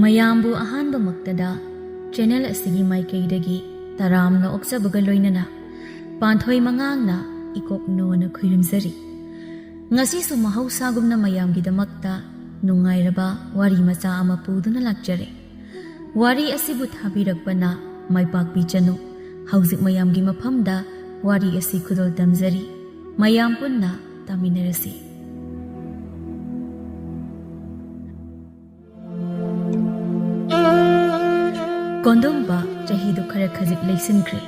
ꯃꯌꯥꯝꯕꯨ ꯑꯍꯥꯟꯕꯃꯛꯇꯗ ꯆꯦꯅꯦꯜ ꯑꯁꯤꯒꯤ ꯃꯥꯏꯀꯩꯗꯒꯤ ꯇꯔꯥꯝꯅ ꯑꯣꯛꯆꯕꯒ ꯂꯣꯏꯅꯅ ꯄꯥꯟꯊꯣꯏ ꯃꯉꯥꯡꯅ ꯏꯀꯣꯛꯅꯣꯅ ꯈꯨꯔꯨꯝꯖꯔꯤ꯫ ꯉꯁꯤꯁꯨ ꯃꯍꯧꯁꯥꯒꯨꯝꯅ ꯃꯌꯥꯝꯒꯤꯗꯃꯛꯇ ꯅꯨꯡꯉꯥꯏꯔꯕ ꯋꯥꯔꯤ ꯃꯆꯥ ꯑꯃ ꯄꯨꯗꯨꯅ ꯂꯥꯛꯆꯔꯦ꯫ ꯋꯥꯔꯤ ꯑꯁꯤꯕꯨ ꯊꯥꯕꯤꯔꯛꯄꯅ ꯃꯥꯏꯄꯥꯛꯄꯤ ꯆꯅꯨ꯫ ꯍꯧꯖꯤꯛ ꯃꯌꯥꯝꯒꯤ ꯃꯐꯝꯗ ꯋꯥꯔꯤ ꯑꯁꯤ ꯈꯨꯗꯣꯜ ꯇꯝꯖꯔꯤ꯫ ꯃꯌꯥꯝ ꯄꯨꯟꯅ ꯇꯥꯃꯤꯟꯅꯔꯁꯤ꯫ ꯀꯣꯟꯗꯣꯝꯕ ꯆꯍꯤꯗꯨ ꯈꯔ ꯈꯖꯤꯛ ꯂꯩꯁꯤꯟꯈ꯭ꯔꯦ꯫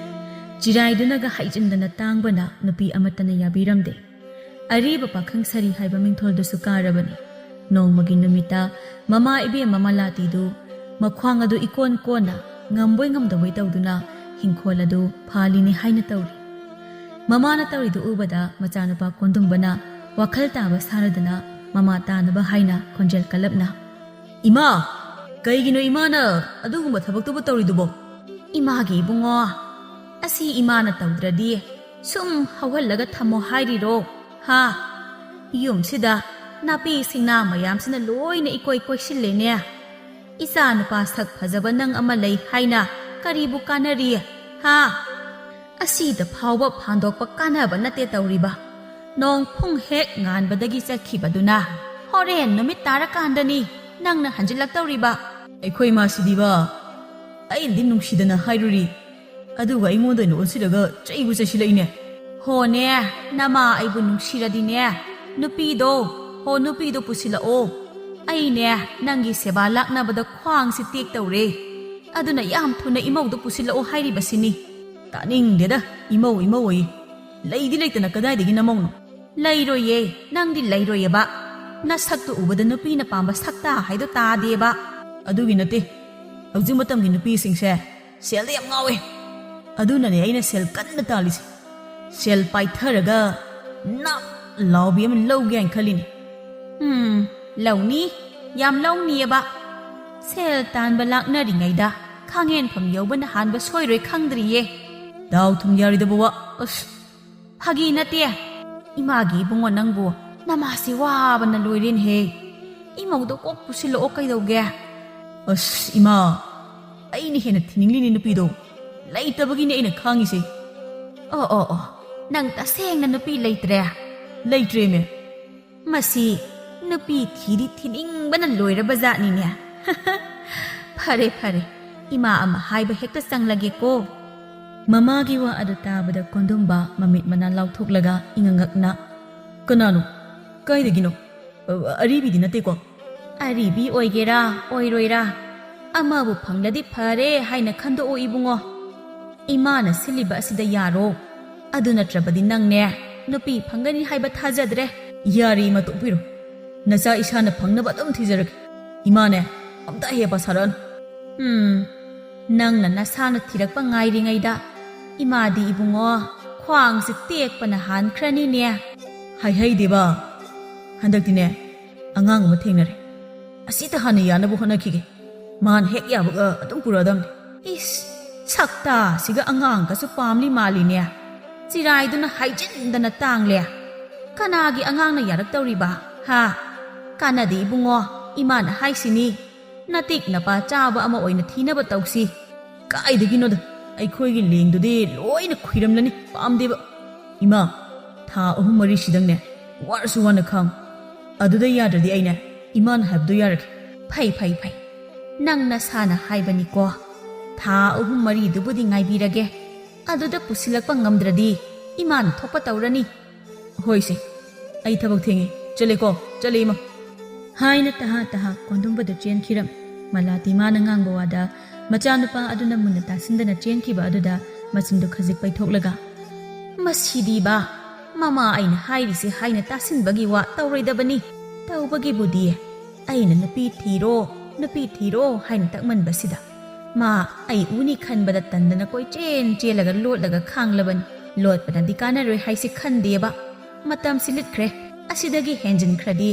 ꯆꯤꯔꯥꯏꯗꯨꯅꯒ ꯍꯩꯖꯤꯟꯗꯅ ꯇꯥꯡꯕꯅ ꯅꯨꯄꯤ ꯑꯃꯠꯇꯅ ꯌꯥꯕꯤꯔꯝꯗꯦ꯫ ꯑꯔꯤꯕ ꯄꯥꯈꯪ ꯁꯔꯤ ꯍꯥꯏꯕ ꯃꯤꯡꯊꯣꯜꯗꯨꯁꯨ ꯀꯥꯔꯕꯅꯤ꯫ ꯅꯣꯡꯃꯒꯤ ꯅꯨꯃꯤꯠꯇ ꯃꯃꯥ ꯏꯕꯦꯝ ꯃꯃꯥꯂꯥꯇꯤꯗꯨ ꯃꯈ꯭ꯋꯥꯡ ꯑꯗꯨ ꯏꯀꯣꯟ ꯀꯣꯟꯅ ꯉꯝꯕꯣꯏ ꯉꯝꯗꯕꯣꯏ ꯇꯧꯗꯨꯅ ꯍꯤꯡꯈꯣꯜ ꯑꯗꯨ ꯐꯥꯜꯂꯤꯅꯤ ꯍꯥꯏꯅ ꯇꯧꯔꯤ꯫ ꯃꯃꯥꯅ ꯇꯧꯔꯤꯗꯨ ꯎꯕꯗ ꯃꯆꯥꯅꯨꯄꯥ ꯀꯣꯟꯗꯨꯝꯕꯅ ꯋꯥꯈꯜ ꯇꯥꯕ ꯁꯥꯔꯗꯨꯅ ꯃꯃꯥ ꯇꯥꯅꯕ ꯍꯥꯏꯅ ꯈꯣꯟꯖꯦꯜ ꯀꯜꯂꯞꯅ "ꯏꯃꯥ! ꯀꯩꯒꯤꯅꯣ ꯏꯃꯥꯅ ꯑꯗꯨꯒꯨꯝꯕ ꯊꯕꯛꯇꯨꯕꯨ ꯇꯧꯔꯤꯗꯨꯕꯣ?" "ꯏꯃꯥꯒꯤ ꯏꯕꯨꯡꯉꯣ, ꯑꯁꯤ ꯏꯃꯥꯅ ꯇꯧꯗ꯭ꯔꯗꯤ ꯁꯨꯝ ꯍꯧꯍꯜꯂꯒ ꯊꯝꯃꯣ ꯍꯥꯏꯔꯤꯔꯣ? ꯍꯥ? ꯌꯨꯝꯁꯤꯗ ꯅꯥꯄꯤ ꯁꯤꯡꯅꯥ ꯃꯌꯥꯝꯁꯤꯅ ꯂꯣꯏꯅ ꯏꯀꯣꯏ ꯀꯣꯏꯁꯤꯜꯂꯦꯅꯦ꯫ ꯏꯆꯥ ꯅꯨꯄꯥ ꯁꯛ ꯐꯖꯕ ꯅꯪ ꯑꯃ ꯂꯩ ꯍꯥꯏꯅ ꯀꯔꯤꯕꯨ ꯀꯥꯟꯅꯔꯤ? ꯍꯥ? ꯑꯁꯤꯗ ꯐꯥꯎꯕ ꯐꯥꯟꯗꯣꯛꯄ ꯀꯥꯟꯅꯕ ꯅꯠꯇꯦ ꯇꯧꯔꯤꯕ꯫ ꯅꯣꯡ ꯄꯨꯡ ꯍꯦꯛ ꯉꯥꯟꯕꯗꯒꯤ ꯆꯠꯈꯤꯕꯗꯨꯅ ꯍꯣꯔꯦꯟ ꯅꯨꯃꯤꯠ ꯇꯥꯔꯀꯥꯟꯗꯅꯤ ꯅꯪꯅ ꯍꯟꯖꯤꯜꯂꯛꯇꯧꯔꯤꯕ." "ꯑꯩꯈꯣꯏ ꯏꯃꯥꯁꯤꯗꯤꯕ ꯑꯩꯅꯗꯤ ꯅꯨꯡꯁꯤꯗꯅ ꯍꯥꯏꯔꯨꯔꯤ, ꯑꯗꯨꯒ ꯑꯩꯉꯣꯟꯗ ꯑꯣꯏꯅ ꯑꯣꯟꯁꯤꯜꯂꯒ ꯆꯩꯕꯨ ꯆꯩꯁꯤꯜꯂꯛꯏꯅꯦ." "ꯍꯣꯅꯦ, ꯅꯃꯥ ꯑꯩꯕꯨ ꯅꯨꯡꯁꯤꯔꯗꯤꯅꯦ ꯅꯨꯄꯤꯗꯣ ꯄꯨꯁꯤꯜꯂꯛꯑꯣ꯫ ꯑꯩꯅꯦ ꯅꯪꯒꯤ ꯁꯦꯕꯥ ꯂꯥꯛꯅꯕꯗ ꯈ꯭ꯋꯥꯡꯁꯤ ꯇꯦꯛ ꯇꯧꯔꯦ꯫ ꯑꯗꯨꯅ ꯌꯥꯝ ꯊꯨꯅ ꯏꯃꯧꯗꯣ ꯄꯨꯁꯤꯜꯂꯛꯑꯣ ꯍꯥꯏꯔꯤꯕꯁꯤꯅꯤ." "ꯇꯥꯅꯤꯡꯗꯦꯗ, ꯏꯃꯧ ꯑꯣꯏ꯫ ꯂꯩꯗꯤ ꯂꯩꯇꯅ ꯀꯗꯥꯏꯗꯒꯤ ꯅꯃꯧꯅꯣ?" "ꯂꯩꯔꯣꯏꯌꯦ, ꯅꯪꯗꯤ ꯂꯩꯔꯣꯏꯌꯦꯕ꯫ ꯅꯁꯛꯇꯨ ꯎꯕꯗ ꯅꯨꯄꯤꯅ ꯄꯥꯝꯕ ꯁꯛꯇꯥ ꯍꯥꯏꯗꯣ ꯇꯥꯗꯦꯕ." "ꯑꯗꯨꯒꯤ ꯅꯠꯇꯦ, ꯍꯧꯖꯤꯛ ꯃꯇꯝꯒꯤ ꯅꯨꯄꯤꯁꯤꯡꯁꯦ ꯁꯦꯜꯗ ꯌꯥꯝ ꯉꯥꯎꯋꯦ꯫ ꯑꯗꯨꯅꯅꯦ ꯑꯩꯅ ꯁꯦꯜ ꯀꯟꯅ ꯇꯥꯜꯂꯤꯁꯦ꯫ ꯁꯦꯜ ꯄꯥꯏꯊꯔꯒ ꯅꯞ ꯂꯥꯎꯕꯤ ꯑꯃ ꯂꯧꯒꯦ ꯍꯥꯏꯅ ꯈꯜꯂꯤꯅꯦ." "ꯂꯧꯅꯤ, ꯌꯥꯝ ꯂꯧꯅꯤꯌꯦꯕ꯫ ꯁꯦꯜ ꯇꯥꯟꯕ ꯂꯥꯛꯅꯔꯤꯉꯩꯗ ꯈꯥꯡꯉꯦꯟꯐꯝ ꯌꯧꯕꯅ ꯍꯥꯟꯕ ꯁꯣꯏꯔꯣꯏ ꯈꯪꯗ꯭ꯔꯤꯌꯦ." "ꯗꯥꯎ ꯊꯨꯝ ꯌꯥꯔꯤꯗꯕ ꯋꯥ." "ꯑꯁ, ꯐꯥꯒꯤ ꯅꯠꯇꯦ꯫ ꯏꯃꯥꯒꯤ ꯏꯕꯨꯡꯉꯣ ꯅꯪꯕꯨ ꯅꯃꯥꯁꯤ ꯋꯥꯕꯅ ꯂꯣꯏꯔꯦꯅꯦꯍꯦ꯫ ꯏꯃꯧꯗꯣ ꯀꯣꯛ ꯄꯨꯁꯤꯜꯂꯛꯑꯣ ꯀꯩꯗꯧꯒꯦ?" "ꯑꯁ ꯏꯃꯥ, ꯑꯩꯅ ꯍꯦꯟꯅ ꯊꯤꯅꯤꯡꯂꯤꯅꯤ ꯅꯨꯄꯤꯗꯣ꯫ ꯂꯩꯇꯕꯒꯤꯅꯦ ꯑꯩꯅ ꯈꯥꯡꯉꯤꯁꯦ." ꯑꯣ, ꯅꯪ ꯇꯁꯦꯡꯅ ꯅꯨꯄꯤ ꯂꯩꯇ꯭ꯔꯦ?" "ꯂꯩꯇ꯭ꯔꯦꯃꯦ." "ꯃꯁꯤ ꯅꯨꯄꯤ ꯊꯤꯅꯤꯡꯕꯅ ꯂꯣꯏꯔꯕ ꯖꯥꯠꯅꯤꯅꯦ꯫ ꯐꯔꯦ, ꯏꯃꯥ ꯑꯃ ꯍꯥꯏꯕ ꯍꯦꯛꯇ ꯆꯪꯂꯒꯦꯀꯣ." ꯃꯃꯥꯒꯤ ꯋꯥ ꯑꯗꯨ ꯇꯥꯕꯗ ꯀꯣꯟꯗꯣꯝꯕ ꯃꯃꯤꯠ ꯃꯅꯥ ꯂꯥꯎꯊꯣꯛꯂꯒ ꯏꯉꯛꯉꯛꯅ "ꯀꯅꯥꯅꯣ? ꯀꯥꯏꯗꯒꯤꯅꯣ? ꯑꯔꯤꯕꯤꯗꯤ ꯅꯠꯇꯦꯀꯣ?" "ꯑꯔꯤꯕꯤ ꯑꯣꯏꯒꯦꯔꯥ ꯑꯣꯏꯔꯣꯏꯔꯥ, ꯑꯃꯕꯨ ꯐꯪꯂꯗꯤ ꯐꯔꯦ ꯍꯥꯏꯅ ꯈꯟꯗꯣꯛꯑꯣ ꯏꯕꯨꯡꯉꯣ꯫ ꯏꯃꯥꯅ ꯁꯤꯜꯂꯤꯕ ꯑꯁꯤꯗ ꯌꯥꯔꯣ꯫ ꯑꯗꯨ ꯅꯠꯇ꯭ꯔꯕꯗꯤ ꯅꯪꯅꯦ ꯅꯨꯄꯤ ꯐꯪꯒꯅꯤ ꯍꯥꯏꯕ ꯊꯥꯖꯗ꯭ꯔꯦ." "ꯌꯥꯔꯦ ꯏꯃꯥ, ꯇꯣꯛꯄꯤꯔꯣ꯫ ꯅꯆꯥ ꯏꯁꯥꯅ ꯐꯪꯅꯕ ꯑꯗꯨꯝ ꯊꯤꯖꯔꯒꯦ꯫ ꯏꯃꯥꯅꯦ ꯑꯝꯇ ꯍꯦꯄꯥ ꯁꯥꯔꯛꯑꯅꯨ." "ꯅꯪꯅ ꯅꯁꯥꯅ ꯊꯤꯔꯛꯄ ꯉꯥꯏꯔꯤꯉꯩꯗ ꯏꯃꯥꯗꯤ ꯏꯕꯨꯡꯉో ꯈ꯭ꯋꯥꯡꯁꯤ ꯇꯦꯛꯄꯅ ꯍꯥꯟꯈ꯭ꯔꯅꯤꯅꯦ." "ꯍꯥꯏꯍꯩꯗꯦꯕ, ꯍꯟꯗꯛꯇꯤꯅꯦ ꯑꯉꯥꯡ ꯑꯃ ꯊꯦꯡꯅꯔꯦ꯫ ꯑꯁꯤꯗ ꯍꯥꯟꯅ ꯌꯥꯅꯕ ꯍꯣꯠꯅꯈꯤꯒꯦ꯫ ꯃꯥꯅ ꯍꯦꯛ ꯌꯥꯕꯒ ꯑꯗꯨꯝ ꯄꯨꯔꯛꯑꯗꯝꯅꯤ." "ꯏꯁ, ꯁꯛꯇꯥꯁꯤꯒ ꯑꯉꯥꯡꯒꯁꯨ ꯄꯥꯝꯂꯤ ꯃꯥꯜꯂꯤꯅꯦ꯫ ꯆꯤꯔꯥꯏꯗꯨꯅ ꯍꯥꯏꯖꯤꯟꯗꯅ ꯇꯥꯡꯂꯦ꯫ ꯀꯅꯥꯒꯤ ꯑꯉꯥꯡꯅ ꯌꯥꯔꯛꯇꯧꯔꯤꯕ? ꯍꯥ? ꯀꯥꯟꯅꯗꯦ ꯏꯕꯨꯡꯉꯣ, ꯏꯃꯥꯅ ꯍꯥꯏꯁꯤꯅꯤ ꯅꯇꯤꯛ ꯅꯄꯥ ꯆꯥꯕ ꯑꯃ ꯑꯣꯏꯅ ꯊꯤꯅꯕ ꯇꯧꯁꯤ." "ꯀꯥꯏꯗꯒꯤꯅꯣꯗ, ꯑꯩꯈꯣꯏꯒꯤ ꯂꯦꯡꯗꯨꯗꯤ ꯂꯣꯏꯅ ꯈꯨꯏꯔꯝꯂꯅꯤ, ꯄꯥꯝꯗꯦꯕ." "ꯏꯃꯥ, ꯊꯥ 3-4 ꯋꯥꯔꯁꯨ ꯋꯥꯅ ꯈꯥꯡꯉꯨ꯫ ꯑꯗꯨꯗ ꯌꯥꯗ꯭ꯔꯗꯤ ꯑꯩꯅꯦ ꯏꯃꯥꯅ ꯍꯥꯏꯕꯗꯣ ꯌꯥꯔꯒꯦ." ꯐꯩ. ꯅꯪ ꯅꯁꯥꯅ ꯍꯥꯏꯕꯅꯤꯀꯣ꯫ ꯊꯥ 3-4ꯗꯨꯕꯨꯗꯤ ꯉꯥꯏꯕꯤꯔꯒꯦ꯫ ꯑꯗꯨꯗ ꯄꯨꯁꯤꯜꯂꯛꯄ ꯉꯝꯗ꯭ꯔꯗꯤ ꯏꯃꯥꯅ ꯊꯣꯛꯄ ꯇꯧꯔꯅꯤ." "ꯍꯣꯏꯁꯦ, ꯑꯩ ꯊꯕꯛ ꯊꯦꯡꯉꯦ, ꯆꯠꯂꯦꯀꯣ, ꯆꯠꯂꯦ ꯏꯃꯥ." ꯍꯥꯏꯅ ꯇꯍꯥ ꯀꯣꯟꯗꯨꯝꯕꯗ ꯆꯦꯟꯈꯤꯔꯝꯃꯤ꯫ ꯃꯂꯥꯇꯤ ꯃꯥꯅ ꯉꯥꯡꯕ ꯋꯥꯗ ꯃꯆꯥꯅꯨꯄꯥ ꯑꯗꯨꯅ ꯃꯨꯟꯅ ꯇꯥꯁꯤꯟꯗꯅ ꯆꯦꯟꯈꯤꯕ ꯑꯗꯨꯗ ꯃꯆꯤꯟꯗꯨ ꯈꯖꯤꯛ ꯄꯩꯊꯣꯛꯂꯒ "ꯃꯁꯤꯗꯤꯕ ꯃꯃꯥ ꯑꯩꯅ ꯍꯥꯏꯔꯤꯁꯦ ꯍꯥꯏꯅ ꯇꯥꯁꯤꯟꯕꯒꯤ ꯋꯥ ꯇꯧꯔꯣꯏꯗꯕꯅꯤ꯫ ꯇꯧꯕꯒꯤꯕꯨꯗꯤ ꯑꯩꯅ ꯅꯨꯄꯤ ꯊꯤꯔꯣ ꯍꯥꯏꯅ ꯇꯛꯃꯟꯕꯁꯤꯗ ꯃꯥ ꯑꯩ ꯎꯅꯤ ꯈꯟꯕꯗ ꯇꯟꯗꯅ ꯆꯦꯜꯂꯒ ꯂꯣꯠꯂꯒ ꯈꯥꯡꯂꯕꯅꯤ꯫ ꯂꯣꯠꯄꯅꯗꯤ ꯀꯥꯟꯅꯔꯣꯏ ꯍꯥꯏꯁꯤ ꯈꯟꯗꯦꯕ꯫ ꯃꯇꯝꯁꯤ ලිꯠꯈ꯭ꯔꯦ꯫ ꯑꯁꯤꯗꯒꯤ ꯍꯦꯟꯖꯤꯟꯈ꯭ꯔꯗꯤ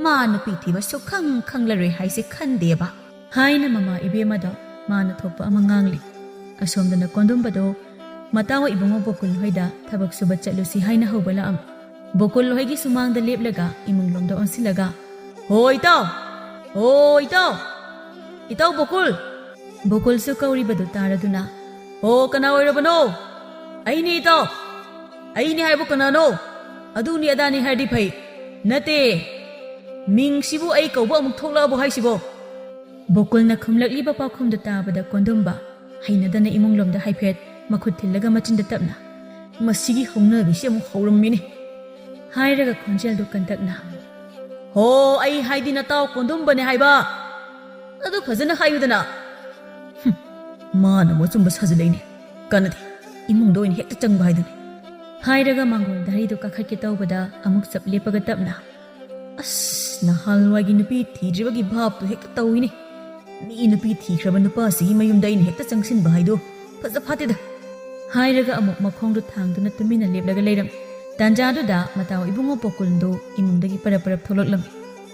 ꯃꯥ ꯅꯨꯄꯤ ꯊꯤꯕ ꯁꯨꯛꯈꯪ ꯈꯪꯂꯔꯣꯏ ꯍꯥꯏꯁꯤ ꯈꯟꯗꯦꯕ." ꯍꯥꯏꯅ ꯃꯃꯥ ꯏꯕꯦꯝꯃꯗ ꯃꯥꯅ ꯊꯣꯛꯄ ꯑꯃ ꯉꯥꯡꯂꯤ꯫ ꯑꯁꯣꯝꯗꯅ ꯀꯣꯟꯗꯨꯝꯕꯗꯣ ꯃꯇꯥꯎ ꯏꯕꯨꯡꯉꯣ ꯕꯣꯀꯨꯜ ꯍꯣꯏꯗ ꯊꯕꯛ ꯁꯨꯕ ꯆꯠꯂꯨꯁꯤ ꯍꯥꯏꯅ ꯍꯧꯕ ꯂꯥꯛꯑꯝꯃꯤ꯫ ꯕꯣꯀꯨꯜ ꯍꯣꯏꯒꯤ ꯁꯨꯃꯥꯡꯗ ꯂꯦꯞꯂꯒ ꯏꯃꯨꯡꯂꯣꯝꯗ ꯑꯣꯟꯁꯤꯜꯂꯒ "ꯍꯣ ꯏꯇꯥꯎ! ꯍꯣ ꯏꯇꯥꯎ! ꯏꯇꯥꯎ ꯕꯣꯀꯨꯜ!" ꯕꯣꯀꯨꯜꯁꯨ ꯀꯧꯔꯤꯕꯗꯨ ꯇꯥꯔꯗꯨꯅ "ꯍꯣ ꯀꯅꯥ ꯑꯣꯏꯔꯕꯅꯣ? ꯑꯩꯅꯦ ꯏꯇꯥꯎ! ꯑꯩꯅꯦ ꯍꯥꯏꯕꯨ ꯀꯅꯥꯅꯣ? ꯑꯗꯨꯅꯤ ꯑꯗꯥꯅꯤ ꯍꯥꯏꯔꯗꯤ ꯐꯩ, ꯅꯠꯇꯦ ꯃꯤꯡꯁꯤꯕꯨ ꯑꯩ ꯀꯧꯕ ꯑꯃꯨꯛ ꯊꯣꯛꯂꯛꯑꯕꯣ ꯍꯥꯏꯁꯤꯕꯣ?" ꯕꯣꯀꯨꯜꯅ ꯈꯨꯝꯂꯛꯂꯤꯕ ꯄꯥꯎꯈꯨꯝꯗꯨ ꯇꯥꯕꯗ ꯀꯣꯟꯗꯨꯝꯕ ꯍꯩꯅꯗꯅ ꯏꯃꯨꯡꯂꯣꯝꯗ ꯍꯥꯏꯐꯦꯠ ꯃꯈꯨꯠ ꯊꯤꯜꯂꯒ ꯃꯆꯤꯟꯗ ꯇꯞꯅ "ꯃꯁꯤꯒꯤ ꯍꯧꯅꯕꯤꯁꯤ ꯑꯃꯨꯛ ꯍꯧꯔꯝꯃꯤꯅꯦ" ꯍꯥꯏꯔꯒ ꯈꯣꯟꯖꯦꯜꯗꯨ ꯀꯟꯇꯛꯅ "ꯍꯣ ꯑꯩ ꯍꯥꯏꯗꯤ ꯅꯇꯥꯎ ꯀꯣꯟꯗꯨꯝꯕꯅꯦ ꯍꯥꯏꯕ, ꯑꯗꯨ ꯐꯖꯅ ꯍꯥꯏꯌꯨꯗꯅ." ꯃꯥꯅ ꯃꯆꯨꯝꯕ ꯁꯥꯖꯤꯜꯂꯛꯏꯅꯦ, ꯀꯥꯟꯅꯗꯦ, ꯏꯃꯨꯡꯗ ꯑꯣꯏꯅ ꯍꯦꯛꯇ ꯆꯪꯕ ꯍꯥꯏꯗꯨꯅꯤ ꯍꯥꯏꯔꯒ ꯃꯥꯡꯒꯣꯜ ꯙꯔꯤꯗꯨ ꯀꯥꯈꯠꯀꯦ ꯇꯧꯕꯗ ꯑꯃꯨꯛ ꯆꯞ ꯂꯦꯞꯄꯒ ꯇꯞꯅ "ꯑꯁ ꯅꯍꯥꯟꯋꯥꯏꯒꯤ ꯅꯨꯄꯤ ꯊꯤꯗ꯭ꯔꯤꯕꯒꯤ ꯚꯥꯞꯇꯨ ꯍꯦꯛꯇ ꯇꯧꯏꯅꯦ. ꯃꯤ ꯅꯨꯄꯤ ꯊꯤꯈ꯭ꯔꯕ ꯅꯨꯄꯥꯁꯤꯒꯤ ꯃꯌꯨꯝꯗ ꯑꯩꯅ ꯍꯦꯛꯇ ꯆꯪꯁꯤꯟꯕ ꯍꯥꯏꯗꯣ ꯐꯖ ꯐꯠꯇꯦꯗ" ꯍꯥꯏꯔꯒ ꯑꯃꯨꯛ ꯃꯈꯣꯡꯗꯨ ꯊꯥꯡꯗꯨꯅ ꯇꯨꯃꯤꯟꯅ ꯂꯦꯞꯂꯒ ꯂꯩꯔꯝꯃꯤ꯫ ꯇꯥꯟꯖꯥꯗꯨꯗ ꯃꯇꯥꯎ ꯏꯕꯨꯡꯉꯣ ꯕꯣꯀꯨꯜꯗꯨ ꯏꯃꯨꯡꯗꯒꯤ ꯄꯔꯞ ꯄꯔꯞ ꯊꯣꯛꯂꯛꯂꯝꯃꯤ꯫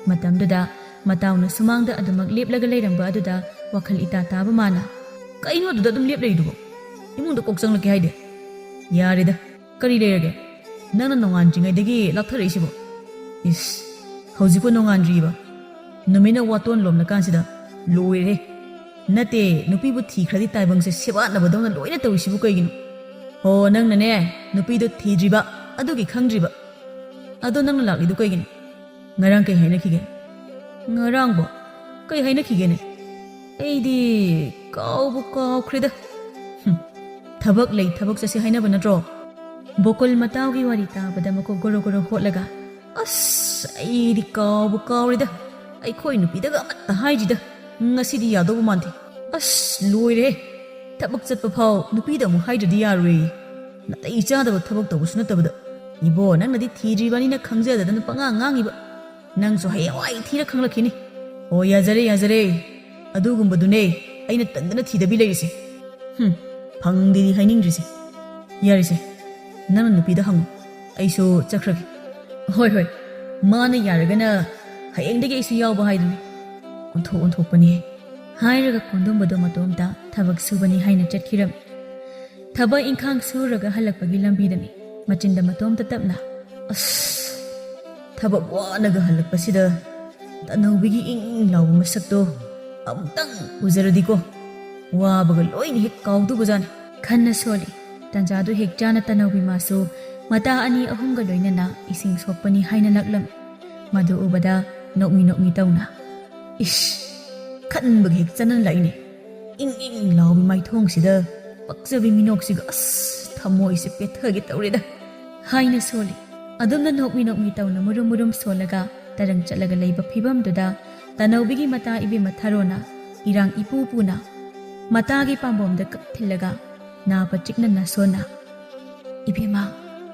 ꯃꯇꯝꯗꯨꯗ ꯃꯇꯥꯎꯅ ꯁꯨꯃꯥꯡꯗ ꯑꯗꯨꯃꯛ ꯂꯦꯞꯂꯒ ꯂꯩꯔꯝꯕ ꯑꯗꯨꯗ ꯋꯥꯈꯜ ꯏꯇꯥ ꯇꯥꯕ ꯃꯥꯅ "ꯀꯩꯅꯣ ꯑꯗꯨꯗ ꯑꯗꯨꯝ ꯂꯦꯞ ꯂꯩꯔꯤꯗꯨꯕꯣ? ꯏꯃꯨꯡꯗ ꯀꯣꯛ ꯆꯪꯂꯛꯀꯦ ꯍꯥꯏꯗꯦ? ꯌꯥꯔꯦꯗ, ꯀꯔꯤ ꯂꯩꯔꯒꯦ? ꯅꯪꯅ ꯅꯣꯡꯉꯥꯟꯗ꯭ꯔꯤꯉꯩꯗꯒꯤ ꯂꯥꯞꯊꯔꯛꯏꯁꯤꯕꯣ? ꯏꯁ, ꯍꯧꯖꯤꯛꯄꯨ ꯅꯣꯡꯉꯥꯟꯗ꯭ꯔꯤꯕ? ꯅꯨꯃꯤꯠꯅ ꯋꯥꯇꯣꯟ ꯂꯣꯝꯅ ꯀꯥꯟꯁꯤꯗ ꯂꯣꯏꯔꯦ. ꯅꯠꯇꯦ, ꯅꯨꯄꯤꯕꯨ ꯊꯤꯈ꯭ꯔꯗꯤ ꯇꯥꯏꯕꯪꯁꯦ ꯁꯦꯕꯥꯠꯅꯕꯗꯧꯅ ꯂꯣꯏꯅ ꯇꯧꯔꯤꯁꯤꯕꯨ ꯀꯩꯒꯤꯅꯣ? ꯍꯣ ꯅꯪꯅꯅꯦ ꯅꯨꯄꯤꯗꯣ ꯊꯤꯗ꯭ꯔꯤꯕ, ꯑꯗꯨꯒꯤ ꯈꯪꯗ꯭ꯔꯤꯕ. ꯑꯗꯣ ꯅꯪꯅ ꯂꯥꯛꯂꯤꯗꯨ ꯀꯩꯒꯤꯅꯣ? ꯉꯔꯥꯡ ꯀꯩ ꯍꯥꯏꯅꯈꯤꯒꯦ? ꯉꯔꯥꯡꯕꯣ? ꯀꯩ ꯍꯥꯏꯅꯈꯤꯒꯦꯅꯦ? ꯑꯩꯗꯤ ꯀꯥꯎꯕꯨ ꯀꯥꯎꯈ꯭ꯔꯦꯗ. ꯊꯕꯛ ꯂꯩ ꯊꯕꯛ ꯆꯠꯁꯤ ꯍꯥꯏꯅꯕ ꯅꯠꯇ꯭ꯔꯣ? ꯕꯣꯀꯨꯜ ꯃꯇꯥꯎꯒꯤ ꯋꯥꯔꯤ ꯇꯥꯕꯗ ꯃꯀꯣꯛ ꯒꯣꯔꯣ ꯒꯣꯔꯣ ꯍꯣꯠꯂꯒ "ꯑꯁ ꯑꯩꯗꯤ ꯀꯥꯎꯕꯨ ꯀꯥꯎꯔꯦꯗ. ꯑꯩꯈꯣꯏ ꯅꯨꯄꯤꯗꯒ ꯑꯃꯠꯇ ꯍꯥꯏꯗ꯭ꯔꯤꯗ. ꯉꯁꯤꯗꯤ ꯌꯥꯗꯧꯕ ꯃꯥꯟꯗꯦ. ꯑꯁ ꯂꯣꯏꯔꯦ. ꯊꯕꯛ ꯆꯠꯄ ꯐꯥꯎ ꯅꯨꯄꯤꯗ ꯑꯃꯨꯛ ꯍꯥꯏꯗ꯭ꯔꯗꯤ ꯌꯥꯔꯣꯏ. ꯅꯥꯇꯩ ꯆꯥꯗꯕ ꯊꯕꯛ ꯇꯧꯕꯁꯨ ꯅꯠꯇꯕꯗ. ꯏꯕꯣ ꯅꯪꯅꯗꯤ ꯊꯤꯗ꯭ꯔꯤꯕꯅꯤꯅ ꯈꯪꯖꯗꯗꯅ ꯄꯉꯥꯡ ꯉꯥꯡꯉꯤꯕ. ꯅꯪꯁꯨ ꯍꯌꯦꯡꯋꯥꯏ ꯊꯤꯔ ꯈꯪꯂꯛꯈꯤꯅꯤ. ꯑꯣ ꯌꯥꯖꯔꯦ ꯌꯥꯖꯔꯦ. ꯑꯗꯨꯒꯨꯝꯕꯗꯨꯅꯦ ꯑꯩꯅ ꯇꯟꯗꯅ ꯊꯤꯗꯕꯤ ꯂꯩꯔꯤꯁꯦ. ꯐꯪꯗꯦꯗꯤ ꯍꯥꯏꯅꯤꯡꯗ꯭ꯔꯤꯁꯦ. ꯌꯥꯔꯤꯁꯦ, ꯅꯪꯅ ꯅꯨꯄꯤꯗ ꯍꯪꯉꯨ. ꯑꯩꯁꯨ ꯆꯠꯈ꯭ꯔꯒꯦ. ꯍꯣꯏ ꯍꯣꯏ, ꯃꯥꯅ ꯌꯥꯔꯒꯅ ꯍꯌꯦꯡꯗꯒꯤ ꯑꯩꯁꯨ ꯌꯥꯎꯕ ꯍꯥꯏꯗꯨꯅꯤ. ꯑꯣꯟꯊꯣꯛꯄꯅꯤ ꯍꯥꯏꯔꯒ ꯀꯣꯟꯗꯨꯝꯕꯗꯣ ꯃꯇꯣꯝꯇ ꯊꯕꯛ ꯁꯨꯕꯅꯤ ꯍꯥꯏꯅ ꯆꯠꯈꯤꯔꯝꯃꯤ꯫ ꯊꯕꯛ ꯏꯪꯈꯥꯡ ꯁꯨꯔꯒ ꯍꯜꯂꯛꯄꯒꯤ ꯂꯝꯕꯤꯗꯅꯤ ꯃꯆꯤꯟꯗ ꯃꯇꯣꯝꯇ ꯇꯞꯅ "ꯑꯁ ꯊꯕꯛ ꯋꯥꯅꯒ ꯍꯜꯂꯛꯄꯁꯤꯗ ꯇꯅꯧꯕꯤꯒꯤ ꯏꯪ ꯏꯪ ꯂꯥꯎꯕ ꯃꯁꯛꯇꯣ ꯑꯃꯨꯛꯇꯪ ꯎꯖꯔꯗꯤꯀꯣ ꯋꯥꯕꯒ ꯂꯣꯏꯅ ꯍꯦꯛ ꯀꯥꯎꯗꯨꯕꯖꯥꯠꯅꯤ" ꯈꯟꯅ ꯁꯣꯜꯂꯤ꯫ ꯇꯟꯖꯥꯗꯨ ꯍꯦꯛ ꯆꯥꯅ ꯇꯅꯧꯕꯤ ꯃꯥꯁꯨ ꯃꯇꯥ 2-3ꯒ ꯂꯣꯏꯅꯅ ꯏꯁꯤꯡ ꯁꯣꯛꯄꯅꯤ ꯍꯥꯏꯅ ꯂꯥꯛꯂꯝꯃꯤ꯫ ꯃꯗꯨ ꯎꯕꯗ ꯅꯣꯛꯃꯤ ꯅꯣꯛꯃꯤ ꯇꯧꯅ "ꯏꯁ, ꯈꯟꯕꯒ ꯍꯦꯛ ꯆꯅꯅ ꯂꯥꯛꯏꯅꯦ. ꯏꯪ ꯏꯪ ꯂꯥꯎꯕꯤ ꯃꯥꯏꯊꯣꯡꯁꯤꯗ ꯄꯛꯆꯕꯤ ꯃꯤꯅꯣꯛꯁꯤꯒ ꯑꯁ ꯊꯃꯣꯏꯁꯦ ꯄꯦꯠꯊꯒꯦ ꯇꯧꯔꯦꯗ" ꯍꯥꯏꯅ ꯁꯣꯜꯂꯤ꯫ ꯑꯗꯨꯝꯅ ꯅꯣꯛꯃꯤ ꯅꯣꯛꯃꯤ ꯇꯧꯅ ꯃꯨꯔꯨꯝ ꯃꯨꯔꯨꯝ ꯁꯣꯜꯂꯒ ꯇꯔꯪ ꯆꯠꯂꯒ ꯂꯩꯕ ꯐꯤꯕꯝꯗꯨꯗ ꯇꯅꯧꯕꯤꯒꯤ ꯃꯇꯥ ꯏꯕꯦꯝꯃ ꯊꯥꯔꯣꯅ ꯏꯔꯥꯡ ꯏꯄꯨ ꯄꯨꯅ ꯃꯇꯥꯒꯤ ꯄꯥꯝꯕꯣꯝꯗ ꯀꯞ ꯊꯤꯜꯂꯒ ꯅꯥꯄ ꯆꯤꯛꯅ ꯅꯥꯁꯣꯟꯅ "ꯏꯕꯦꯝꯃ,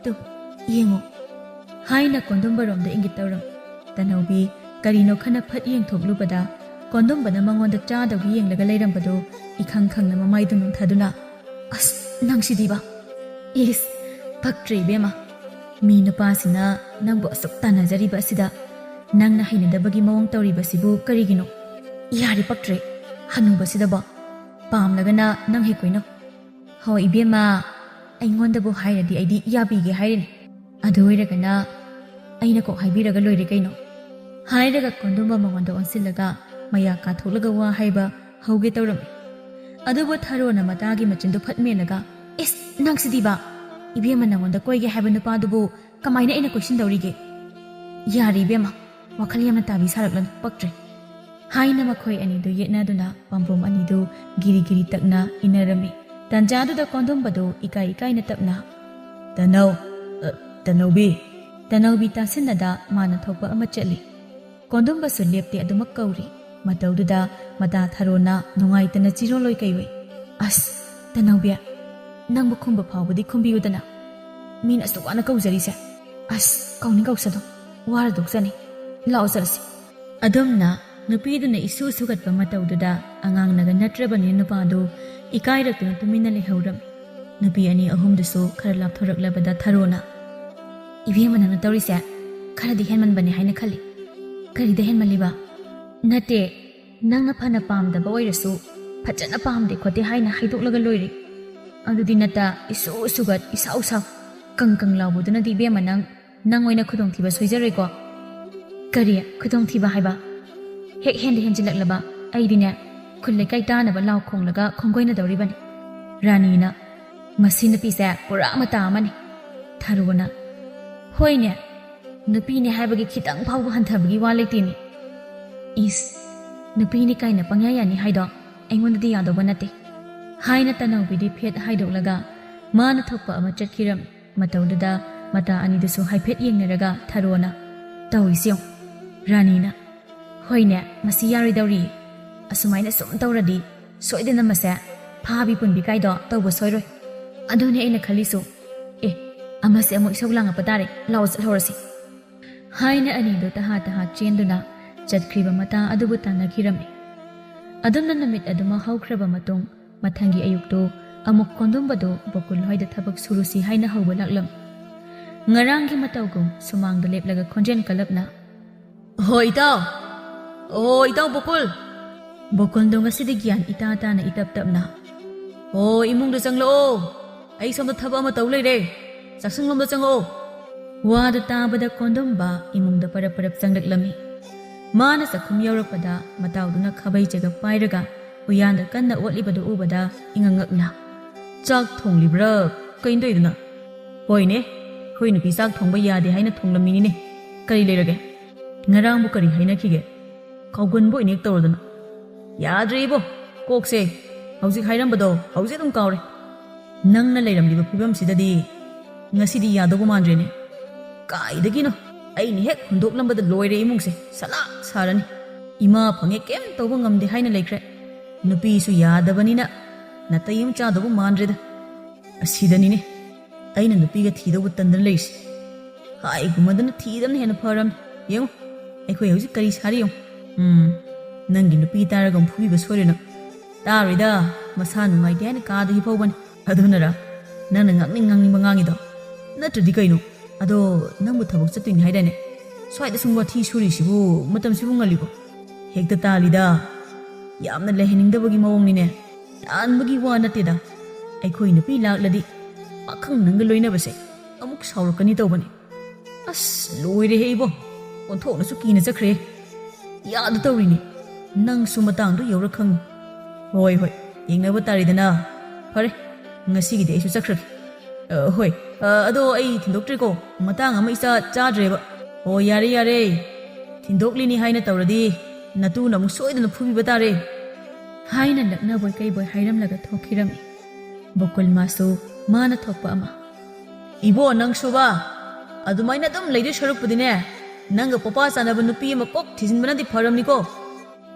ꯇꯨ ꯌꯦꯡꯉꯣ" ꯍꯥꯏꯅ ꯀꯣꯟꯗꯨꯝꯕꯔꯣꯝꯗ ꯏꯪꯒꯤꯠ ꯇꯧꯔꯝꯃꯤ꯫ ꯇꯅꯧꯕꯤ ꯀꯔꯤꯅꯣ ꯈꯟꯅ ꯐꯠ ꯌꯦꯡꯊꯣꯛꯂꯨꯕꯗ ꯀꯣꯟꯗꯨꯝꯕꯅ ꯃꯉꯣꯟꯗ ꯆꯥꯗꯧꯒꯤ ꯌꯦꯡꯂꯒ ꯂꯩꯔꯝꯕꯗꯨ ꯏꯈꯪ ꯈꯪꯅ ꯃꯃꯥꯏꯗꯨ ꯅꯣꯡꯊꯥꯗꯨꯅ "ꯑꯁ ꯅꯪꯁꯤꯗꯤꯕ, ꯏꯁ ꯄꯛꯇ꯭ꯔꯦ ꯏꯕꯦꯝꯃ. ꯃꯤ ꯅꯨꯄꯥꯁꯤꯅ ꯅꯪꯕꯨ ꯑꯁꯨꯛ ꯇꯥꯟꯅꯖꯔꯤꯕ ꯑꯁꯤꯗ ꯅꯪꯅ ꯍꯩꯅꯗꯕꯒꯤ ꯃꯑꯣꯡ ꯇꯧꯔꯤꯕꯁꯤꯕꯨ ꯀꯔꯤꯒꯤꯅꯣ? ꯌꯥꯔꯦ ꯄꯛꯇ꯭ꯔꯦ. ꯍꯅꯨꯕꯁꯤꯗꯕꯣ ꯄꯥꯝꯂꯒꯅ ꯅꯪ ꯍꯦꯛ ꯀꯣꯏꯅꯧ." "ꯍꯣꯏ ꯏꯕꯦꯝꯃ, ꯑꯩꯉꯣꯟꯗꯕꯨ ꯍꯥꯏꯔꯗꯤ ꯑꯩꯗꯤ ꯌꯥꯕꯤꯒꯦ ꯍꯥꯏꯔꯤꯅꯤ. ꯑꯗꯨ ꯑꯣꯏꯔꯒꯅ ꯑꯩꯅ ꯀꯣꯛ ꯍꯥꯏꯕꯤꯔꯒ ꯂꯣꯏꯔꯦ ꯀꯩꯅꯣ" ꯍꯥꯏꯔꯒ ꯀꯣꯟꯗꯨꯝꯕ ꯃꯉꯣꯟꯗ ꯑꯣꯟꯁꯤꯜꯂꯒ ꯃꯌꯥ ꯀꯥꯊꯣꯛꯂꯒ ꯋꯥ ꯍꯥꯏꯕ ꯍꯧꯒꯦ ꯇꯧꯔꯝꯃꯤ꯫ ꯑꯗꯨꯕꯨ ꯊꯥꯔꯣꯅ ꯃꯇꯥꯒꯤ ꯃꯆꯤꯟꯗꯨ ꯐꯠ ꯃꯦꯜꯂꯒ "ꯏꯁ ꯅꯪꯁꯤꯗꯤꯕ, ꯏꯕꯦꯝꯃ ꯅꯪꯉꯣꯟꯗ ꯀꯣꯏꯒꯦ ꯍꯥꯏꯕ ꯅꯨꯄꯥꯗꯨꯕꯨ ꯀꯃꯥꯏꯅ ꯑꯩꯅ ꯀꯣꯏꯁꯤꯟꯗꯧꯔꯤꯒꯦ? ꯌꯥꯔꯦ ꯏꯕꯦꯝꯃ, ꯋꯥꯈꯜ ꯌꯥꯝꯅ ꯇꯥꯕꯤ ꯁꯥꯔꯛꯂꯅꯨ, ꯄꯛꯇ꯭ꯔꯦ" ꯍꯥꯏꯅ ꯃꯈꯣꯏ ꯑꯅꯤꯗꯨ ꯌꯦꯠꯅꯗꯨꯅ ꯄꯥꯝꯕꯣꯝ ꯑꯅꯤꯗꯨ ꯒꯤꯔꯤ ꯒꯤꯔꯤ ꯇꯛꯅ ꯏꯟꯅꯔꯝꯃꯤ꯫ ꯇꯟꯖꯥꯗꯨꯗ ꯀꯣꯟꯗꯨꯝꯕꯗꯨ ꯏꯀꯥꯏ ꯏꯀꯥꯏꯅ ꯇꯞꯅ "ꯇꯅꯧꯕꯤ." ꯇꯅꯧꯕꯤ ꯇꯥꯁꯤꯟꯅꯗ ꯃꯥꯅ ꯊꯣꯛꯄ ꯑꯃ ꯆꯠꯂꯤ꯫ ꯀꯣꯟꯗꯨꯝꯕꯁꯨ ꯂꯦꯞꯇꯦ ꯑꯗꯨꯃꯛ ꯀꯧꯔꯤ꯫ ꯃꯇꯧꯗꯨꯗ ꯃꯇꯥ ꯊꯥꯔꯣꯅ ꯅꯨꯡꯉꯥꯏꯇꯅ ꯆꯤꯔꯣꯜꯂꯣꯏ ꯀꯩꯑꯣꯏ "ꯑꯁ ꯇꯅꯧꯕꯤ, ꯅꯪꯕꯨ ꯈꯨꯝꯕ ꯐꯥꯎꯕꯗꯤ ꯈꯨꯝꯕꯤꯌꯨꯗꯅ. ꯃꯤꯅ ꯑꯁꯨꯛ ꯋꯥꯅ ꯀꯧꯖꯔꯤꯁꯦ. ꯑꯁ ꯀꯧꯅꯤꯡ ꯀꯧꯁꯅꯨ, ꯋꯥꯔꯗꯣꯛꯆꯅꯤ. ꯂꯥꯛꯑꯣ ꯆꯠꯂꯁꯤ." ꯑꯗꯨꯝꯅ ꯅꯨꯄꯤꯗꯨꯅ ꯏꯁꯨ ꯁꯨꯒꯠꯄ ꯃꯇꯧꯗꯨꯗ ꯑꯉꯥꯡꯅꯒ ꯅꯠꯇ꯭ꯔꯕꯅꯤ ꯅꯨꯄꯥꯗꯨ ꯏꯀꯥꯏꯔꯛꯇꯨꯅ ꯇꯨꯃꯤꯟꯅ ꯂꯩꯍꯧꯔꯝꯃꯤ꯫ ꯅꯨꯄꯤ 2-3ꯗꯨꯁꯨ ꯈꯔ ꯂꯥꯞꯊꯣꯔꯛꯂꯕꯗ ꯊꯥꯔꯣꯅ "ꯏꯕꯦꯝꯃ ꯅꯪꯅ ꯇꯧꯔꯤꯁꯦ ꯈꯔꯗꯤ ꯍꯦꯟꯃꯟꯕꯅꯤ ꯍꯥꯏꯅ ꯈꯜꯂꯤ." "ꯀꯔꯤꯗ ꯍꯦꯟꯃꯜꯂꯤꯕ?" "ꯅꯠꯇꯦ, ꯅꯪꯅ ꯐꯅ ꯄꯥꯝꯗꯕ ꯑꯣꯏꯔꯁꯨ ꯐꯖꯅ ꯄꯥꯝꯗꯦ ꯈꯣꯠꯇꯦ ꯍꯥꯏꯅ ꯍꯥꯏꯗꯣꯛꯂꯒ ꯂꯣꯏꯔꯦ." ꯑꯗꯨꯗꯤ ꯅꯠꯇ ꯏꯁꯨ ꯁꯨꯒꯠ ꯏꯁꯥꯎ ꯁꯥꯎ ꯀꯪ ꯀꯪ ꯂꯥꯎꯕꯗꯨꯅꯗꯤ ꯏꯕꯦꯝꯃ ꯅꯪ ꯑꯣꯏꯅ ꯈꯨꯗꯣꯡꯊꯤꯕ ꯁꯣꯏꯖꯔꯣꯏꯀꯣ ꯀꯔꯤ ꯈꯨꯗꯣꯡꯊꯤꯕ ꯍꯥꯏꯕ ꯍꯦꯛ ꯍꯦꯟꯖꯤꯜꯂꯛꯂꯕ ꯑꯩꯗꯤꯅꯦ ꯈꯨꯜ ꯂꯩꯀꯥꯏ ꯇꯥꯅꯕ ꯂꯥꯎ ꯈꯣꯡꯂꯒ ꯈꯣꯡꯒꯣꯏꯅꯗꯧꯔꯤꯕꯅꯤ ꯔꯥꯅꯤꯅ ꯃꯁꯤ ꯅꯨꯄꯤꯁꯦ ꯄꯨꯔꯥ ꯃꯇꯥ ꯑꯃꯅꯤ ꯊꯥꯔꯨꯅ ꯍꯣꯏꯅꯦ ꯅꯨꯄꯤꯅꯦ ꯍꯥꯏꯕꯒꯤ ꯈꯤꯇꯪ ꯐꯥꯎꯕ ꯍꯟꯊꯕꯒꯤ ꯋꯥ ꯂꯩꯇꯦꯅꯦ ꯏꯁ ꯅꯨꯄꯤꯅꯤ ꯀꯥꯏꯅ ꯄꯪꯌꯥ ꯌꯥꯅꯤ ꯍꯥꯏꯗꯣ ꯑꯩꯉꯣꯟꯗꯗꯤ ꯌꯥꯗꯧꯕ ꯅꯠꯇꯦ ꯍꯥꯏꯅ ꯇꯅꯧꯕꯤꯗꯤ ꯐꯦꯠ ꯍꯥꯏꯗꯣꯛꯂꯒ ꯃꯥꯅ ꯊꯣꯛꯄ ꯑꯃ ꯆꯠꯈꯤꯔꯝ ꯃꯇꯧꯗꯨꯗ ꯃꯇꯥ ꯑꯅꯤꯗꯨꯁꯨ ꯍꯥꯏꯐꯦꯠ ꯌꯦꯡꯅꯔꯒ ꯊꯥꯔꯣꯅ ꯇꯧꯏꯁꯤ ꯌꯦꯡꯉꯨ ꯔꯥꯅꯤꯅ ꯍꯣꯏꯅꯦ ꯃꯁꯤ ꯌꯥꯔꯣꯏꯗꯧꯔꯤ ꯑꯁꯨꯃꯥꯏꯅ ꯁꯨꯝ ꯇꯧꯔꯗꯤ ꯁꯣꯏꯗꯅ ꯃꯁꯦ ꯐꯥꯕꯤ ꯄꯨꯟꯕꯤ ꯀꯥꯏꯗꯣ ꯇꯧꯕ ꯁꯣꯏꯔꯣꯏ ꯑꯗꯨꯅꯦ ꯑꯩꯅ ꯈꯜꯂꯤꯁꯨ ꯑꯃꯁꯦ ꯑꯃꯨꯛ ꯏꯁꯧ ꯂꯥꯡꯉꯛꯄ ꯇꯥꯔꯦ ꯂꯥꯎ ꯆꯠꯍꯧꯔꯁꯤ ꯍꯥꯏꯅ ꯑꯅꯤꯗꯨ ꯇꯍꯥ ꯆꯦꯟꯗꯨꯅ ꯆꯠꯈ꯭ꯔꯤꯕ ꯃꯇꯥ ꯑꯗꯨꯕꯨ ꯇꯥꯟꯅꯈꯤꯔꯝꯃꯤ ꯑꯗꯨꯝꯅ ꯅꯨꯃꯤꯠ ꯑꯗꯨꯃ ꯍꯧꯈ꯭ꯔꯕ ꯃꯇꯨꯡ ꯃꯊꯪꯒꯤ ꯑꯌꯨꯛꯇꯨ ꯑꯃꯨꯛ ꯀꯣꯟꯗꯨꯝꯕꯗꯨ ꯕꯣꯀꯨꯜ ꯍꯣꯏꯗ ꯊꯕꯛ ꯁꯨꯔꯨꯁꯤ ꯍꯥꯏꯅ ꯍꯧꯕ ꯂꯥꯛꯂꯝꯃꯤ ꯉꯔꯥꯡꯒꯤ ꯃꯇꯧꯒꯨꯝ ꯁꯨꯃꯥꯡꯗ ꯂꯦꯞꯂꯒ ꯈꯣꯟꯖꯦꯜ ꯀꯜꯂꯞꯅ ꯍꯣ ꯏꯇꯥꯎ ꯑꯣ ꯏꯇꯥꯎ ꯕꯣꯀꯨꯜ ꯕꯣꯀꯨꯜꯗꯣ ꯉꯁꯤꯗꯤ ꯒ꯭ꯌꯥꯟ ꯏꯇꯥ ꯇꯥꯅ ꯏꯇꯞ ꯇꯞꯅ ꯑꯣ ꯏꯃꯨꯡꯗ ꯆꯪꯂꯛꯑꯣ ꯑꯩ ꯁꯣꯝꯗ ꯊꯕꯛ ꯑꯃ ꯇꯧ ꯂꯩꯔꯦ ꯆꯥꯛꯁꯪꯂꯣꯝꯗ ꯆꯪꯉꯛꯑꯣ ꯋꯥꯗꯨ ꯇꯥꯕꯗ ꯀꯣꯟꯗꯨꯝꯕ ꯏꯃꯨꯡꯗ ꯄꯔꯞ ꯆꯪꯂꯛꯂꯝꯃꯤ ꯃꯥꯅ ꯆꯥꯛꯈꯨꯝ ꯌꯧꯔꯛꯄꯗ ꯃꯇꯥꯎꯗꯨꯅ ꯈꯥꯕꯩ ꯆꯒꯞ ꯄꯥꯏꯔꯒ ꯎꯌꯥꯟꯗ ꯀꯟꯅ ꯑꯣꯠꯂꯤꯕꯗꯨ ꯎꯕꯗ ꯏꯉꯛꯉꯛꯅ ꯆꯥꯛ ꯊꯣꯡꯂꯤꯕ꯭ꯔꯥ ꯀꯩꯅꯣ ꯇꯧꯏꯗꯨꯅ ꯍꯣꯏꯅꯦ ꯑꯩꯈꯣꯏ ꯅꯨꯄꯤ ꯆꯥꯛ ꯊꯣꯡꯕ ꯌꯥꯗꯦ ꯍꯥꯏꯅ ꯊꯣꯡꯂꯝꯃꯤꯅꯤꯅꯦ ꯀꯔꯤ ꯂꯩꯔꯒꯦ ꯉꯔꯥꯡꯕꯨ ꯀꯔꯤ ꯍꯥꯏꯅꯈꯤꯒꯦ ꯀꯥꯎꯒꯟꯕ ꯑꯣꯏꯅ ꯍꯦꯛ ꯇꯧꯔꯗꯅ ꯌꯥꯗ꯭ꯔꯦ ꯏꯕꯣ ꯀꯣꯛꯁꯦ ꯍꯧꯖꯤꯛ ꯍꯥꯏꯔꯝꯕꯗꯣ ꯍꯧꯖꯤꯛ ꯑꯗꯨꯝ ꯀꯥꯎꯔꯦ ꯅꯪꯅ ꯂꯩꯔꯝꯂꯤꯕ ꯐꯤꯕꯝꯁꯤꯗꯗꯤ ꯉꯁꯤꯗꯤ ꯌꯥꯗꯧꯕ ꯃꯥꯟꯗ꯭ꯔꯦꯅꯦ ꯀꯥꯏꯗꯒꯤꯅꯣ ꯑꯩꯅ ꯍꯦꯛ ꯍꯨꯟꯗꯣꯛꯂꯝꯕꯗ ꯂꯣꯏꯔꯦ ꯏꯃꯨꯡꯁꯦ ꯁꯂꯥꯛ ꯁꯥꯔꯅꯤ ꯏꯃꯥ ꯐꯪꯉꯦ ꯀꯩꯝ ꯇꯧꯕ ꯉꯝꯗꯦ ꯍꯥꯏꯅ ꯂꯩꯈ꯭ꯔꯦ ꯅꯨꯄꯤꯁꯨ ꯌꯥꯗꯕꯅꯤꯅ ꯅꯥꯇꯩ ꯑꯃ ꯆꯥꯗꯧꯕ ꯃꯥꯟꯗ꯭ꯔꯦꯗ ꯑꯁꯤꯗꯅꯤꯅꯦ ꯑꯩꯅ ꯅꯨꯄꯤꯒ ꯊꯤꯗꯧꯕ ꯇꯟꯗꯅ ꯂꯩꯔꯤꯁꯦ ꯍꯥꯏꯒꯨꯝꯃꯗꯅ ꯊꯤꯗꯕꯅ ꯍꯦꯟꯅ ꯐꯔꯝꯅꯤ ꯌꯦꯡꯉꯨ ꯑꯩꯈꯣꯏ ꯍꯧꯖꯤꯛ ꯀꯔꯤ ꯁꯥꯔꯤ ꯌꯦꯡꯉꯨ ꯅꯪꯒꯤ ꯅꯨꯄꯤ ꯇꯥꯔꯒ ꯑꯃꯨꯛ ꯐꯨꯕꯤꯕ ꯁꯣꯏꯔꯦꯅ ꯇꯥꯔꯣꯏꯗ ꯃꯁꯥ ꯅꯨꯡꯉꯥꯏꯇꯦ ꯍꯥꯏꯅ ꯀꯥꯗ ꯍꯤꯞꯍꯧꯕꯅꯤ ꯑꯗꯨꯅꯔ ꯅꯪꯅ ꯉꯥꯡꯅꯤꯡꯕ ꯉꯥꯡꯉꯤꯗꯣ ꯅꯠꯇ꯭ꯔꯗꯤ ꯀꯩꯅꯣ ꯑꯗꯣ ꯅꯪꯕꯨ ꯊꯕꯛ ꯆꯠꯇꯣꯏꯅꯤ ꯍꯥꯏꯗꯥꯏꯅꯦ ꯁ꯭ꯋꯥꯏꯗ ꯁꯨꯝ ꯋꯥꯊꯤ ꯁꯨꯔꯤꯁꯤꯕꯨ ꯃꯇꯝꯁꯤꯕꯨ ꯉꯜꯂꯤꯕꯣ ꯍꯦꯛꯇ ꯇꯥꯜꯂꯤꯗ ꯌꯥꯝꯅ ꯂꯩꯍꯟꯅꯤꯡꯗꯕꯒꯤ ꯃꯑꯣꯡꯅꯤꯅꯦ ꯇꯥꯟꯕꯒꯤ ꯋꯥ ꯅꯠꯇꯦꯗ ꯑꯩꯈꯣꯏ ꯅꯨꯄꯤ ꯂꯥꯛꯂꯗꯤ ꯄꯥꯈꯪ ꯅꯪꯒ ꯂꯣꯏꯅꯕꯁꯦ ꯑꯃꯨꯛ ꯁꯥꯎꯔꯛꯀꯅꯤ ꯇꯧꯕꯅꯤ ꯑꯁ ꯂꯣꯏꯔꯦꯍꯦ ꯏꯕꯣ ꯑꯣꯟꯊꯣꯛꯅꯁꯨ ꯀꯤꯅ ꯆꯠꯈ꯭ꯔꯦ ꯌꯥꯗ ꯇꯧꯔꯤꯅꯤ ꯅꯪꯁꯨ ꯃꯇꯥꯡꯗꯣ ꯌꯧꯔ ꯈꯪꯉꯨ ꯍꯣꯏ ꯌꯦꯡꯅꯕ ꯇꯥꯔꯤꯗꯅ ꯐꯔꯦ ꯉꯁꯤꯒꯤꯗꯤ ꯑꯩꯁꯨ ꯆꯠꯈ꯭ꯔꯒꯦ ꯍꯣꯏ ꯑꯗꯣ ꯑꯩ ꯊꯤꯟꯗꯣꯛꯇ꯭ꯔꯦꯀꯣ ꯃꯇꯥꯡ ꯑꯃ ꯏꯆꯥ ꯆꯥꯗ꯭ꯔꯦꯕ ꯑꯣ ꯌꯥꯔꯦ ꯊꯤꯟꯗꯣꯛꯂꯤꯅꯤ ꯍꯥꯏꯅ ꯇꯧꯔꯗꯤ ꯅꯇꯨꯅ ꯑꯃꯨꯛ ꯁꯣꯏꯗꯅ ꯐꯨꯕꯤꯕ ꯇꯥꯔꯦ ꯍꯥꯏꯅ ꯂꯛꯅꯕꯣꯏ ꯀꯩꯕꯣꯏ ꯍꯥꯏꯔꯝꯂꯒ ꯊꯣꯛꯈꯤꯔꯝꯃꯤ ꯕꯣꯀꯨꯜ ꯃꯥꯁꯨ ꯃꯥꯅ ꯊꯣꯛꯄ ꯑꯃ ꯏꯕꯣ ꯅꯪ ꯁꯨꯕ ꯑꯗꯨꯃꯥꯏꯅ ꯑꯗꯨꯝ ꯂꯩꯗꯣꯏ ꯁꯔꯨꯛꯄꯨꯗꯤꯅꯦ ꯅꯪꯒ ꯄꯣꯄꯥ ꯆꯥꯅꯕ ꯅꯨꯄꯤ ꯑꯃ ꯀꯣꯛ ꯊꯤꯖꯤꯟꯕꯅꯗꯤ ꯐꯔꯝꯅꯤꯀꯣ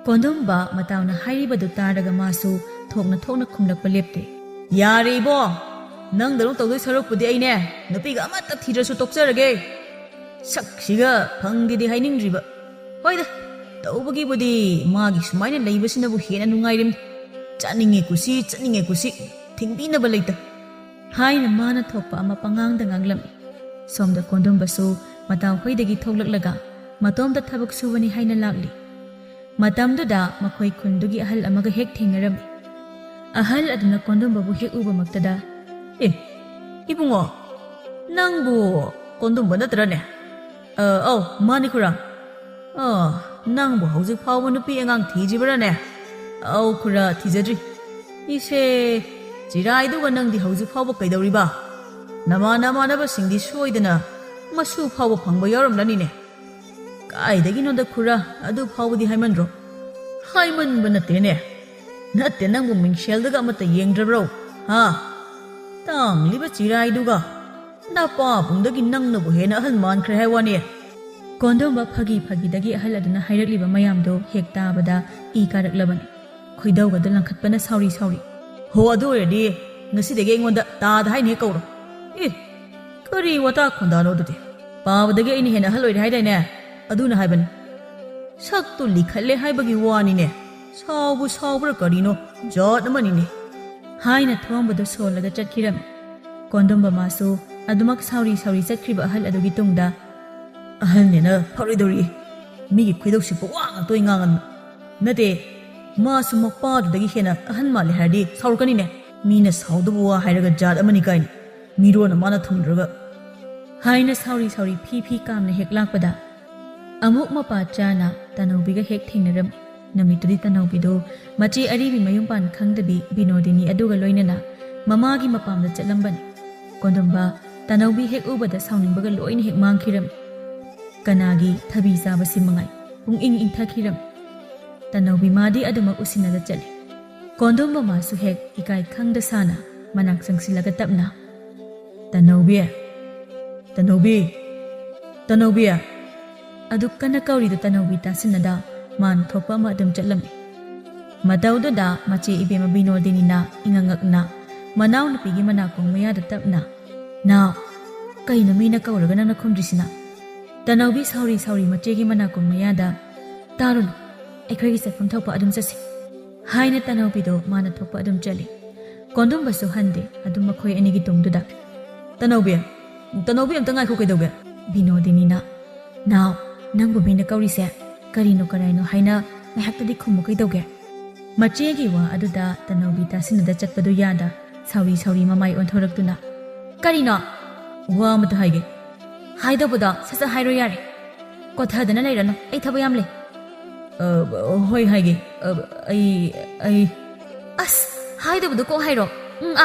ꯀꯣꯟꯗꯨꯝꯕ ꯃꯇꯥꯎꯅ ꯍꯥꯏꯔꯤꯕꯗꯨ ꯇꯥꯔꯒ ꯃꯥꯁꯨ ꯊꯣꯛꯅ ꯈꯨꯝꯂꯛꯄ ꯂꯦꯞꯇꯦ ꯌꯥꯔꯦ ꯏꯕꯣ ꯅꯪꯗꯧꯅ ꯇꯧꯗꯣꯏ ꯁꯔꯨꯛꯄꯨꯗꯤ ꯑꯩꯅꯦ ꯅꯨꯄꯤꯒ ꯑꯃꯠꯇ ꯊꯤꯗ꯭ꯔꯁꯨ ꯇꯣꯛꯆꯔꯒꯦ ꯁꯛꯁꯤꯒ ꯐꯪꯒꯦꯗꯤ ꯍꯥꯏꯅꯤꯡꯗ꯭ꯔꯤꯕ ꯍꯣꯏꯗ ꯇꯧꯕꯒꯤꯕꯨꯗꯤ ꯃꯥꯒꯤ ꯁꯨꯃꯥꯏꯅ ꯂꯩꯕꯁꯤꯅꯕꯨ ꯍꯦꯟꯅ ꯅꯨꯡꯉꯥꯏꯔꯤꯝꯅꯤ ꯆꯠꯅꯤꯡꯉꯦ ꯀꯨꯁꯤ ꯊꯤꯡꯕꯤꯅꯕ ꯂꯩꯇ ꯍꯥꯏꯅ ꯃꯥꯅ ꯊꯣꯛꯄ ꯑꯃ ꯄꯉꯥꯡꯗ ꯉꯥꯡꯂꯝꯃꯤ ꯁꯣꯝꯗ ꯀꯣꯟꯗꯨꯝꯕꯁꯨ ꯃꯇꯥꯎ ꯍꯣꯏꯗꯒꯤ ꯊꯣꯛꯂꯛꯂꯒ ꯃꯇꯣꯝꯗ ꯊꯕꯛ ꯁꯨꯕꯅꯤ ꯍꯥꯏꯅ ꯂꯥꯛꯂꯤ ꯃꯇꯝꯗꯨꯗ ꯃꯈꯣꯏ ꯈꯨꯟꯗꯨꯒꯤ ꯑꯍꯜ ꯑꯃꯒ ꯍꯦꯛ ꯊꯦꯡꯅꯔꯝꯃꯤ ꯑꯍꯜ ꯑꯗꯨꯅ ꯀꯣꯟꯗꯨꯝꯕꯕꯨ ꯍꯦꯛ ꯎꯕꯃꯛꯇꯗ ꯏꯕꯨꯡꯉꯣ ꯅꯪꯕꯨ ꯀꯣꯟꯗꯨꯝꯕ ꯅꯠꯇ꯭ꯔꯅꯦ ꯑꯧ ꯃꯥꯅꯤ ꯈꯨꯔꯥ ꯅꯪꯕꯨ ꯍꯧꯖꯤꯛ ꯐꯥꯎꯕ ꯅꯨꯄꯤ ꯑꯉꯥꯡ ꯊꯤꯖꯤꯕ꯭ꯔꯥꯅꯦ ꯑꯧ ꯈꯨꯔꯥ ꯊꯤꯖꯗ꯭ꯔꯤ ꯏꯁꯦ ꯆꯤꯔꯥꯏꯗꯨꯒ ꯅꯪꯗꯤ ꯍꯧꯖꯤꯛ ꯐꯥꯎꯕ ꯀꯩꯗꯧꯔꯤꯕ ꯅꯃꯥꯟꯅꯕꯁꯤꯡꯗꯤ ꯁꯣꯏꯗꯅ ꯃꯁꯨ ꯐꯥꯎꯕ ꯐꯪꯕ ꯌꯥꯎꯔꯝꯂꯅꯤꯅꯦ ꯀꯥꯏꯗꯒꯤꯅꯣꯗ ꯈꯨꯔꯥ ꯑꯗꯨ ꯐꯥꯎꯕꯗꯤ ꯍꯥꯏꯃꯟꯗ꯭ꯔꯣ ꯍꯥꯏꯃꯟꯕ ꯅꯠꯇꯦꯅꯦ ꯅꯠꯇꯦ ꯅꯪꯕꯨ ꯃꯤꯡꯁꯦꯜꯗꯒ ꯑꯃꯠꯇ ꯌꯦꯡꯗ꯭ꯔꯕ꯭ꯔꯣ ꯇꯥꯡꯂꯤꯕ ꯆꯤꯔꯥꯏꯗꯨꯒ ꯅꯄꯥꯕꯨꯡꯗꯒꯤ ꯅꯪꯅꯕꯨ ꯍꯦꯟꯅ ꯑꯍꯜ ꯃꯥꯟꯈ꯭ꯔꯦ ꯍꯥꯏ ꯋꯥꯅꯤ ꯀꯣꯟꯗꯨꯝꯕ ꯐꯥꯒꯤꯗꯒꯤ ꯑꯍꯜ ꯑꯗꯨꯅ ꯍꯥꯏꯔꯛꯂꯤꯕ ꯃꯌꯥꯝꯗꯣ ꯍꯦꯛ ꯇꯥꯕꯗ ꯏ ꯀꯥꯔꯛꯂꯕꯅꯤ ꯈꯣꯏꯗꯧꯒꯗꯨ ꯂꯪꯈꯠꯄꯅ ꯁꯥꯎꯔꯤ ꯍꯣ ꯑꯗꯨ ꯑꯣꯏꯔꯗꯤ ꯉꯁꯤꯗꯒꯤ ꯑꯩꯉꯣꯟꯗ ꯇꯥꯗ ꯍꯥꯏꯅ ꯍꯦꯛ ꯀꯧꯔꯣ ꯀꯔꯤ ꯋꯥꯇꯥ ꯈꯣꯟꯗꯥꯅꯣ ꯑꯗꯨꯗꯤ ꯄꯥꯕꯗꯒꯤ ꯑꯩꯅ ꯍꯦꯟꯅ ꯑꯍꯜ ꯑꯣꯏꯔꯦ ꯍꯥꯏꯗꯥꯏꯅꯦ ꯑꯗꯨꯅ ꯍꯥꯏꯕꯅꯤ ꯁꯛꯇꯨ ꯂꯤꯈꯠꯂꯦ ꯍꯥꯏꯕꯒꯤ ꯋꯥꯅꯤꯅꯦ ꯁꯥꯎꯕ꯭ꯔꯥ ꯀꯔꯤꯅꯣ ꯖꯥꯠ ꯑꯃꯅꯤꯅꯦ ꯍꯥꯏꯅ ꯊꯣꯡꯕꯗꯨ ꯁꯣꯜꯂꯒ ꯆꯠꯈꯤꯔꯝꯃꯤ ꯀꯣꯟꯗꯨꯝꯕ ꯃꯥꯁꯨ ꯑꯗꯨꯃꯛ ꯁꯥꯎꯔꯤ ꯆꯠꯈ꯭ꯔꯤꯕ ꯑꯍꯜ ꯑꯗꯨꯒꯤ ꯇꯨꯡꯗ ꯑꯍꯜꯅꯦꯅ ꯐꯔꯣꯏꯗꯧꯔꯤ ꯃꯤꯒꯤ ꯈꯣꯏꯗꯧꯁꯤ ꯄꯋꯥ ꯉꯥꯛꯇꯣꯏ ꯉꯥꯡꯉꯟꯕ ꯅꯠꯇꯦ ꯃꯥꯁꯨ ꯃꯄꯥꯗꯨꯗꯒꯤ ꯍꯦꯟꯅ ꯑꯍꯟ ꯃꯥꯜꯂꯦ ꯍꯥꯏꯔꯗꯤ ꯁꯥꯎꯔꯛꯀꯅꯤꯅꯦ ꯃꯤꯅ ꯁꯥꯎꯗꯕ ꯋꯥ ꯍꯥꯏꯔꯒ ꯖꯥꯠ ꯑꯃꯅꯤ ꯀꯥꯏꯅ ꯃꯤꯔꯣꯟ ꯃꯥꯅ ꯊꯨꯡꯗ꯭ꯔꯒ ꯍꯥꯏꯅ ꯁꯥꯎꯔꯤ ꯁꯥꯎꯔꯤ ꯐꯤ ꯐꯤ ꯀꯥꯝꯅ ꯍꯦꯛ ꯂꯥꯛꯄꯗ ꯑꯃꯨꯛ ꯃꯄꯥ ꯆꯥꯅ ꯇꯅꯧꯕꯤꯒ ꯍꯦꯛ ꯊꯦꯡꯅꯔꯝꯃꯤ ꯅꯨꯃꯤꯠꯇꯨꯗꯤ ꯇꯅꯧꯕꯤꯗꯣ ꯃꯆꯦ ꯑꯔꯤꯕꯤ ꯃꯌꯨꯝ ꯄꯥꯟ ꯈꯪꯗꯕꯤ ꯕꯤꯅꯣꯗꯤꯅꯤ ꯑꯗꯨꯒ ꯂꯣꯏꯅꯅ ꯃꯃꯥꯒꯤ ꯃꯄꯥꯝꯗ ꯆꯠꯂꯝꯕꯅꯤ ꯀꯣꯟꯗꯣꯝꯕ ꯇꯅꯧꯕꯤ ꯍꯦꯛ ꯎꯕꯗ ꯁꯥꯎꯅꯤꯡꯕꯒ ꯂꯣꯏꯅ ꯍꯦꯛ ꯃꯥꯡꯈꯤꯔꯝꯃꯤ ꯀꯅꯥꯒꯤ ꯊꯕꯤ ꯆꯥꯕꯁꯤ ꯃꯉꯥꯏ ꯄꯨꯡꯏꯪ ꯏꯪꯊꯈꯤꯔꯝꯃꯤ ꯇꯅꯧꯕꯤ ꯃꯥꯗꯤ ꯑꯗꯨꯃꯛ ꯎꯁꯤꯟꯅꯗ ꯆꯠꯂꯤ ꯀꯣꯟꯗꯣꯝꯕ ꯃꯥꯁꯨ ꯍꯦꯛ ꯏꯀꯥꯏ ꯈꯪꯗ ꯁꯥꯅ ꯃꯅꯥꯛ ꯆꯪꯁꯤꯜꯂꯒ ꯇꯞꯅ ꯇꯅꯧꯕꯤ ꯇꯅꯧꯕꯤ ꯇꯅꯧꯕꯤ ꯑꯗꯨ ꯀꯟꯅ ꯀꯧꯔꯤꯗꯨ ꯇꯅꯧꯕꯤ ꯇꯥꯁꯤꯟꯅꯗ ꯃꯥꯅ ꯊꯣꯛꯄ ꯑꯃ ꯑꯗꯨꯝ ꯆꯠꯂꯝꯃꯤ ꯃꯇꯧꯗꯨꯗ ꯃꯆꯦ ꯏꯕꯦꯝꯃ ꯕꯤꯅꯣꯗꯤꯅꯤꯅ ꯏꯉꯛꯉꯛꯅ ꯃꯅꯥꯎꯅꯨꯄꯤꯒꯤ ꯃꯅꯥꯀꯣꯡ ꯃꯌꯥꯗ ꯇꯞꯅ ꯅꯥꯎ ꯀꯩꯅꯣ ꯃꯤꯅ ꯀꯧꯔꯒ ꯅꯪꯅ ꯈꯨꯝꯗ꯭ꯔꯤꯁꯤꯅ ꯇꯅꯧꯕꯤ ꯁꯥꯎꯔꯤ ꯁꯥꯎꯔꯤ ꯃꯆꯦꯒꯤ ꯃꯅꯥꯀꯣꯡ ꯃꯌꯥꯗ ꯇꯥꯔꯨꯅꯨ ꯑꯩꯈꯣꯏꯒꯤ ꯆꯠꯐꯝ ꯊꯣꯛꯄ ꯑꯗꯨꯝ ꯆꯠꯁꯤ ꯍꯥꯏꯅ ꯇꯅꯧꯕꯤꯗꯣ ꯃꯥꯅ ꯊꯣꯛꯄ ꯑꯗꯨꯝ ꯆꯠꯂꯤ ꯀꯣꯟꯗꯣꯝꯕꯁꯨ ꯍꯟꯗꯦ ꯑꯗꯨꯝ ꯃꯈꯣꯏ ꯑꯅꯤꯒꯤ ꯇꯨꯡꯗꯨꯗ ꯇꯅꯧꯕꯤ ꯑꯝꯇ ꯉꯥꯏꯈꯣ ꯀꯩꯗꯧꯒꯦ ꯕꯤꯅꯣꯗꯤꯅꯤꯅ ꯅꯥꯎ ꯅꯪꯕꯨ ꯃꯤꯅ ꯀꯧꯔꯤꯁꯦ ꯀꯔꯤꯅꯣ ꯀꯔꯥꯏꯅꯣ ꯍꯥꯏꯅ ꯉꯥꯏꯍꯥꯛꯇꯗꯤ ꯈꯨꯝꯃꯨ ꯀꯩꯗꯧꯒꯦ ꯃꯆꯦꯒꯤ ꯋꯥ ꯑꯗꯨꯗ ꯇꯅꯧꯕꯤ ꯇꯥꯁꯤꯟꯅꯗ ꯆꯠꯄꯗꯨ ꯌꯥꯗ ꯁꯥꯎꯔꯤ ꯁꯥꯎꯔꯤ ꯃꯃꯥꯏ ꯑꯣꯟꯊꯣꯔꯛꯇꯨꯅ ꯀꯔꯤꯅꯣ ꯋꯥ ꯑꯃꯇ ꯍꯥꯏꯒꯦ ꯍꯥꯏꯗꯧꯕꯗꯣ ꯁꯠ ꯍꯥꯏꯔꯣ ꯌꯥꯔꯦ ꯀꯣꯊꯗꯅ ꯂꯩꯔꯅꯨ ꯑꯩ ꯊꯕꯛ ꯌꯥꯝ ꯂꯩ ꯍꯣꯏ ꯍꯥꯏꯒꯦ ꯑꯩ ꯑꯁ ꯍꯥꯏꯗꯧꯕꯗꯣ ꯀꯣꯛ ꯍꯥꯏꯔꯣ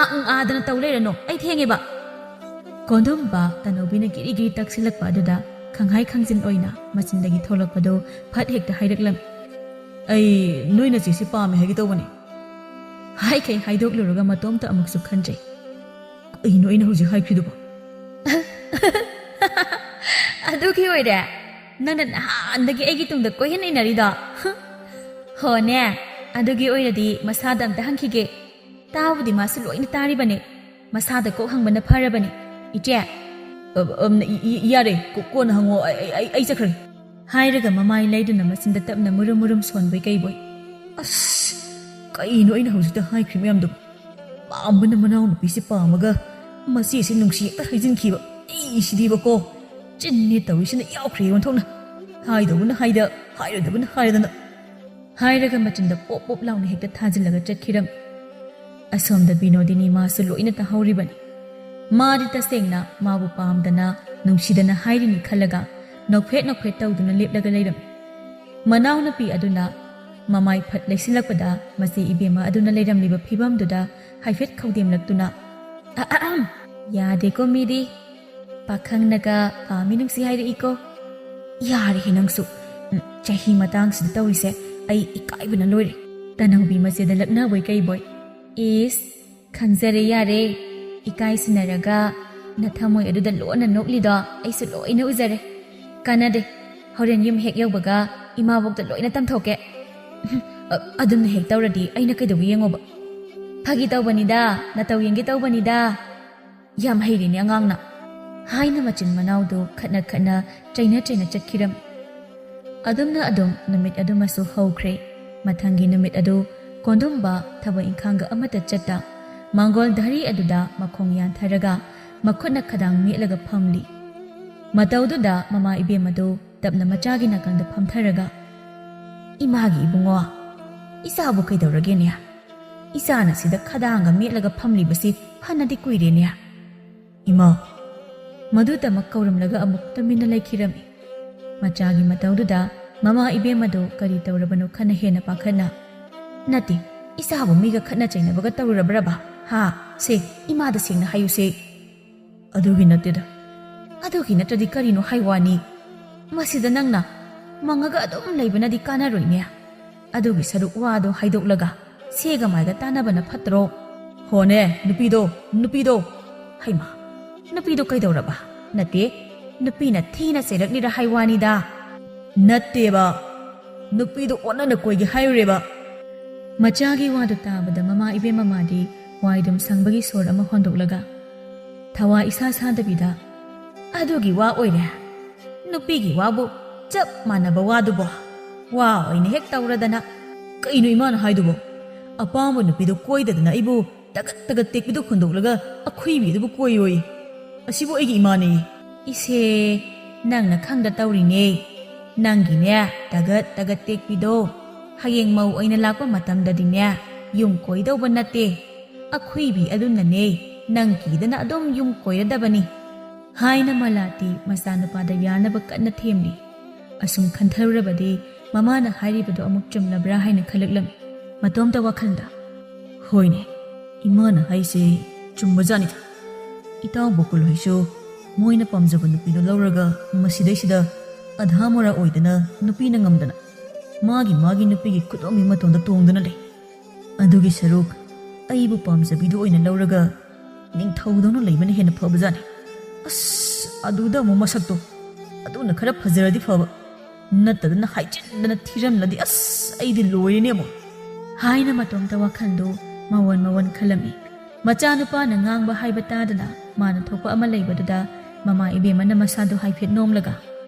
ꯑꯥꯗꯅ ꯇꯧ ꯂꯩꯔꯅꯨ ꯑꯩ ꯊꯦꯡꯉꯦꯕ ꯀꯣꯟꯗꯣꯝꯕ ꯇꯅꯧꯕꯤꯅ ꯒꯤꯔꯤ ꯒꯤꯔꯤ ꯇꯛꯁꯤꯜꯂꯛꯄ ꯑꯗꯨꯗ ꯈꯪꯍꯥꯏ ꯈꯪꯖꯤꯟ ꯑꯣꯏꯅ ꯃꯆꯤꯟꯗꯒꯤ ꯊꯣꯛꯂꯛꯄꯗꯨ ꯐꯠ ꯍꯦꯛꯇ ꯍꯥꯏꯔꯛꯂꯝꯃꯤ ꯑꯩ ꯅꯣꯏ ꯅꯆꯦꯁꯤ ꯄꯥꯝꯃꯦ ꯍꯥꯏꯒꯦ ꯇꯧꯕꯅꯤ ꯍꯥꯏꯈꯩ ꯍꯥꯏꯗꯣꯛꯂꯨꯔꯒ ꯃꯇꯣꯝꯇ ꯑꯃꯨꯛꯁꯨ ꯈꯟꯖꯩ ꯀꯩꯅꯣ ꯑꯩꯅ ꯍꯧꯖꯤꯛ ꯍꯥꯏꯈ꯭ꯔꯤꯗꯨꯕꯣ ꯑꯗꯨꯒꯤ ꯑꯣꯏꯔꯦ ꯅꯪꯅ ꯅꯍꯥꯟꯗꯒꯤ ꯑꯩꯒꯤ ꯇꯨꯡꯗ ꯀꯣꯏꯍꯟ ꯏꯅꯔꯤꯗꯣ ꯍꯣꯅꯦ ꯑꯗꯨꯒꯤ ꯑꯣꯏꯔꯗꯤ ꯃꯁꯥꯗ ꯑꯝꯇ ꯍꯪꯈꯤꯒꯦ ꯇꯥꯕꯨꯗꯤ ꯃꯥꯁꯨ ꯂꯣꯏꯅ ꯇꯥꯔꯤꯕꯅꯤ ꯃꯁꯥꯗ ꯀꯣꯛ ꯍꯪꯕꯅ ꯐꯔꯕꯅꯤ ꯏꯆꯦ ꯌꯥꯔꯦ ꯀꯣꯟꯅ ꯍꯪꯉꯣ ꯑꯩ ꯆꯠꯈ꯭ꯔꯒꯦ ꯍꯥꯏꯔꯒ ꯃꯃꯥꯏ ꯂꯩꯗꯨꯅ ꯃꯆꯤꯟꯗ ꯇꯞꯅ ꯃꯨꯔꯨꯝ ꯃꯨꯔꯨꯝ ꯁꯣꯟꯕꯣꯏ ꯀꯩꯕꯣꯏ ꯑꯁ ꯀꯩꯅꯣ ꯑꯩꯅ ꯍꯧꯖꯤꯛꯇ ꯍꯥꯏꯈ꯭ꯔꯤ ꯃꯌꯥꯝꯗꯨꯕꯣ ꯄꯥꯝꯕꯅ ꯃꯅꯥꯎꯅꯨꯄꯤꯁꯤ ꯄꯥꯝꯃꯒ ꯃꯆꯦꯁꯤ ꯅꯨꯡꯁꯤ ꯍꯦꯛꯇ ꯍꯩꯖꯤꯟꯈꯤꯕ ꯑꯩꯁꯤꯗꯤꯕꯀꯣ ꯆꯤꯟꯅꯦ ꯇꯧꯔꯤꯁꯤꯅ ꯌꯥꯎꯈ꯭ꯔꯦ ꯑꯣꯟꯊꯣꯛꯅ ꯍꯥꯏꯗꯧꯕꯅ ꯍꯥꯏꯗ ꯍꯥꯏꯔꯣꯏꯗꯕꯅ ꯍꯥꯏꯔꯗꯅ ꯍꯥꯏꯔꯒ ꯃꯆꯤꯟꯗ ꯄꯣꯞ ꯄꯣꯞ ꯂꯥꯎꯅ ꯍꯦꯛꯇ ꯊꯥꯖꯤꯜꯂꯒ ꯆꯠꯈꯤꯔꯝꯃꯤ ꯑꯁꯣꯝꯗ ꯕꯤꯅꯣꯗꯤꯅꯤ ꯃꯥꯁꯨ ꯂꯣꯏꯅ ꯇꯥꯍꯧꯔꯤꯕꯅꯤ ꯃꯥꯗꯤ ꯇꯁꯦꯡꯅ ꯃꯥꯕꯨ ꯄꯥꯝꯗꯅ ꯅꯨꯡꯁꯤꯗꯅ ꯍꯥꯏꯔꯤꯅꯤ ꯈꯜꯂꯒ ꯅꯣꯛꯐꯦꯠ ꯅꯣꯛꯐꯦꯠ ꯇꯧꯗꯨꯅ ꯂꯦꯞꯂꯒ ꯂꯩꯔꯝꯃꯤ ꯃꯅꯥꯎꯅꯨꯄꯤ ꯑꯗꯨꯅ ꯃꯃꯥꯏ ꯐꯠ ꯂꯩꯁꯤꯜꯂꯛꯄꯗ ꯃꯆꯦ ꯏꯕꯦꯝꯃ ꯑꯗꯨꯅ ꯂꯩꯔꯝꯂꯤꯕ ꯐꯤꯕꯝꯗꯨꯗ ꯍꯥꯏꯐꯦꯠ ꯈꯧꯗꯦꯝꯂꯛꯇꯨꯅ ꯌꯥꯗꯦꯀꯣ ꯃꯤꯗꯤ ꯄꯥꯈꯪꯅꯒ ꯄꯥꯝꯃꯤ ꯅꯨꯡꯁꯤ ꯍꯥꯏꯔꯛꯏꯀꯣ ꯌꯥꯔꯦꯍꯦ ꯅꯪꯁꯨ ꯆꯍꯤ ꯃꯇꯥꯡꯁꯤꯗ ꯇꯧꯔꯤꯁꯦ ꯑꯩ ꯏꯀꯥꯏꯕꯅ ꯂꯣꯏꯔꯦ ꯇꯅꯧꯕꯤ ꯃꯆꯦꯗ ꯂꯛꯅꯕꯣꯏ ꯀꯩꯕꯣꯏ ꯏꯁ ꯈꯪꯖꯔꯦ ꯌꯥꯔꯦ ꯏꯀꯥꯏꯁꯤꯟꯅꯔꯒ ꯅꯊꯃꯣꯏ ꯑꯗꯨꯗ ꯂꯣꯟꯅ ꯅꯣꯛꯂꯤꯗꯣ ꯑꯩꯁꯨ ꯂꯣꯏꯅ ꯎꯖꯔꯦ ꯀꯥꯟꯅꯗꯦ ꯍꯣꯔꯦꯟ ꯌꯨꯝ ꯍꯦꯛ ꯌꯧꯕꯒ ꯏꯃꯥꯕꯣꯛꯇ ꯂꯣꯏꯅ ꯇꯝꯊꯣꯛꯀꯦ ꯑꯗꯨꯝꯅ ꯍꯦꯛ ꯇꯧꯔꯗꯤ ꯑꯩꯅ ꯀꯩꯗꯧꯕ ꯌꯦꯡꯉꯣꯕ ꯐꯥꯒꯤ ꯇꯧꯕꯅꯤꯗ ꯅꯇꯧ ꯌꯦꯡꯒꯦ ꯇꯧꯕꯅꯤꯗ ꯌꯥꯝ ꯍꯩꯔꯤꯅꯦ ꯑꯉꯥꯡꯅ ꯍꯥꯏꯅ ꯃꯆꯤꯟ ꯃꯅꯥꯎꯗꯨ ꯈꯠꯅ ꯈꯠꯅ ꯆꯩꯅ ꯆꯩꯅ ꯆꯠꯈꯤꯔꯝꯃꯤ ꯑꯗꯨꯝꯅ ꯑꯗꯨꯝ ꯅꯨꯃꯤꯠ ꯑꯗꯨꯃꯁꯨ ꯍꯧꯈ꯭ꯔꯦ ꯃꯊꯪꯒꯤ ꯅꯨꯃꯤꯠ ꯑꯗꯨ ꯀꯣꯟꯗꯣꯝꯕ ꯊꯕꯛ ꯏꯪꯈꯥꯡꯒ ꯑꯃꯠꯇ ꯆꯠꯇ ꯃꯥꯡꯒꯣꯜ ꯙꯔꯤ ꯑꯗꯨꯗ ꯃꯈꯣꯡ ꯌꯥꯟꯊꯔꯒ ꯃꯈꯨꯠꯅ ꯈꯗꯥꯡ ꯃꯦꯠꯂꯒ ꯐꯝꯂꯤ ꯃꯇꯧꯗꯨꯗ ꯃꯃꯥ ꯏꯕꯦꯝ ꯑꯗꯨ ꯇꯞꯅ ꯃꯆꯥꯒꯤ ꯅꯥꯀꯟꯗ ꯐꯝꯊꯔꯒ ꯏꯃꯥꯒꯤ ꯏꯕꯨꯡꯉꯣ ꯏꯆꯥꯕꯨ ꯀꯩꯗꯧꯔꯒꯦꯅꯦ ꯏꯆꯥꯅ ꯁꯤꯗ ꯈꯗꯥꯡꯒ ꯃꯦꯠꯂꯒ ꯐꯝꯂꯤꯕꯁꯤ ꯐꯅꯗꯤ ꯀꯨꯏꯔꯦꯅꯦ ꯏꯃꯥ ꯃꯗꯨꯗꯃꯛ ꯀꯧꯔꯝꯂꯒ ꯑꯃꯨꯛ ꯇꯨꯃꯤꯟꯅ ꯂꯩꯈꯤꯔꯝꯃꯤ ꯃꯆꯥꯒꯤ ꯃꯇꯧꯗꯨꯗ ꯃꯃꯥ ꯏꯕꯦꯝ ꯑꯗꯨ ꯀꯔꯤ ꯇꯧꯔꯕꯅꯣ ꯈꯟꯅ ꯍꯦꯟꯅ ꯄꯥꯈꯠꯅ ꯅꯠꯇꯦ ꯏꯆꯥꯕꯨ ꯃꯤꯒ ꯈꯠꯅ ꯆꯩꯅꯕꯒ ꯇꯧꯔꯨꯔꯕ꯭ꯔꯕ ꯍꯥ ꯁꯦ ꯏꯃꯥꯗ ꯁꯦꯡꯅ ꯍꯥꯏꯌꯨꯁꯦ ꯑꯗꯨꯒꯤ ꯅꯠꯇꯦꯗ ꯑꯗꯨꯒꯤ ꯅꯠꯇ꯭ꯔꯗꯤ ꯀꯔꯤꯅꯣ ꯍꯥꯏꯋꯥꯅꯤ ꯃꯁꯤꯗ ꯅꯪꯅ ꯃꯪꯉꯒ ꯑꯗꯨꯝ ꯂꯩꯕꯅꯗꯤ ꯀꯥꯟꯅꯔꯣꯏꯅꯦ ꯑꯗꯨꯒꯤ ꯁꯔꯨꯛ ꯋꯥꯗꯣ ꯍꯥꯏꯗꯣꯛꯂꯒ ꯁꯦꯒ ꯃꯥꯏꯒ ꯇꯥꯟꯅꯕꯅ ꯐꯠꯇ꯭ꯔꯣ ꯍꯣꯅꯦ ꯅꯨꯄꯤꯗꯣ ꯍꯩꯃꯥ ꯅꯨꯄꯤꯗꯣ ꯀꯩꯗꯧꯔꯕ ꯅꯠꯇꯦ ꯅꯨꯄꯤꯅ ꯊꯤꯅ ꯆꯩꯔꯛꯂꯤꯔ ꯍꯥꯏꯋꯥꯅꯤꯗ ꯅꯠꯇꯦꯕ ꯅꯨꯄꯤꯗꯣ ꯑꯣꯟꯅꯅ ꯀꯣꯏꯒꯦ ꯍꯥꯏꯔꯨꯔꯦꯕ ꯃꯆꯥꯒꯤ ꯋꯥꯗꯨ ꯇꯥꯕꯗ ꯃꯃꯥ ꯏꯕꯦꯝ ꯃꯃꯥꯗꯤ ꯋꯥꯏꯗꯨꯝ ꯁꯪꯕꯒꯤ ꯁꯣꯔ ꯑꯃ ꯍꯣꯟꯗꯣꯛꯂꯒ ꯊꯋꯥ ꯏꯁꯥ ꯁꯥꯗꯕꯤꯗ ꯑꯗꯨꯒꯤ ꯋꯥ ꯑꯣꯏꯔꯦ ꯅꯨꯄꯤꯒꯤ ꯋꯥꯕꯨ ꯆꯞ ꯃꯥꯟꯅꯕ ꯋꯥꯗꯨꯕꯣ ꯋꯥ ꯑꯣꯏꯅ ꯍꯦꯛ ꯇꯧꯔꯗꯅ ꯀꯩꯅꯣ ꯏꯃꯥꯅ ꯍꯥꯏꯗꯨꯕꯣ ꯑꯄꯥꯝꯕ ꯅꯨꯄꯤꯗꯣ ꯀꯣꯏꯗꯗꯅ ꯑꯩꯕꯨ ꯇꯒꯠ ꯇꯒꯠ ꯇꯦꯛꯄꯤꯗꯣ ꯍꯨꯟꯗꯣꯛꯂꯒ ꯑꯈꯨꯏꯕꯤ ꯑꯗꯨꯕꯨ ꯀꯣꯏꯌꯣꯏ ꯑꯁꯤꯕꯨ ꯑꯩꯒꯤ ꯏꯃꯥꯅꯦ ꯏꯁꯦ ꯅꯪꯅ ꯈꯪꯗ ꯇꯧꯔꯤꯅꯦ ꯅꯪꯒꯤꯅꯦ ꯇꯒꯠ ꯇꯒꯠ ꯇꯦꯛꯄꯤꯗꯣ ꯍꯌꯦꯡ ꯃꯧ ꯑꯣꯏꯅ ꯂꯥꯛꯄ ꯃꯇꯝꯗꯗꯤꯅꯦ ꯌꯨꯝ ꯀꯣꯏꯗꯧꯕ ꯅꯠꯇꯦ ꯑꯈꯨꯏꯕꯤ ꯑꯗꯨꯅꯅꯦ ꯅꯪ ꯀꯤꯗꯅ ꯑꯗꯨꯝ ꯌꯨꯝ ꯀꯣꯏꯔꯗꯕꯅꯤ ꯍꯥꯏꯅ ꯃꯂꯥꯇꯤ ꯃꯆꯥꯅꯨꯄꯥꯗ ꯌꯥꯅꯕ ꯀꯟꯅ ꯊꯦꯝꯂꯤ ꯑꯁꯨꯝ ꯈꯟꯊꯔꯨꯔꯕꯗꯤ ꯃꯃꯥꯅ ꯍꯥꯏꯔꯤꯕꯗꯣ ꯑꯃꯨꯛ ꯆꯨꯝꯂꯕ꯭ꯔꯥ ꯍꯥꯏꯅ ꯈꯜꯂꯛꯂꯝꯃꯤ ꯃꯇꯣꯝꯇ ꯋꯥꯈꯜꯗ ꯍꯣꯏꯅꯦ ꯏꯃꯥꯅ ꯍꯥꯏꯁꯦ ꯆꯨꯝꯕꯖꯥꯠꯅꯤꯗ ꯏꯇꯥꯎ ꯕꯣꯀꯨꯜꯍꯣꯏꯁꯨ ꯃꯣꯏꯅ ꯄꯥꯝꯖꯕ ꯅꯨꯄꯤꯗꯣ ꯂꯧꯔꯒ ꯃꯁꯤꯗꯩꯁꯤꯗ ꯑꯙꯥ ꯃꯣꯔꯥ ꯑꯣꯏꯗꯅ ꯅꯨꯄꯤꯅ ꯉꯝꯗꯅ ꯃꯥꯒꯤ ꯅꯨꯄꯤꯒꯤ ꯈꯨꯗꯣꯝꯕꯤ ꯃꯇꯣꯟꯗ ꯇꯣꯡꯗꯨꯅ ꯂꯩ ꯑꯗꯨꯒꯤ ꯁꯔꯨꯛ ꯑꯩꯕꯨ ꯄꯥꯝꯖꯕꯤꯗꯨ ꯑꯣꯏꯅ ꯂꯧꯔꯒ ꯅꯤꯡꯊꯧꯗꯧꯅ ꯂꯩꯕꯅ ꯍꯦꯟꯅ ꯐꯕꯖꯥꯠꯅꯤ ꯑꯁ ꯑꯗꯨꯗ ꯑꯃꯨꯛ ꯃꯁꯛꯇꯣ ꯑꯗꯨꯅ ꯈꯔ ꯐꯖꯔꯗꯤ ꯐꯕ ꯅꯠꯇꯗꯅ ꯍꯥꯏꯖꯤꯟꯗꯅ ꯊꯤꯔꯝꯂꯗꯤ ꯑꯁ ꯑꯩꯗꯤ ꯂꯣꯏꯔꯦꯅꯦ ꯑꯃꯨꯛ ꯍꯥꯏꯅ ꯃꯇꯣꯝꯇ ꯋꯥꯈꯜꯗꯨ ꯃꯋꯟ ꯈꯜꯂꯝꯃꯤ ꯃꯆꯥꯅꯨꯄꯥꯅ ꯉꯥꯡꯕ ꯍꯥꯏꯕ ꯇꯥꯗꯅ ꯃꯥꯅ ꯊꯣꯛꯄ ꯑꯃ ꯂꯩꯕꯗꯨꯗ ꯃꯃꯥ ꯏꯕꯦꯝꯃꯅ ꯃꯁꯥꯗꯨ ꯍꯥꯏꯐꯦꯠ ꯅꯣꯝꯂꯒ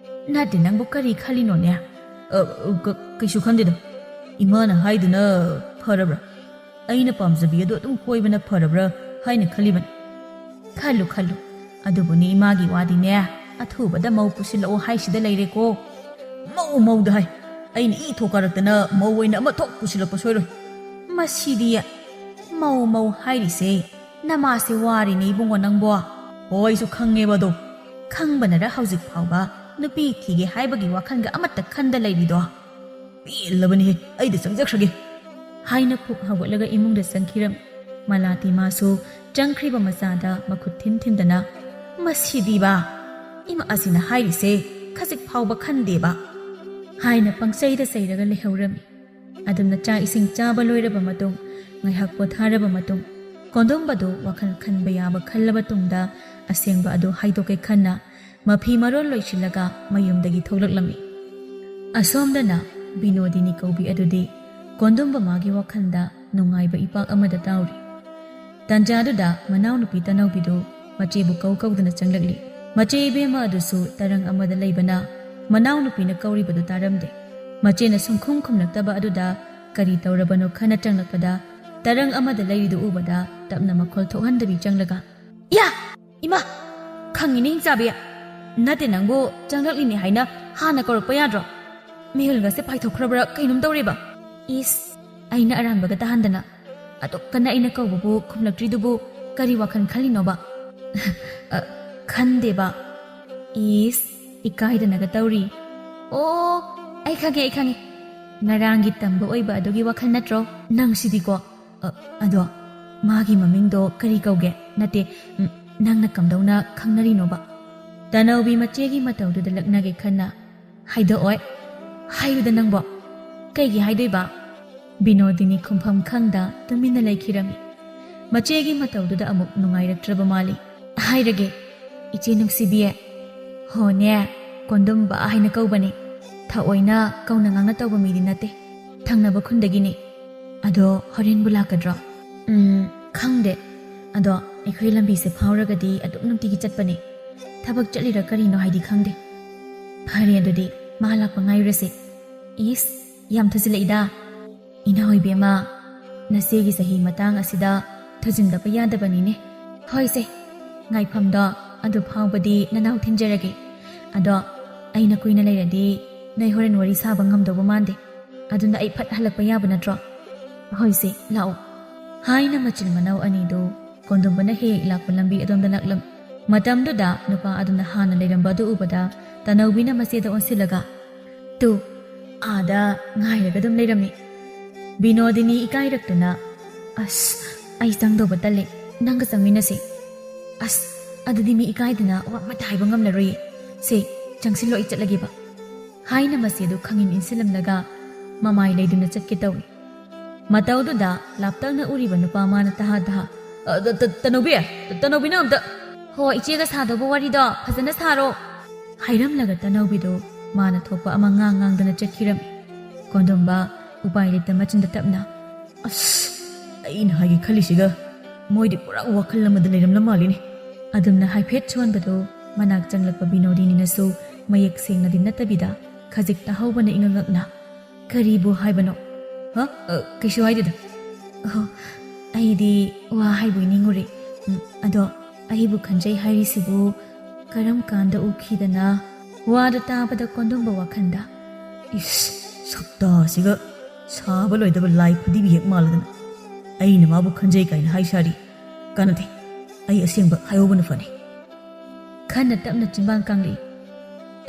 ꯅꯠꯇꯦ ꯅꯪꯕꯨ ꯀꯔꯤ ꯈꯜꯂꯤꯅꯣꯅꯦ ꯀꯩꯁꯨ ꯈꯟꯗꯦꯗ ꯏꯃꯥꯅ ꯍꯥꯏꯗꯨꯅ ꯐꯔꯕ꯭ꯔꯥ ꯑꯩꯅ ꯄꯥꯝꯖꯕꯤ ꯑꯗꯨ ꯑꯗꯨꯝ ꯀꯣꯏꯕꯅ ꯐꯔꯕ꯭ꯔꯥ ꯍꯥꯏꯅ ꯈꯜꯂꯤꯕꯅꯤ ꯈꯜꯂꯨ ꯑꯗꯨꯕꯨꯅꯤ ꯏꯃꯥꯒꯤ ꯋꯥꯗꯤꯅꯦ ꯑꯊꯨꯕꯗ ꯃꯧ ꯄꯨꯁꯤꯜꯂꯛꯑꯣ ꯍꯥꯏꯁꯤꯗ ꯂꯩꯔꯦꯀꯣ ꯃꯧꯗ ꯍꯥꯏ ꯑꯩꯅ ꯏ ꯊꯣꯛꯀꯥꯔꯛꯇꯅ ꯃꯧ ꯑꯣꯏꯅ ꯑꯃ ꯊꯣꯛ ꯄꯨꯁꯤꯜꯂꯛꯄ ꯁꯣꯏꯔꯣꯏ ꯃꯁꯤꯗꯤ ꯃꯧ ꯍꯥꯏꯔꯤꯁꯦ ꯅꯃꯥꯁꯦ ꯋꯥꯔꯤꯅꯦ ꯏꯕꯨꯡꯉꯣ ꯅꯪꯕꯣ ꯍꯣꯏ ꯑꯩꯁꯨ ꯈꯪꯉꯦꯕ ꯑꯗꯣ ꯈꯪꯕꯅꯔ ꯍꯧꯖꯤꯛ ꯐꯥꯎꯕ ꯅꯨꯄꯤ ꯊꯤꯒꯦ ꯍꯥꯏꯕꯒꯤ ꯋꯥꯈꯜꯒ ꯑꯃꯠꯇ ꯈꯟꯗ ꯂꯩꯔꯤꯗꯣ ꯄꯦꯜꯂꯕꯅꯤꯍꯦ ꯑꯩꯗꯤ ꯆꯪꯖꯈ꯭ꯔꯒꯦ ꯍꯥꯏꯅ ꯐꯨꯛ ꯍꯧꯒꯠꯂꯒ ꯏꯃꯨꯡꯗ ꯆꯪꯈꯤꯔꯝꯃꯤ ꯃꯂꯥꯇꯤ ꯃꯥꯁꯨ ꯆꯪꯈ꯭ꯔꯤꯕ ꯃꯆꯥꯗ ꯃꯈꯨꯠ ꯊꯤꯟꯗꯅ ꯃꯁꯤꯗꯤꯕ ꯏꯃꯥ ꯑꯁꯤꯅ ꯍꯥꯏꯔꯤꯁꯦ ꯈꯖꯤꯛ ꯐꯥꯎꯕ ꯈꯟꯗꯦꯕ ꯍꯥꯏꯅ ꯄꯪꯆꯩꯗ ꯆꯩꯔꯒ ꯂꯩꯍꯧꯔꯝꯃꯤ ꯑꯗꯨꯝꯅ ꯆꯥꯛ ꯏꯁꯤꯡ ꯆꯥꯕ ꯂꯣꯏꯔꯕ ꯃꯇꯨꯡ ꯉꯥꯏꯍꯥꯛ ꯄꯣꯊꯥꯔꯕ ꯃꯇꯨꯡ ꯀꯣꯟꯗꯣꯝꯕꯗꯨ ꯋꯥꯈꯜ ꯈꯟꯕ ꯌꯥꯕ ꯈꯜꯂꯕ ꯇꯨꯡꯗ ꯑꯁꯦꯡꯕ ꯑꯗꯨ ꯍꯥꯏꯗꯣꯛꯀꯦ ꯈꯟꯅ ꯃꯐꯤ ꯃꯔꯣꯜ ꯂꯣꯏꯁꯤꯜꯂꯒ ꯃꯌꯨꯝꯗꯒꯤ ꯊꯣꯛꯂꯛꯂꯝꯃꯤ ꯑꯁꯣꯝꯗꯅ ꯕꯤꯅꯣꯗꯤꯅꯤ ꯀꯧꯕꯤ ꯑꯗꯨꯗꯤ ꯀꯣꯟꯗꯣꯝꯕ ꯃꯥꯒꯤ ꯋꯥꯈꯜꯗ ꯅꯨꯡꯉꯥꯏꯕ ꯏꯄꯥꯛ ꯑꯃꯗ ꯇꯥꯎꯔꯤ ꯇꯟꯖꯥꯗꯨꯗ ꯃꯅꯥꯎꯅꯨꯄꯤ ꯇꯅꯧꯕꯤꯗꯨ ꯃꯆꯦꯕꯨ ꯀꯧꯗꯨꯅ ꯆꯪꯂꯛꯂꯤ ꯃꯆꯦ ꯏꯕꯦꯝꯃ ꯑꯗꯨꯁꯨ ꯇꯔꯪ ꯑꯃꯗ ꯂꯩꯕꯅ ꯃꯅꯥꯎꯅꯨꯄꯤꯅ ꯀꯧꯔꯤꯕꯗꯨ ꯇꯥꯔꯝꯗꯦ ꯃꯆꯦꯅ ꯁꯨꯡꯈꯨꯝ ꯈꯨꯝꯂꯛꯇꯕ ꯑꯗꯨꯗ ꯀꯔꯤ ꯇꯧꯔꯕꯅꯣ ꯈꯟꯅ ꯆꯪꯂꯛꯄꯗ ꯇꯔꯪ ꯑꯃꯗ ꯂꯩꯔꯤꯗꯨ ꯎꯕꯗ ꯇꯞꯅ ꯃꯈꯣꯜ ꯊꯣꯛꯍꯟꯗꯕꯤ ꯆꯪꯂꯒ ꯌꯥ ꯏꯃꯥ ꯈꯪꯉꯤꯅꯦ ꯍꯤꯡꯆꯥꯕꯤ ꯅꯠꯇꯦ ꯅꯪꯕꯨ ꯆꯪꯂꯛꯂꯤꯅꯦ ꯍꯥꯏꯅ ꯍꯥꯟꯅ ꯀꯧꯔꯛꯄ ꯌꯥꯗ꯭ꯔꯣ ꯃꯤꯍꯨꯜꯒꯁꯦ ꯄꯥꯏꯊꯣꯛꯈ꯭ꯔꯕ꯭ꯔꯥ ꯀꯩꯅꯣꯝ ꯇꯧꯔꯦꯕ ꯏꯁ ꯑꯩꯅ ꯑꯔꯥꯟꯕꯒ ꯇꯥꯍꯟꯗꯅ ꯑꯗꯨꯛꯀꯟꯅ ꯑꯩꯅ ꯀꯧꯕꯕꯨ ꯈꯨꯝꯂꯛꯇ꯭ꯔꯤꯗꯨꯕꯨ ꯀꯔꯤ ꯋꯥꯈꯜ ꯈꯜꯂꯤꯅꯣꯕ ꯈꯟꯗꯦꯕ ꯏꯁ ꯏꯀꯥꯏꯗꯅꯒ ꯇꯧꯔꯤ ꯑꯣ ꯑꯩ ꯈꯪꯉꯦ ꯉꯔꯥꯡꯒꯤ ꯇꯝꯕ ꯑꯣꯏꯕ ꯑꯗꯨꯒꯤ ꯋꯥꯈꯜ ꯅꯠꯇ꯭ꯔꯣ ꯅꯪꯁꯤꯗꯤꯀꯣ ꯑꯗꯣ ꯃꯥꯒꯤ ꯃꯃꯤꯡꯗꯣ ꯀꯔꯤ ꯀꯧꯒꯦ ꯅꯠꯇꯦ ꯅꯪꯅ ꯀꯝꯗꯧꯅ ꯈꯪꯅꯔꯤꯅꯣꯕ ꯇꯅꯧꯕꯤ ꯃꯆꯦꯒꯤ ꯃꯇꯧꯗꯨꯗ ꯂꯛꯅꯒꯦ ꯈꯟꯅ ꯍꯥꯏꯗꯣꯛꯑꯣꯏ ꯍꯥꯏꯌꯨꯗ ꯅꯪꯕꯣ ꯀꯩꯒꯤ ꯍꯥꯏꯗꯣꯏꯕ ꯕꯤꯅꯣꯗꯤꯅꯤ ꯈꯨꯝꯐꯝ ꯈꯪꯗ ꯇꯨꯃꯤꯟꯅ ꯂꯩꯈꯤꯔꯝꯃꯤ ꯃꯆꯦꯒꯤ ꯃꯇꯧꯗꯨꯗ ꯑꯃꯨꯛ ꯅꯨꯡꯉꯥꯏꯔꯛꯇ꯭ꯔꯕ ꯃꯥꯜꯂꯤ ꯍꯥꯏꯔꯒꯦ ꯏꯆꯦ ꯅꯨꯡꯁꯤꯕꯤꯌꯦ ꯍꯣꯅꯦ ꯀꯣꯟꯗꯨꯝꯕ ꯍꯥꯏꯅ ꯀꯧꯕꯅꯤ ꯊꯑꯣꯏꯅ ꯀꯧꯅ ꯉꯥꯡꯅ ꯇꯧꯕ ꯃꯤꯗꯤ ꯅꯠꯇꯦ ꯊꯪꯅꯕ ꯈꯨꯟꯗꯒꯤꯅꯤ ꯑꯗꯣ ꯍꯣꯔꯦꯟꯕꯨ ꯂꯥꯛꯀꯗ꯭ꯔꯣ ꯈꯪꯗꯦ ꯑꯗꯣ ꯑꯩꯈꯣꯏ ꯂꯝꯕꯤꯁꯦ ꯐꯥꯎꯔꯒꯗꯤ ꯑꯗꯨꯝ ꯅꯨꯡꯇꯤꯒꯤ ꯆꯠꯄꯅꯤ ꯊꯕꯛ ꯆꯠꯂꯤꯔ ꯀꯔꯤꯅꯣ ꯍꯥꯏꯗꯤ ꯈꯪꯗꯦ ꯐꯔꯦ ꯑꯗꯨꯗꯤ ꯃꯥ ꯂꯥꯛꯄ ꯉꯥꯏꯔꯨꯔꯁꯤ ꯏꯁ ꯌꯥꯝ ꯊꯨꯖꯤꯜꯂꯛꯏꯗ ꯏꯅꯥꯎ ꯏꯕꯦꯝꯃ ꯅꯆꯦꯒꯤ ꯆꯍꯤ ꯃꯇꯥꯡ ꯑꯁꯤꯗ ꯊꯨꯖꯤꯟꯗꯕ ꯌꯥꯗꯕꯅꯤꯅꯦ ꯍꯣꯏꯁꯦ ꯉꯥꯏꯐꯝꯗꯣ ꯑꯗꯨ ꯐꯥꯎꯕꯗꯤ ꯅꯅꯥꯎ ꯊꯤꯟꯖꯔꯒꯦ ꯑꯗꯣ ꯑꯩꯅ ꯀꯨꯏꯅ ꯂꯩꯔꯗꯤ ꯅꯣꯏ ꯍꯣꯔꯦꯟ ꯋꯥꯔꯤ ꯁꯥꯕ ꯉꯝꯗꯧꯕ ꯃꯥꯟꯗꯦ ꯑꯗꯨꯅ ꯑꯩ ꯐꯠ ꯍꯜꯂꯛꯄ ꯌꯥꯕ ꯅꯠꯇ꯭ꯔꯣ ꯍꯣꯏꯁꯦ ꯂꯥꯛꯑꯣ ꯍꯥꯏꯅ ꯃꯆꯤꯟ ꯃꯅꯥꯎ ꯑꯅꯤꯗꯨ ꯀꯣꯟꯗꯣꯝꯕꯅ ꯍꯦꯛ ꯂꯥꯛꯄ ꯂꯝꯕꯤ ꯑꯗꯣꯝꯗ ꯂꯥꯛꯂꯝ ꯃꯇꯝꯗꯨꯗ ꯅꯨꯄꯥ ꯑꯗꯨꯅ ꯍꯥꯟꯅ ꯂꯩꯔꯝꯕ ꯑꯗꯨ ꯎꯕꯗ ꯇꯅꯧꯕꯤꯅ ꯃꯆꯦꯗ ꯑꯣꯟꯁꯤꯜꯂꯒ ꯇꯨ ꯑꯥꯗ ꯉꯥꯏꯔꯒ ꯑꯗꯨꯝ ꯂꯩꯔꯝꯃꯤ ꯕꯤꯅꯣꯗꯤꯅꯤ ꯏꯀꯥꯏꯔꯛꯇꯨꯅ ꯑꯁ ꯑꯩ ꯆꯪꯗꯧꯕ ꯇꯜꯂꯦ ꯅꯪꯒ ꯆꯪꯃꯤꯟꯅꯁꯤ ꯑꯁ ꯑꯗꯨꯗꯤ ꯃꯤ ꯏꯀꯥꯏꯗꯅ ꯋꯥ ꯑꯃꯠꯇ ꯍꯥꯏꯕ ꯉꯝꯂꯔꯣꯏꯌꯦ ꯁꯦ ꯆꯪꯁꯤꯜꯂꯣ ꯑꯩ ꯆꯠꯂꯒꯦꯕ ꯍꯥꯏꯅ ꯃꯆꯦꯗꯨ ꯈꯪꯏꯟ ꯏꯟꯁꯤꯜꯂꯝꯂꯒ ꯃꯃꯥꯏ ꯂꯩꯗꯨꯅ ꯆꯠꯀꯦ ꯇꯧꯏ ꯃꯇꯧꯗꯨꯗ ꯂꯥꯞꯇꯛꯅ ꯎꯔꯤꯕ ꯅꯨꯄꯥ ꯃꯥꯅ ꯇꯍꯥ ꯇꯅꯧꯕꯤꯅ ꯑꯝꯇ ꯍꯣ ꯏꯆꯦꯒ ꯁꯥꯗꯧꯕ ꯋꯥꯔꯤꯗꯣ ꯐꯖꯅ ꯁꯥꯔꯣ ꯍꯥꯏꯔꯝꯂꯒ ꯇꯅꯧꯕꯤꯗꯨ ꯃꯥꯅ ꯊꯣꯛꯄ ꯑꯃ ꯉꯥꯡꯗꯅ ꯆꯠꯈꯤꯔꯝꯃꯤ ꯀꯣꯟꯗꯣꯝꯕ ꯎꯄꯥꯏ ꯂꯩꯇ ꯃꯆꯤꯟꯗ ꯇꯞꯅ ꯑꯁ ꯑꯩꯅ ꯍꯥꯏꯒꯦ ꯈꯜꯂꯤꯁꯤꯒ ꯃꯣꯏꯗꯤ ꯄꯨꯔꯥ ꯋꯥꯈꯜ ꯑꯃꯗ ꯂꯩꯔꯝꯂ ꯃꯥꯜꯂꯤꯅꯦ ꯑꯗꯨꯝꯅ ꯍꯥꯏꯐꯦꯠ ꯁꯣꯟꯕꯗꯨ ꯃꯅꯥꯛ ꯆꯪꯂꯛꯄ ꯕꯤꯅꯣꯗꯤꯅꯤꯅꯁꯨ ꯃꯌꯦꯛ ꯁꯦꯡꯅꯗꯤ ꯅꯠꯇꯕꯤꯗ ꯈꯖꯤꯛ ꯇꯥꯍꯧꯕꯅ ꯏꯉꯛꯉꯛꯅ ꯀꯔꯤꯕꯨ ꯍꯥꯏꯕꯅꯣ ꯀꯩꯁꯨ ꯍꯥꯏꯗꯦꯗ ꯑꯩꯗꯤ ꯋꯥ ꯍꯥꯏꯕꯣꯏ ꯅꯤꯡꯉꯨꯔꯦ ꯑꯗꯣ ꯑꯩꯕꯨ ꯈꯟꯖꯩ ꯍꯥꯏꯔꯤꯁꯤꯕꯨ ꯀꯔꯝ ꯀꯥꯟꯗ ꯎꯈꯤꯗꯅ ꯋꯥꯗ ꯇꯥꯕꯗ ꯀꯣꯟꯗꯣꯝꯕ ꯋꯥꯈꯟꯗ ꯏꯁ ꯁꯛꯇꯥꯁꯤꯒ ꯁꯥꯕ ꯂꯣꯏꯗꯕ ꯂꯥꯏ ꯐꯗꯤꯕꯤ ꯍꯦꯛ ꯃꯥꯜꯂꯗꯅ ꯑꯩꯅ ꯃꯥꯕꯨ ꯈꯟꯖꯩ ꯀꯥꯏꯅ ꯍꯥꯏꯁꯥꯔꯤ ꯀꯥꯟꯅꯗꯦ ꯑꯩ ꯑꯁꯦꯡꯕ ꯍꯥꯏꯍꯧꯕꯅ ꯐꯅꯤ ꯈꯟꯅ ꯇꯞꯅ ꯆꯤꯟꯕꯥꯟ ꯀꯥꯡꯂꯛꯏ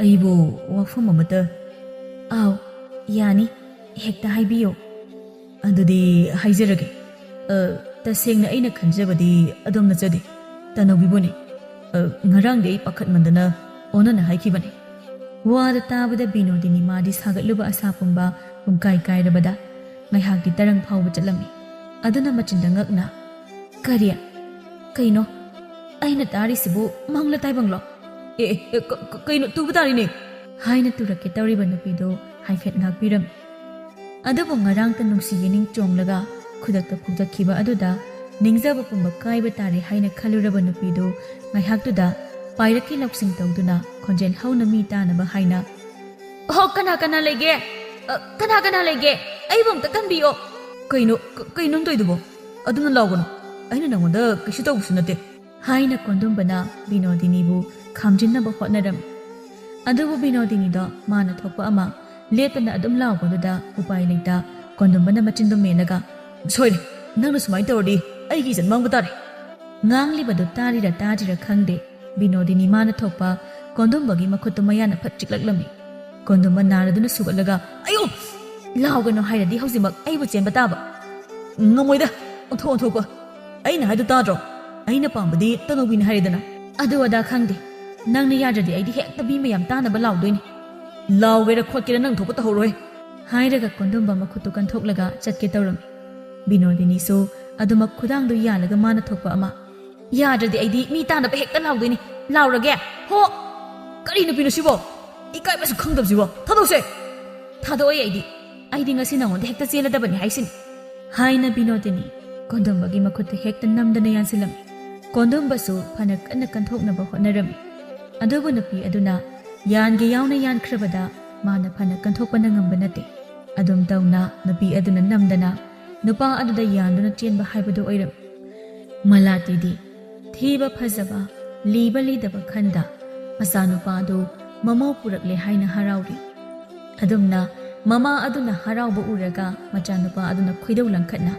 ꯑꯩꯕꯨ ꯋꯥꯐꯝ ꯑꯃꯇ ꯑꯥꯎ ꯌꯥꯅꯤ ꯍꯦꯛꯇ ꯍꯥꯏꯕꯤꯌꯣ ꯑꯗꯨꯗꯤ ꯍꯥꯏꯖꯔꯒꯦ ꯇꯁꯦꯡꯅ ꯑꯩꯅ ꯈꯟꯖꯕꯗꯤ ꯑꯗꯣꯝ ꯅꯠꯆꯗꯦ ꯇꯅꯧꯕꯤꯕꯨꯅꯤ ꯉꯔꯥꯡꯗꯤ ꯑꯩ ꯄꯥꯈꯠꯃꯟꯗꯅ ꯑꯣꯟꯅꯅ ꯍꯥꯏꯈꯤꯕꯅꯤ ꯋꯥꯗ ꯇꯥꯕꯗ ꯕꯤꯅꯣꯗꯤꯅꯤ ꯃꯥꯗꯤ ꯁꯥꯒꯠꯂꯨꯕ ꯑꯁꯥ ꯄꯨꯝꯕ ꯄꯨꯡꯀꯥꯏ ꯀꯥꯏꯔꯕꯗ ꯉꯥꯏꯍꯥꯛꯇꯤ ꯇꯔꯪ ꯐꯥꯎꯕ ꯆꯠꯂꯝꯃꯤ ꯑꯗꯨꯅ ꯃꯆꯤꯟꯗ ꯉꯛꯅ ꯀꯔꯤ ꯀꯩꯅꯣ ꯑꯩꯅ ꯇꯥꯔꯤꯁꯤꯕꯨ ꯃꯪꯂ ꯇꯥꯏꯕꯪꯂꯣ ꯀꯩꯅꯣ ꯇꯨꯕ ꯇꯥꯔꯤꯅꯦ ꯍꯥꯏꯅ ꯇꯨꯔꯛꯀꯦ ꯇꯧꯔꯤꯕ ꯅꯨꯄꯤꯗꯨ ꯍꯥꯏꯐꯦꯠ ꯉꯥꯛꯄꯤꯔꯝꯃꯤ ꯑꯗꯨꯕꯨ ꯉꯔꯥꯡꯇ ꯅꯨꯡꯁꯤ ꯌꯦꯅꯤꯡ ꯆꯣꯡꯂꯒ ꯈꯨꯗꯛꯇ ꯐꯨꯛꯖꯠꯈꯤꯕ ꯑꯗꯨꯗ ꯅꯤꯡꯖꯕ ꯄꯨꯝꯕ ꯀꯥꯏꯕ ꯇꯥꯔꯦ ꯍꯥꯏꯅ ꯈꯜꯂꯨꯔꯕ ꯅꯨꯄꯤꯗꯨ ꯉꯥꯏꯍꯥꯛꯇꯨꯗ ꯄꯥꯏꯔꯛꯀꯤ ꯂꯧꯁꯤꯡ ꯇꯧꯗꯨꯅ ꯈꯣꯟꯖꯦꯜ ꯍꯧꯅ ꯃꯤ ꯇꯥꯅꯕ ꯍꯥꯏꯅ ꯑꯣ ꯀꯅꯥ ꯂꯩꯒꯦ ꯀꯅꯥ ꯂꯩꯒꯦ ꯑꯩꯕꯨ ꯑꯝꯇ ꯀꯟꯕꯤꯌꯣ ꯀꯩꯅꯣ ꯇꯧꯏꯗꯨꯕꯣ ꯑꯗꯨꯅ ꯂꯥꯎꯒꯅꯨ ꯑꯩꯅ ꯅꯪꯉꯣꯟꯗ ꯀꯩꯁꯨ ꯇꯧꯕꯁꯨ ꯅꯠꯇꯦ ꯍꯥꯏꯅ ꯀꯣꯟꯗꯨꯝꯕꯅ ꯕꯤꯅꯣꯗꯤꯅꯤꯕꯨ ꯈꯥꯝꯖꯤꯟꯅꯕ ꯍꯣꯠꯅꯔꯝꯃꯤ ꯑꯗꯨꯕꯨ ꯕꯤꯅꯣꯗꯤꯅꯤꯗꯣ ꯃꯥꯅ ꯊꯣꯛꯄ ꯑꯃ ꯂꯦꯞꯇꯅ ꯑꯗꯨꯝ ꯂꯥꯎꯕꯗꯨꯗ ꯎꯄꯥꯏ ꯂꯩꯇ ꯀꯣꯟꯗꯨꯝꯕꯅ ꯃꯆꯤꯟꯗꯨ ꯃꯦꯜꯂꯒ ꯁꯣꯏꯔꯦ ꯅꯪꯅ ꯁꯨꯃꯥꯏꯅ ꯇꯧꯔꯗꯤ ꯑꯩꯒꯤ ꯏꯖꯠ ꯃꯥꯡꯕ ꯇꯥꯔꯦ ꯉꯥꯡꯂꯤꯕꯗꯨ ꯇꯥꯔꯤꯔ ꯇꯥꯗ꯭ꯔꯤꯔ ꯈꯪꯗꯦ ꯕꯤꯅꯣꯗꯤꯅꯤ ꯃꯥꯅ ꯊꯣꯛꯄ ꯀꯣꯟꯗꯨꯝꯕꯒꯤ ꯃꯈꯨꯠꯇꯨ ꯃꯌꯥꯅ ꯐꯠ ꯆꯤꯛꯂꯛꯂꯝꯃꯤ ꯀꯣꯟꯗꯨꯝꯕ ꯅꯥꯔꯗꯨꯅ ꯁꯨꯒꯠꯂꯒ ꯑꯌꯣ ꯂꯥꯎꯒꯅꯣ ꯍꯥꯏꯔꯗꯤ ꯍꯧꯖꯤꯛꯃꯛ ꯑꯩꯕꯨ ꯆꯦꯟꯕ ꯇꯥꯕ ꯉꯝꯃꯣꯏꯗ ꯑꯣꯟꯊꯣꯛꯄ ꯑꯩꯅ ꯍꯥꯏꯗꯣ ꯇꯥꯗ꯭ꯔꯣ ꯑꯩꯅ ꯄꯥꯝꯕꯗꯤ ꯇꯅꯧꯕꯤꯅ ꯍꯥꯏꯔꯦꯗꯅ ꯑꯗꯨ ꯑꯗꯥ ꯈꯪꯗꯦ ꯅꯪꯅ ꯌꯥꯗ꯭ꯔꯗꯤ ꯑꯩꯗꯤ ꯍꯦꯛꯇ ꯃꯤ ꯃꯌꯥꯝ ꯇꯥꯅꯕ ꯂꯥꯎꯗꯣꯏꯅꯤ ꯂꯥꯎꯒꯦꯔ ꯈꯣꯠꯀꯦꯔ ꯅꯪ ꯊꯣꯛꯄ ꯇꯧꯍꯧꯔꯣꯏ ꯍꯥꯏꯔꯒ ꯀꯣꯟꯗꯨꯝꯕ ꯃꯈꯨꯠꯇꯨ ꯀꯟꯊꯣꯛꯂꯒ ꯆꯠꯀꯦ ꯇꯧꯔꯝꯃꯤ ꯕꯤꯅꯣꯗꯤꯅꯤꯁꯨ ꯑꯗꯨꯃꯛ ꯈꯨꯗꯥꯡꯗꯨ ꯌꯥꯜꯂꯒ ꯃꯥꯅ ꯊꯣꯛꯄ ꯑꯃ ꯌꯥꯗ꯭ꯔꯗꯤ ꯑꯩꯗꯤ ꯃꯤ ꯇꯥꯅꯕ ꯍꯦꯛꯇ ꯂꯥꯎꯗꯣꯏꯅꯤ ꯂꯥꯎꯔꯒꯦ ꯍꯣ ꯀꯔꯤ ꯅꯨꯄꯤꯅꯣ ꯁꯤꯕꯣ ꯏꯀꯥꯏꯕꯁꯨ ꯈꯪꯗꯕꯁꯤꯕꯣ ꯊꯥꯗꯣꯛꯁꯦ ꯊꯥꯗꯣꯛꯑꯣꯏ ꯑꯩꯗꯤ ꯉꯁꯤ ꯅꯉꯣꯟꯗ ꯍꯦꯛꯇ ꯆꯦꯜꯂꯗꯕꯅꯤ ꯍꯥꯏꯁꯤꯅꯤ ꯍꯥꯏꯅ ꯕꯤꯅꯣꯗꯤꯅꯤ ꯀꯣꯟꯗꯨꯝꯕꯒꯤ ꯃꯈꯨꯠꯇ ꯍꯦꯛꯇ ꯅꯝꯗꯅ ꯌꯥꯟꯁꯤꯜꯂꯝꯃꯤ ꯀꯣꯟꯗꯨꯝꯕꯁꯨ ꯐꯅ ꯀꯟꯅ ꯀꯟꯊꯣꯛꯅꯕ ꯍꯣꯠꯅꯔꯝꯃꯤ ꯑꯗꯨꯕꯨ ꯅꯨꯄꯤ ꯑꯗꯨꯅ ꯌꯥꯟꯒꯦ ꯌꯥꯎꯅ ꯌꯥꯟꯈ꯭ꯔꯕꯗ ꯃꯥꯅ ꯐꯅ ꯀꯟꯊꯣꯛꯄꯅ ꯉꯝꯕ ꯅꯠꯇꯦ ꯑꯗꯨꯝ ꯇꯧꯅ ꯅꯨꯄꯤ ꯑꯗꯨꯅ ꯅꯝꯗꯅ ꯅꯨꯄꯥ ꯑꯗꯨꯗ ꯌꯥꯟꯗꯨꯅ ꯆꯦꯟꯕ ꯍꯥꯏꯕꯗꯨ ꯑꯣꯏꯔꯝꯃꯤ ꯃꯂꯥꯇꯤꯗꯤ ꯊꯤꯕ ꯐꯖꯕ ꯂꯤꯕ ꯂꯤꯗꯕ ꯈꯟꯗ ꯃꯆꯥꯅꯨꯄꯥ ꯑꯗꯨ ꯃꯃꯧ ꯄꯨꯔꯛꯂꯦ ꯍꯥꯏꯅ ꯍꯔꯥꯎꯔꯤ ꯑꯗꯨꯝꯅ ꯃꯃꯥ ꯑꯗꯨꯅ ꯍꯔꯥꯎꯕ ꯎꯔꯒ ꯃꯆꯥꯅꯨꯄꯥ ꯑꯗꯨꯅ ꯈꯣꯏꯗꯧ ꯂꯪꯈꯠꯅ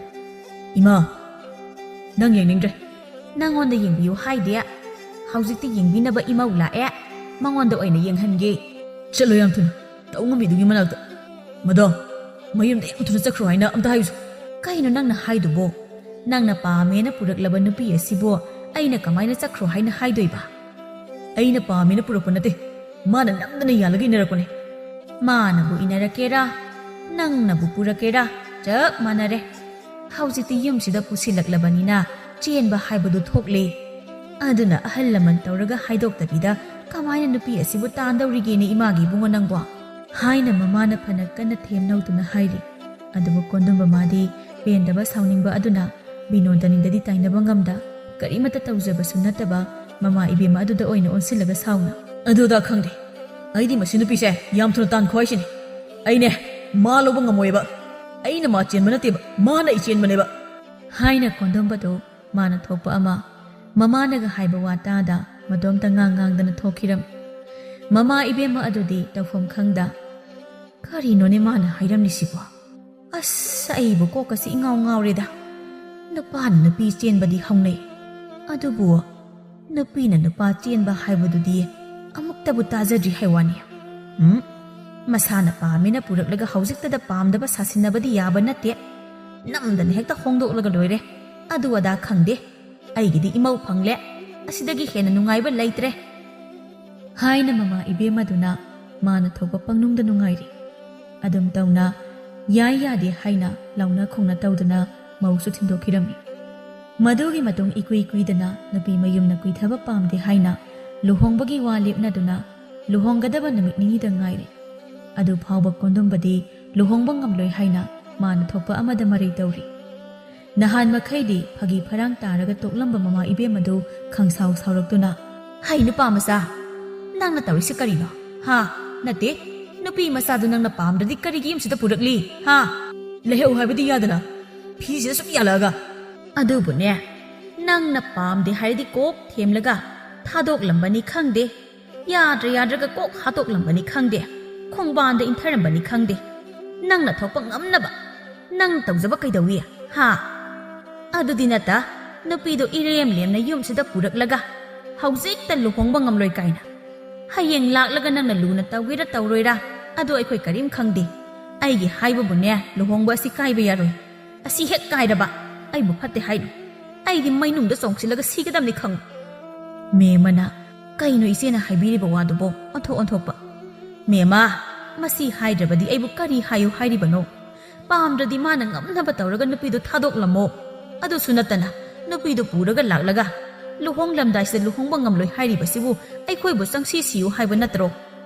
ꯏꯃꯥ ꯅꯪ ꯌꯦꯡꯅꯤꯡꯗ꯭ꯔꯦ ꯅꯪꯉꯣꯟꯗ ꯌꯦꯡꯕꯤꯌꯨ ꯍꯥꯏꯗꯦ ꯍꯧꯖꯤꯛꯇꯤ ꯌꯦꯡꯕꯤꯅꯕ ꯏꯃꯧ ꯂꯥꯛꯑꯦ ꯃꯉꯣꯟꯗ ꯑꯣꯏꯅ ꯌꯦꯡꯍꯟꯒꯦ ꯆꯠꯂꯣ ꯌꯥꯝ ꯊꯨꯅ ꯇꯧꯉꯝꯕꯤꯗꯨꯒꯤ ꯃꯅꯥꯛꯇ ꯃꯗꯣ ꯃꯌꯨꯝꯗ ꯌꯥꯝ ꯊꯨꯅ ꯆꯠꯈ꯭ꯔꯣ ꯍꯥꯏꯅ ꯑꯝꯇ ꯍꯥꯏꯌꯨꯁꯨ ꯀꯩꯅꯣ ꯅꯪꯅ ꯍꯥꯏꯗꯨꯕꯣ ꯅꯪꯅ ꯄꯥꯝꯃꯦꯅ ꯄꯨꯔꯛꯂꯕ ꯅꯨꯄꯤ ꯑꯁꯤꯕꯨ ꯑꯩꯅ ꯀꯃꯥꯏꯅ ꯆꯠꯈ꯭ꯔꯣ ꯍꯥꯏꯅ ꯍꯥꯏꯗꯣꯏꯕ ꯑꯩꯅ ꯄꯥꯝꯃꯦꯅ ꯄꯨꯔꯛꯄ ꯅꯠꯇꯦ ꯃꯥꯅ ꯅꯝꯗꯅ ꯌꯥꯜꯂꯒ ꯏꯟꯅꯔꯛꯄꯅꯦ ꯃꯥꯅꯕꯨ ꯏꯟꯅꯔꯛꯀꯦꯔꯥ ꯅꯪꯅꯕꯨ ꯄꯨꯔꯛꯀꯦꯔꯥ ꯆꯞ ꯃꯥꯟꯅꯔꯦ ꯍꯧꯖꯤꯛꯇꯤ ꯌꯨꯝꯁꯤꯗ ꯄꯨꯁꯤꯜꯂꯛꯂꯕꯅꯤꯅ ꯆꯦꯟꯕ ꯍꯥꯏꯕꯗꯨ ꯊꯣꯛꯂꯦ ꯑꯗꯨꯅ ꯑꯍꯜ ꯂꯃꯟ ꯇꯧꯔꯒ ꯍꯥꯏꯗꯣꯛꯇꯕꯤꯗ ꯀꯃꯥꯏꯅ ꯅꯨꯄꯤ ꯑꯁꯤꯕꯨ ꯇꯥꯟꯗꯧꯔꯤꯒꯦꯅꯦ ꯏꯃꯥꯒꯤ ꯏꯕꯨꯡꯉꯣ ꯅꯪꯕꯣ ꯍꯥꯏꯅ ꯃꯃꯥꯅ ꯐꯅ ꯀꯟꯅ ꯊꯦꯝꯅꯧꯗꯨꯅ ꯍꯥꯏꯔꯤ ꯑꯗꯨꯕꯨ ꯀꯣꯟꯗꯨꯝꯕ ꯃꯥꯗꯤ ꯄꯦꯟꯗꯕ ꯁꯥꯎꯅꯤꯡꯕ ꯑꯗꯨꯅ ꯕꯤꯅꯣꯗꯤꯅꯤꯗꯗꯤ ꯇꯥꯏꯅꯕ ꯉꯝꯗ ꯀꯔꯤꯃꯠꯇ ꯇꯧꯖꯕꯁꯨ ꯅꯠꯇꯕ ꯃꯃꯥ ꯏꯕꯦꯝꯃ ꯑꯗꯨꯗ ꯑꯣꯏꯅ ꯑꯣꯟꯁꯤꯜꯂꯒ ꯁꯥꯎꯅ ꯑꯗꯨꯗ ꯈꯪꯗꯦ ꯑꯩꯗꯤ ꯃꯁꯤ ꯅꯨꯄꯤꯁꯦ ꯌꯥꯝ ꯊꯨꯅ ꯇꯥꯟꯈꯣ ꯍꯥꯏꯁꯤꯅꯤ ꯑꯩꯅꯦ ꯃꯥ ꯂꯧꯕ ꯉꯝꯃꯣꯏꯕ ꯑꯩꯅ ꯃꯥ ꯆꯦꯟꯕ ꯅꯠꯇꯦꯕ ꯃꯥꯅ ꯑꯩ ꯆꯦꯟꯕꯅꯦꯕ ꯍꯥꯏꯅ ꯀꯣꯟꯗꯨꯝꯕꯗꯣ ꯃꯥꯅ ꯊꯣꯛꯄ ꯑꯃ ꯃꯃꯥꯅꯒ ꯍꯥꯏꯕ ꯋꯥ ꯇꯥꯗ ꯃꯇꯣꯝꯇ ꯉꯥꯡꯗꯅ ꯊꯣꯛꯈꯤꯔꯝꯃꯤ ꯃꯃꯥ ꯏꯕꯦꯝꯃ ꯑꯗꯨꯗꯤ ꯇꯧꯐꯝ ꯈꯪꯗ ꯀꯔꯤꯅꯣꯅꯦ ꯃꯥꯅ ꯍꯥꯏꯔꯝꯂꯤꯁꯤꯕꯣ ꯑꯁ ꯑꯩꯕꯨ ꯀꯣꯛꯀꯁꯤ ꯏꯉꯥꯎ ꯉꯥꯎꯔꯦꯗ ꯅꯨꯄꯥꯅ ꯅꯨꯄꯤ ꯆꯦꯟꯕꯗꯤ ꯍꯧꯅꯩ ꯑꯗꯨꯕꯨ ꯅꯨꯄꯤꯅ ꯅꯨꯄꯥ ꯆꯦꯟꯕ ꯍꯥꯏꯕꯗꯨꯗꯤ ꯑꯃꯨꯛꯇꯕꯨ ꯇꯥꯖꯗ꯭ꯔꯤ ꯍꯥꯏꯋꯥꯅꯤ ꯃꯁꯥꯅ ꯄꯥꯝꯃꯦꯅ ꯄꯨꯔꯛꯂꯒ ꯍꯧꯖꯤꯛꯇꯗ ꯄꯥꯝꯗꯕ ꯁꯥꯁꯤꯟꯅꯕꯗꯤ ꯌꯥꯕ ꯅꯠꯇꯦ ꯅꯝꯗꯅ ꯍꯦꯛꯇ ꯍꯣꯡꯗꯣꯛꯂꯒ ꯂꯣꯏꯔꯦ ꯑꯗꯨ ꯑꯗꯥ ꯈꯪꯗꯦ ꯑꯩꯒꯤꯗꯤ ꯏꯃꯧ ꯐꯪꯂꯦ ꯑꯁꯤꯗꯒꯤ ꯍꯦꯟꯅ ꯅꯨꯡꯉꯥꯏꯕ ꯂꯩꯇ꯭ꯔꯦ ꯍꯥꯏꯅ ꯃꯃꯥ ꯏꯕꯦꯝꯃꯗꯨꯅ ꯃꯥꯅ ꯊꯣꯛꯄ ꯄꯪꯅꯨꯡꯗ ꯅꯨꯡꯉꯥꯏꯔꯤ ꯑꯗꯨꯝ ꯇꯧꯅ ꯌꯥꯏ ꯌꯥꯗꯦ ꯍꯥꯏꯅ ꯂꯥꯎꯅ ꯈꯣꯡꯅ ꯇꯧꯗꯨꯅ ꯃꯧꯁꯨ ꯊꯤꯟꯗꯣꯛꯈꯤꯔꯝꯃꯤ ꯃꯗꯨꯒꯤ ꯃꯇꯨꯡ ꯏꯀꯨꯏ ꯀꯨꯏꯗꯅ ꯅꯨꯄꯤ ꯃꯌꯨꯝꯅ ꯀꯨꯏꯊꯕ ꯄꯥꯝꯗꯦ ꯍꯥꯏꯅ ꯂꯨꯍꯣꯡꯕꯒꯤ ꯋꯥ ꯂꯦꯞꯅꯗꯨꯅ ꯂꯨꯍꯣꯡꯒꯗꯕ ꯅꯨꯃꯤꯠ ꯅꯤꯅꯤꯗ ꯉꯥꯏꯔꯦ ꯑꯗꯨ ꯐꯥꯎꯕ ꯀꯣꯟꯗꯨꯝꯕꯗꯤ ꯂꯨꯍꯣꯡꯕ ꯉꯝꯂꯣꯏ ꯍꯥꯏꯅ ꯃꯥꯅ ꯊꯣꯛꯄ ꯑꯃꯗ ꯃꯔꯩ ꯇꯧꯔꯤ ꯅꯍꯥꯟ ꯃꯈꯩꯗꯤ ꯐꯥꯒꯤ ꯐꯔꯥꯡ ꯇꯥꯔꯒ ꯇꯣꯛꯂꯝꯕ ꯃꯃꯥ ꯏꯕꯦꯝꯃꯗꯨ ꯈꯪꯁꯥꯎ ꯁꯥꯎꯔꯛꯇꯨꯅ ꯍꯩ ꯅꯨꯄꯥ ꯃꯆꯥ ꯅꯪꯅ ꯇꯧꯔꯤꯁꯤ ꯀꯔꯤꯅꯣ ꯅꯠꯇꯦ ꯅꯨꯄꯤ ꯃꯆꯥꯗꯨ ꯅꯪꯅ ꯄꯥꯝꯗ꯭ꯔꯗꯤ ꯀꯔꯤꯒꯤ ꯌꯨꯝꯁꯤꯗ ꯄꯨꯔꯛꯂꯤ ꯂꯩꯍꯧ ꯍꯥꯏꯕꯗꯤ ꯌꯥꯗꯅ ꯐꯤꯁꯤꯗ ꯁꯨꯝ ꯌꯥꯜꯂꯛꯑꯒ ꯑꯗꯨꯕꯨꯅꯦ ꯅꯪꯅ ꯄꯥꯝꯗꯦ ꯍꯥꯏꯔꯗꯤ ꯀꯣꯛ ꯊꯦꯝꯂꯒ ꯊꯥꯗꯣꯛꯂꯝꯕꯅꯤ ꯈꯪꯗꯦ ꯌꯥꯗ꯭ꯔꯒ ꯀꯣꯛ ꯍꯥꯠꯇꯣꯛꯂꯝꯕꯅꯤ ꯈꯪꯗꯦ ꯈꯣꯡꯕꯥꯟꯗ ꯏꯟꯊꯔꯝꯕꯅꯤ ꯈꯪꯗꯦ ꯅꯪꯅ ꯊꯣꯛꯄ ꯉꯝꯅꯕ ꯅꯪ ꯇꯧꯖꯕ ꯀꯩꯗꯧꯏ ꯑꯗꯨꯗꯤ ꯅꯠꯇ ꯅꯨꯄꯤꯗꯣ ꯏꯔꯦꯝ ꯂꯦꯝꯅ ꯌꯨꯝꯁꯤꯗ ꯄꯨꯔꯛꯂꯒ ꯍꯧꯖꯤꯛꯇ ꯂꯨꯍꯣꯡꯕ ꯉꯝꯂꯣꯏ ꯀꯥꯏꯅ ꯍꯌꯦꯡ ꯂꯥꯛꯂꯒ ꯅꯪꯅ ꯂꯨꯅ ꯇꯧꯒꯦꯔꯥ ꯇꯧꯔꯣꯏꯔꯥ ꯑꯗꯣ ꯑꯩꯈꯣꯏ ꯀꯔꯤꯝ ꯈꯪꯗꯦ ꯑꯩꯒꯤ ꯍꯥꯏꯕꯕꯨꯅꯦ ꯂꯨꯍꯣꯡꯕ ꯑꯁꯤ ꯀꯥꯏꯕ ꯌꯥꯔꯣꯏ ꯑꯁꯤ ꯍꯦꯛ ꯀꯥꯏꯔꯕ ꯑꯩꯕꯨ ꯐꯠꯇꯦ ꯍꯥꯏꯅꯨ ꯑꯩꯗꯤ ꯃꯩꯅꯨꯡꯗ ꯆꯣꯡꯁꯤꯜꯂꯒ ꯁꯤꯒꯗꯕꯅꯤ ꯈꯪꯉꯨ ꯃꯦꯃꯅ ꯀꯩꯅꯣ ꯏꯆꯦꯅ ꯍꯥꯏꯕꯤꯔꯤꯕ ꯋꯥꯗꯨꯕꯣ ꯑꯣꯟꯊꯣꯛꯄ ꯃꯦꯃꯥ ꯃꯁꯤ ꯍꯥꯏꯗ꯭ꯔꯕꯗꯤ ꯑꯩꯕꯨ ꯀꯔꯤ ꯍꯥꯏꯌꯨ ꯍꯥꯏꯔꯤꯕꯅꯣ ꯄꯥꯝꯗ꯭ꯔꯗꯤ ꯃꯥꯅ ꯉꯝꯅꯕ ꯇꯧꯔꯒ ꯅꯨꯄꯤꯗꯣ ꯊꯥꯗꯣꯛꯂꯝꯃꯣ ꯑꯗꯨꯁꯨ ꯅꯠꯇꯅ ꯅꯨꯄꯤꯗꯣ ꯄꯨꯔꯒ ꯂꯥꯛꯂꯒ ꯂꯨꯍꯣꯡꯂꯝꯗꯥꯏꯁꯤꯗ ꯂꯨꯍꯣꯡꯕ ꯉꯝꯂꯣꯏ ꯍꯥꯏꯔꯤꯕꯁꯤꯕꯨ ꯑꯩꯈꯣꯏꯕꯨ ꯆꯪꯁꯤ ꯁꯤꯌꯨ ꯍꯥꯏꯕ ꯅꯠꯇ꯭ꯔꯣ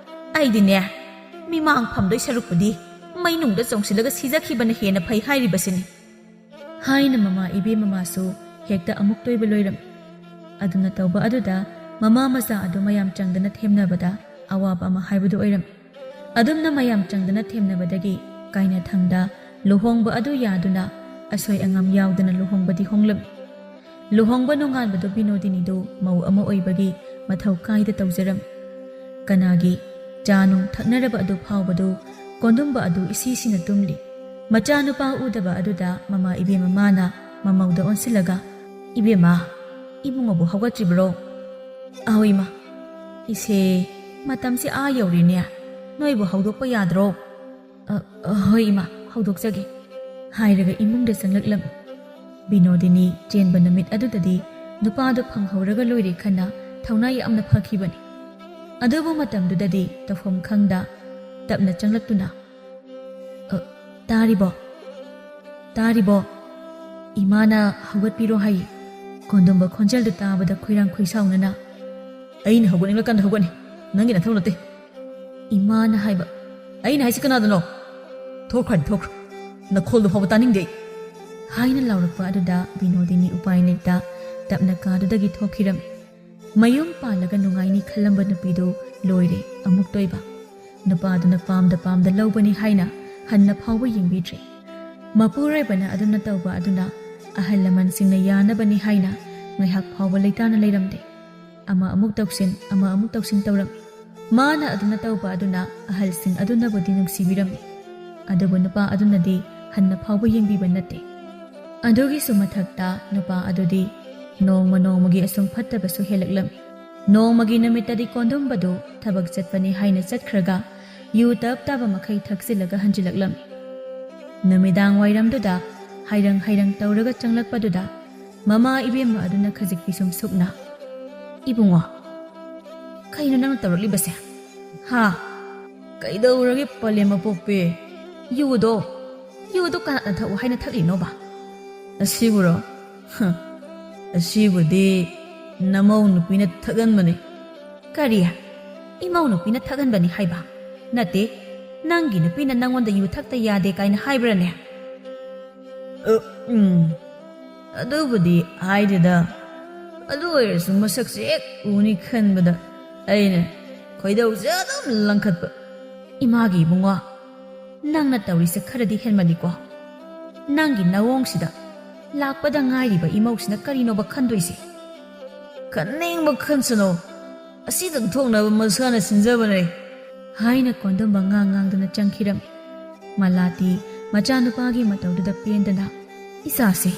ꯑꯩꯗꯤꯅꯦ ꯃꯤꯃꯥꯡ ꯐꯝꯗꯣꯏ ꯁꯔꯨꯛꯄꯨꯗꯤ ꯃꯩꯅꯨꯡꯗ ꯆꯣꯡꯁꯤꯜꯂꯒ ꯁꯤꯖꯈꯤꯕꯅ ꯍꯦꯟꯅ ꯐꯩ ꯍꯥꯏꯔꯤꯕꯁꯤꯅꯤ ꯍꯥꯏꯅ ꯃꯃꯥ ꯏꯕꯦꯝꯃꯁꯨ ꯍꯦꯛꯇ ꯑꯃꯨꯛ ꯇꯣꯏꯕ ꯂꯣꯏꯔꯝꯃꯤ ꯑꯗꯨꯅ ꯇꯧꯕ ꯑꯗꯨꯗ ꯃꯃꯥ ꯃꯆꯥ ꯑꯗꯨ ꯃꯌꯥꯝ ꯆꯪꯗꯅ ꯊꯦꯝꯅꯕꯗ ꯑꯋꯥꯕ ꯑꯃ ꯍꯥꯏꯕꯗꯨ ꯑꯣꯏꯔꯝꯃꯤ ꯑꯗꯨꯝꯅ ꯃꯌꯥꯝ ꯆꯪꯗꯅ ꯊꯦꯝꯅꯕꯗꯒꯤ ꯀꯥꯏꯅꯊꯪꯗ ꯂꯨꯍꯣꯡꯕ ꯑꯗꯨ ꯌꯥꯗꯨꯅ ꯑꯁꯣꯏ ꯑꯉꯥꯝ ꯌꯥꯎꯗꯅ ꯂꯨꯍꯣꯡꯕꯗꯤ ꯍꯣꯡꯂꯝꯃꯤ ꯂꯨꯍꯣꯡꯕ ꯅꯣꯡꯉꯥꯟꯕꯗꯨ ꯕꯤꯅꯣꯗꯤꯅꯤꯗꯨ ꯃꯧ ꯑꯃ ꯑꯣꯏꯕꯒꯤ ꯃꯊꯧ ꯀꯥꯏꯗ ꯇꯧꯖꯔꯝꯃꯤ ꯀꯅꯥꯒꯤ ꯆꯥ ꯅꯨꯡ ꯊꯛꯅꯔꯕ ꯑꯗꯨ ꯐꯥꯎꯕꯗꯨ ꯀꯣꯟꯗꯨꯝꯕ ꯑꯗꯨ ꯏꯁꯤꯁꯤꯅ ꯇꯨꯝꯂꯤ ꯃꯆꯥꯅꯨꯄꯥ ꯎꯗꯕ ꯑꯗꯨꯗ ꯃꯃꯥ ꯏꯕꯦꯝꯃ ꯃꯥꯅ ꯃꯃꯧꯗ ꯑꯣꯟꯁꯤꯜꯂꯒ ꯏꯕꯦꯝꯃ ꯏꯕꯨꯡꯉꯣꯕꯨ ꯍꯧꯒꯠꯇ꯭ꯔꯤꯕ꯭ꯔꯣ ꯑꯍꯣ ꯏꯃꯥ ꯏꯁꯦ ꯃꯇꯝꯁꯤ ꯌꯧꯔꯤꯅꯦ ꯅꯣꯏꯕꯨ ꯍꯧꯗꯣꯛꯄ ꯌꯥꯗ꯭ꯔꯣ ꯍꯣꯏ ꯏꯃꯥ ꯍꯧꯗꯣꯛꯆꯒꯦ ꯍꯥꯏꯔꯒ ꯏꯃꯨꯡꯗ ꯆꯪꯂꯛꯂꯝꯃꯤ ꯕꯤꯅꯣꯗꯤꯅꯤ ꯆꯦꯟꯕ ꯅꯨꯃꯤꯠ ꯑꯗꯨꯗꯗꯤ ꯅꯨꯄꯥꯗꯨ ꯐꯪꯍꯧꯔꯒ ꯂꯣꯏꯔꯦ ꯈꯟꯅ ꯊꯧꯅꯥ ꯌꯥꯝꯅ ꯐꯈꯤꯕꯅꯤ ꯑꯗꯨꯕꯨ ꯃꯇꯝꯗꯨꯗꯗꯤ ꯇꯧꯐꯝ ꯈꯪꯗ ꯇꯞꯅ ꯆꯪꯂꯛꯇꯨꯅ ꯇꯥꯔꯤꯕꯣ ꯏꯃꯥꯅ ꯍꯧꯒꯠꯄꯤꯔꯣ ꯍꯥꯏꯌꯦ ꯀꯣꯟꯗꯨꯝꯕ ꯈꯣꯟꯖꯦꯜꯗꯨ ꯇꯥꯕꯗ ꯈꯣꯏꯔꯥꯡ ꯈꯣꯏꯁꯥꯎꯅꯅ ꯑꯩꯅ ꯍꯧꯒꯠꯅꯤꯡꯂꯀꯥꯟꯗ ꯍꯧꯒꯠꯅꯤ ꯅꯪꯒꯤ ꯅꯊꯧ ꯅꯠꯇꯦ ꯏꯃꯥꯅ ꯍꯥꯏꯕ ꯑꯩꯅ ꯍꯥꯏꯁꯤ ꯀꯅꯥꯗꯅꯣ ꯊꯣꯛꯈ꯭ꯔꯣ ꯅꯈꯣꯜꯗꯨ ꯐꯥꯎꯕ ꯇꯥꯅꯤꯡꯗꯦ ꯍꯥꯏꯅ ꯂꯥꯎꯔꯛꯄ ꯑꯗꯨꯗ ꯕꯤꯅꯣꯗꯤꯅꯤ ꯎꯄꯥꯏ ꯂꯩꯇ ꯇꯞꯅ ꯀꯥꯗꯨꯗꯒꯤ ꯊꯣꯛꯈꯤꯔꯝꯃꯤ ꯃꯌꯨꯝ ꯄꯥꯜꯂꯒ ꯅꯨꯡꯉꯥꯏꯅꯤ ꯈꯜꯂꯝꯕ ꯅꯨꯄꯤꯗꯨ ꯂꯣꯏꯔꯦ ꯑꯃꯨꯛ ꯇꯣꯏꯕ ꯅꯨꯄꯥꯗꯨꯅ ꯄꯥꯝꯗ ꯂꯧꯕꯅꯤ ꯍꯥꯏꯅ ꯍꯟꯅ ꯐꯥꯎꯕ ꯌꯦꯡꯕꯤꯗ꯭ꯔꯦ ꯃꯄꯨꯔꯣꯏꯕꯅ ꯑꯗꯨꯝꯅ ꯇꯧꯕ ꯑꯗꯨꯅ ꯑꯍꯜ ꯂꯃꯟꯁꯤꯡꯅ ꯌꯥꯅꯕꯅꯤ ꯍꯥꯏꯅ ꯉꯥꯏꯍꯥꯛ ꯐꯥꯎꯕ ꯂꯩꯇꯥꯅ ꯂꯩꯔꯝꯗꯦ ꯑꯃ ꯑꯃꯨꯛ ꯇꯧꯁꯤꯟ ꯇꯧꯔꯝꯃꯤ ꯃꯥꯅ ꯑꯗꯨꯅ ꯇꯧꯕ ꯑꯗꯨꯅ ꯑꯍꯜꯁꯤꯡ ꯑꯗꯨꯅꯕꯨꯗꯤ ꯅꯨꯡꯁꯤꯕꯤꯔꯝꯃꯤ ꯑꯗꯨꯕꯨ ꯅꯨꯄꯥ ꯑꯗꯨꯅꯗꯤ ꯍꯟꯅ ꯐꯥꯎꯕ ꯌꯦꯡꯕꯤꯕ ꯅꯠꯇꯦ ꯑꯗꯨꯒꯤꯁꯨ ꯃꯊꯛꯇ ꯅꯨꯄꯥ ꯑꯗꯨꯗꯤ ꯅꯣꯡꯃꯒꯤ ꯑꯁꯨꯝ ꯐꯠꯇꯕꯁꯨ ꯍꯦꯜꯂꯛꯂꯝꯃꯤ ꯅꯣꯡꯃꯒꯤ ꯅꯨꯃꯤꯠꯇꯗꯤ ꯀꯣꯟꯗꯨꯝꯕꯗꯨ ꯊꯕꯛ ꯆꯠꯄꯅꯤ ꯍꯥꯏꯅ ꯆꯠꯈ꯭ꯔꯒ ꯌꯨ ꯇꯞ ꯇꯥꯕ ꯃꯈꯩ ꯊꯛꯆꯤꯜꯂꯒ ꯍꯟꯖꯤꯜꯂꯛꯂꯝꯃꯤ ꯅꯨꯃꯤꯗꯥꯡ ꯋꯥꯏꯔꯝꯗꯨꯗ ꯍꯩꯔꯪ ꯇꯧꯔꯒ ꯆꯪꯂꯛꯄꯗꯨꯗ ꯃꯃꯥ ꯏꯕꯦꯝꯃ ꯑꯗꯨꯅ ꯈꯖꯤꯛ ꯄꯤꯁꯨꯝ ꯁꯨꯞꯅ ꯏꯕꯨꯡꯉꯣ ꯀꯩꯅꯣ ꯅꯪꯅ ꯇꯧꯔꯛꯂꯤꯕꯁꯦ ꯀꯩꯗꯧꯔꯒꯦ ꯄꯂꯦꯝ ꯃꯄꯣꯛꯄꯤ ꯌꯨꯗꯣ ꯀꯅꯥꯅ ꯊꯛꯎ ꯍꯥꯏꯅ ꯊꯛꯂꯤꯅꯣꯕ ꯑꯁꯤꯕꯨꯔꯣ ꯑꯁꯤꯕꯨꯗꯤ ꯅꯃꯧ ꯅꯨꯄꯤꯅ ꯊꯛꯍꯟꯕꯅꯤ ꯀꯔꯤ ꯏꯃꯧ ꯅꯨꯄꯤꯅ ꯊꯛꯍꯟꯕꯅꯤ ꯍꯥꯏꯕ ꯅꯠꯇꯦ ꯅꯪꯒꯤ ꯅꯨꯄꯤꯅ ꯅꯪꯉꯣꯟꯗ ꯌꯨ ꯊꯛꯇ ꯌꯥꯗꯦ ꯀꯥꯏꯅ ꯍꯥꯏꯕ꯭ꯔꯅꯦ ꯑꯗꯨꯕꯨꯗꯤ ꯍꯥꯏꯗꯦꯗ ꯑꯗꯨ ꯑꯣꯏꯔꯁꯨ ꯃꯁꯛꯁꯦ ꯍꯦꯛ ꯎꯅꯤ ꯈꯟꯕꯗ ꯑꯩꯅ ꯈꯣꯏꯗꯧꯁꯦ ꯑꯗꯨꯝ ꯂꯪꯈꯠꯄ ꯏꯃꯥꯒꯤ ꯏꯕꯨꯡꯉꯣ ꯅꯪꯅ ꯇꯧꯔꯤꯁꯦ ꯈꯔꯗꯤ ꯍꯦꯟꯃꯜꯂꯤꯀꯣ ꯅꯪꯒꯤ ꯅꯋꯣꯡꯁꯤꯗ ꯂꯥꯛꯄꯗ ꯉꯥꯏꯔꯤꯕ ꯏꯃꯧꯁꯤꯅ ꯀꯔꯤꯅꯣꯕ ꯈꯟꯗꯣꯏꯁꯦ ꯈꯟꯅꯤꯡꯕ ꯈꯟꯁꯅꯣ ꯑꯁꯤꯗꯪ ꯊꯣꯛꯅꯕ ꯃꯁꯥꯅ ꯁꯤꯟꯖꯕꯅꯦ ꯍꯥꯏꯅ ꯀꯣꯟꯗꯨꯝꯕ ꯉꯥꯡꯗꯨꯅ ꯆꯪꯈꯤꯔꯝꯃꯤ ꯃꯂꯥꯇꯤ ꯃꯆꯥꯅꯨꯄꯥꯒꯤ ꯃꯇꯧꯗꯨꯗ ꯄꯦꯟꯗꯅ ꯏꯆꯥꯁꯦ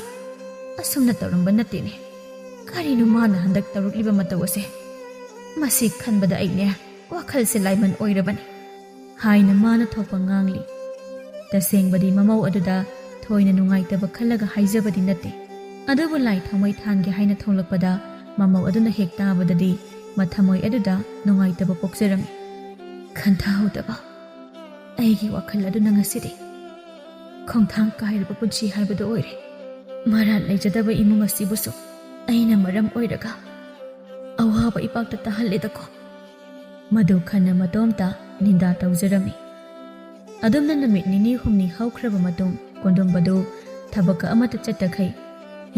ꯑꯁꯨꯝꯅ ꯇꯧꯔꯝꯕ ꯅꯠꯇꯦꯅꯦ ꯀꯔꯤꯅꯣ ꯃꯥꯅ ꯍꯟꯗꯛ ꯇꯧꯔꯛꯂꯤꯕ ꯃꯇꯧ ꯑꯁꯦ ꯃꯁꯤ ꯈꯟꯕꯗ ꯑꯩꯅꯦ ꯋꯥꯈꯜꯁꯦ ꯂꯥꯏꯃꯟ ꯑꯣꯏꯔꯕꯅꯤ ꯍꯥꯏꯅ ꯃꯥꯅ ꯊꯣꯛꯄ ꯉꯥꯡꯂꯤ ꯇꯁꯦꯡꯕꯗꯤ ꯃꯃꯧ ꯑꯗꯨꯗ ꯊꯣꯏꯅ ꯅꯨꯡꯉꯥꯏꯇꯕ ꯈꯜꯂꯒ ꯍꯥꯏꯖꯕꯗꯤ ꯅꯠꯇꯦ ꯑꯗꯨꯕꯨ ꯂꯥꯏ ꯊꯥꯎꯃꯩ ꯊꯥꯟꯒꯦ ꯍꯥꯏꯅ ꯊꯣꯛꯂꯛꯄꯗ ꯃꯃꯧ ꯑꯗꯨꯅ ꯍꯦꯛ ꯇꯥꯕꯗꯗꯤ ꯃꯊꯃꯣꯏ ꯑꯗꯨꯗ ꯅꯨꯡꯉꯥꯏꯇꯕ ꯄꯣꯛꯆꯔꯝꯃꯤ ꯈꯟꯊꯍꯧꯗꯕ ꯑꯩꯒꯤ ꯋꯥꯈꯜ ꯑꯗꯨꯅ ꯉꯁꯤꯗꯤ ꯈꯣꯡꯊꯥꯡ ꯀꯥꯏꯔꯕ ꯄꯨꯟꯁꯤ ꯍꯥꯏꯕꯗꯨ ꯑꯣꯏꯔꯦ ꯃꯔꯥꯜ ꯂꯩꯖꯗꯕ ꯏꯃꯨꯡ ꯑꯁꯤꯕꯨꯁꯨ ꯑꯩꯅ ꯃꯔꯝ ꯑꯣꯏꯔꯒ ꯑꯋꯥꯕ ꯏꯄꯥꯛꯇ ꯇꯥꯍꯜꯂꯦꯗꯀꯣ ꯃꯗꯨ ꯈꯟꯅ ꯃꯇꯣꯝꯇ ꯅꯤꯟꯗꯥ ꯇꯧꯖꯔꯝꯃꯤ ꯑꯗꯨꯝꯅ ꯅꯨꯃꯤꯠ ꯅꯤꯅꯤ ꯍꯨꯝꯅꯤ ꯍꯧꯈ꯭ꯔꯕ ꯃꯇꯨꯡ ꯀꯣꯟꯗꯨꯝꯕꯗꯨ ꯊꯕꯛ ꯑꯃꯠꯇ ꯆꯠꯇꯈꯩ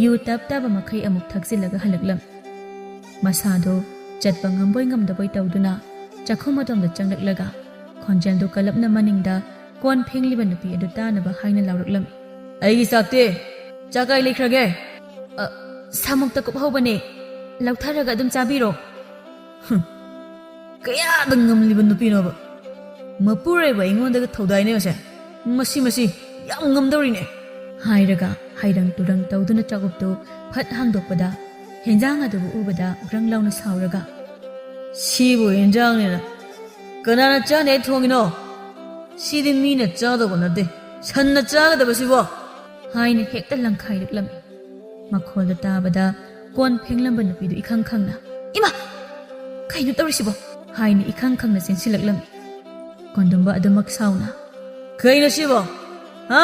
ꯌꯨ ꯇꯞ ꯇꯥꯕ ꯃꯈꯩ ꯑꯃꯨꯛ ꯊꯛꯆꯤꯜꯂꯒ ꯍꯜꯂꯛꯂꯝꯃꯤ ꯃꯁꯥꯗꯨ ꯆꯠꯄ ꯉꯝꯕꯣꯏ ꯉꯝꯗꯕꯣꯏ ꯇꯧꯗꯨꯅ ꯆꯥꯛꯈꯨꯝ ꯑꯗꯣꯝꯗ ꯆꯪꯂꯛꯂꯒ ꯈꯣꯟꯖꯦꯜꯗꯨ ꯀꯜꯂꯞꯅ ꯃꯅꯤꯡꯗ ꯀꯣꯟ ꯐꯦꯡꯂꯤꯕ ꯅꯨꯄꯤ ꯑꯗꯨ ꯇꯥꯅꯕ ꯍꯥꯏꯅ ꯂꯥꯎꯔꯛꯂꯝꯃꯤ ꯑꯩꯒꯤ ꯆꯥꯛꯇꯤ ꯆꯥꯛ ꯀꯥꯏ ꯂꯩꯈ꯭ꯔꯒꯦ ꯁꯥꯃꯨꯛꯇ ꯀꯨꯞꯍꯧꯕꯅꯦ ꯂꯧꯊꯔꯒ ꯑꯗꯨꯝ ꯆꯥꯕꯤꯔꯣ ꯀꯌꯥꯗ ꯉꯝꯂꯤꯕ ꯅꯨꯄꯤꯅꯣꯕ ꯃꯄꯨꯔꯣꯏꯕ ꯑꯩꯉꯣꯟꯗꯒ ꯊꯧꯗꯥꯏꯅꯦꯕꯁꯦ ꯃꯁꯤ ꯌꯥꯝ ꯉꯝꯗꯧꯔꯤꯅꯦ ꯍꯥꯏꯔꯒ ꯍꯩꯔꯪ ꯇꯨꯔꯪ ꯇꯧꯗꯨꯅ ꯆꯥꯛꯎꯞꯇꯨ ꯐꯠ ꯍꯥꯡꯗꯣꯛꯄꯗ ꯍꯦꯟꯖꯥꯡ ꯑꯗꯨꯕꯨ ꯎꯕꯗ ꯒ꯭ꯔꯪ ꯂꯥꯎꯅ ꯁꯥꯎꯔꯒ ꯁꯤꯕꯨ ꯍꯦꯟꯖꯥꯡꯅꯦꯅ ꯀꯅꯥꯅ ꯆꯥꯅꯦ ꯊꯣꯡꯉꯤꯅꯣ? ꯁꯤꯗꯤ ꯃꯤꯅ ꯆꯥꯗꯧꯕ ꯅꯠꯇꯦ, ꯁꯟꯅ ꯆꯥꯒꯗꯕꯁꯤꯕꯣ! ꯍꯥꯏꯅ ꯍꯦꯛꯇ ꯂꯪꯈꯥꯏꯔꯛꯂꯝꯃꯤ꯫ ꯃꯈꯣꯜꯗꯨ ꯇꯥꯕꯗ ꯀꯣꯟ ꯐꯦꯡꯂꯝꯕ ꯅꯨꯄꯤꯗꯨ ꯏꯈꯪ ꯈꯪꯅ "ꯏꯃꯥ! ꯀꯩꯅꯣ ꯇꯧꯔꯤꯁꯤꯕꯣ?" ꯍꯥꯏꯅ ꯏꯈꯪ ꯈꯪꯅ ꯆꯦꯟꯁꯤꯜꯂꯛꯂꯝꯃꯤ꯫ ꯀꯣꯟꯗꯨꯝꯕ ꯑꯗꯨꯃꯛ ꯁꯥꯎꯅ ꯀꯩꯅꯣ ꯁꯤꯕꯣ? ꯍꯥ?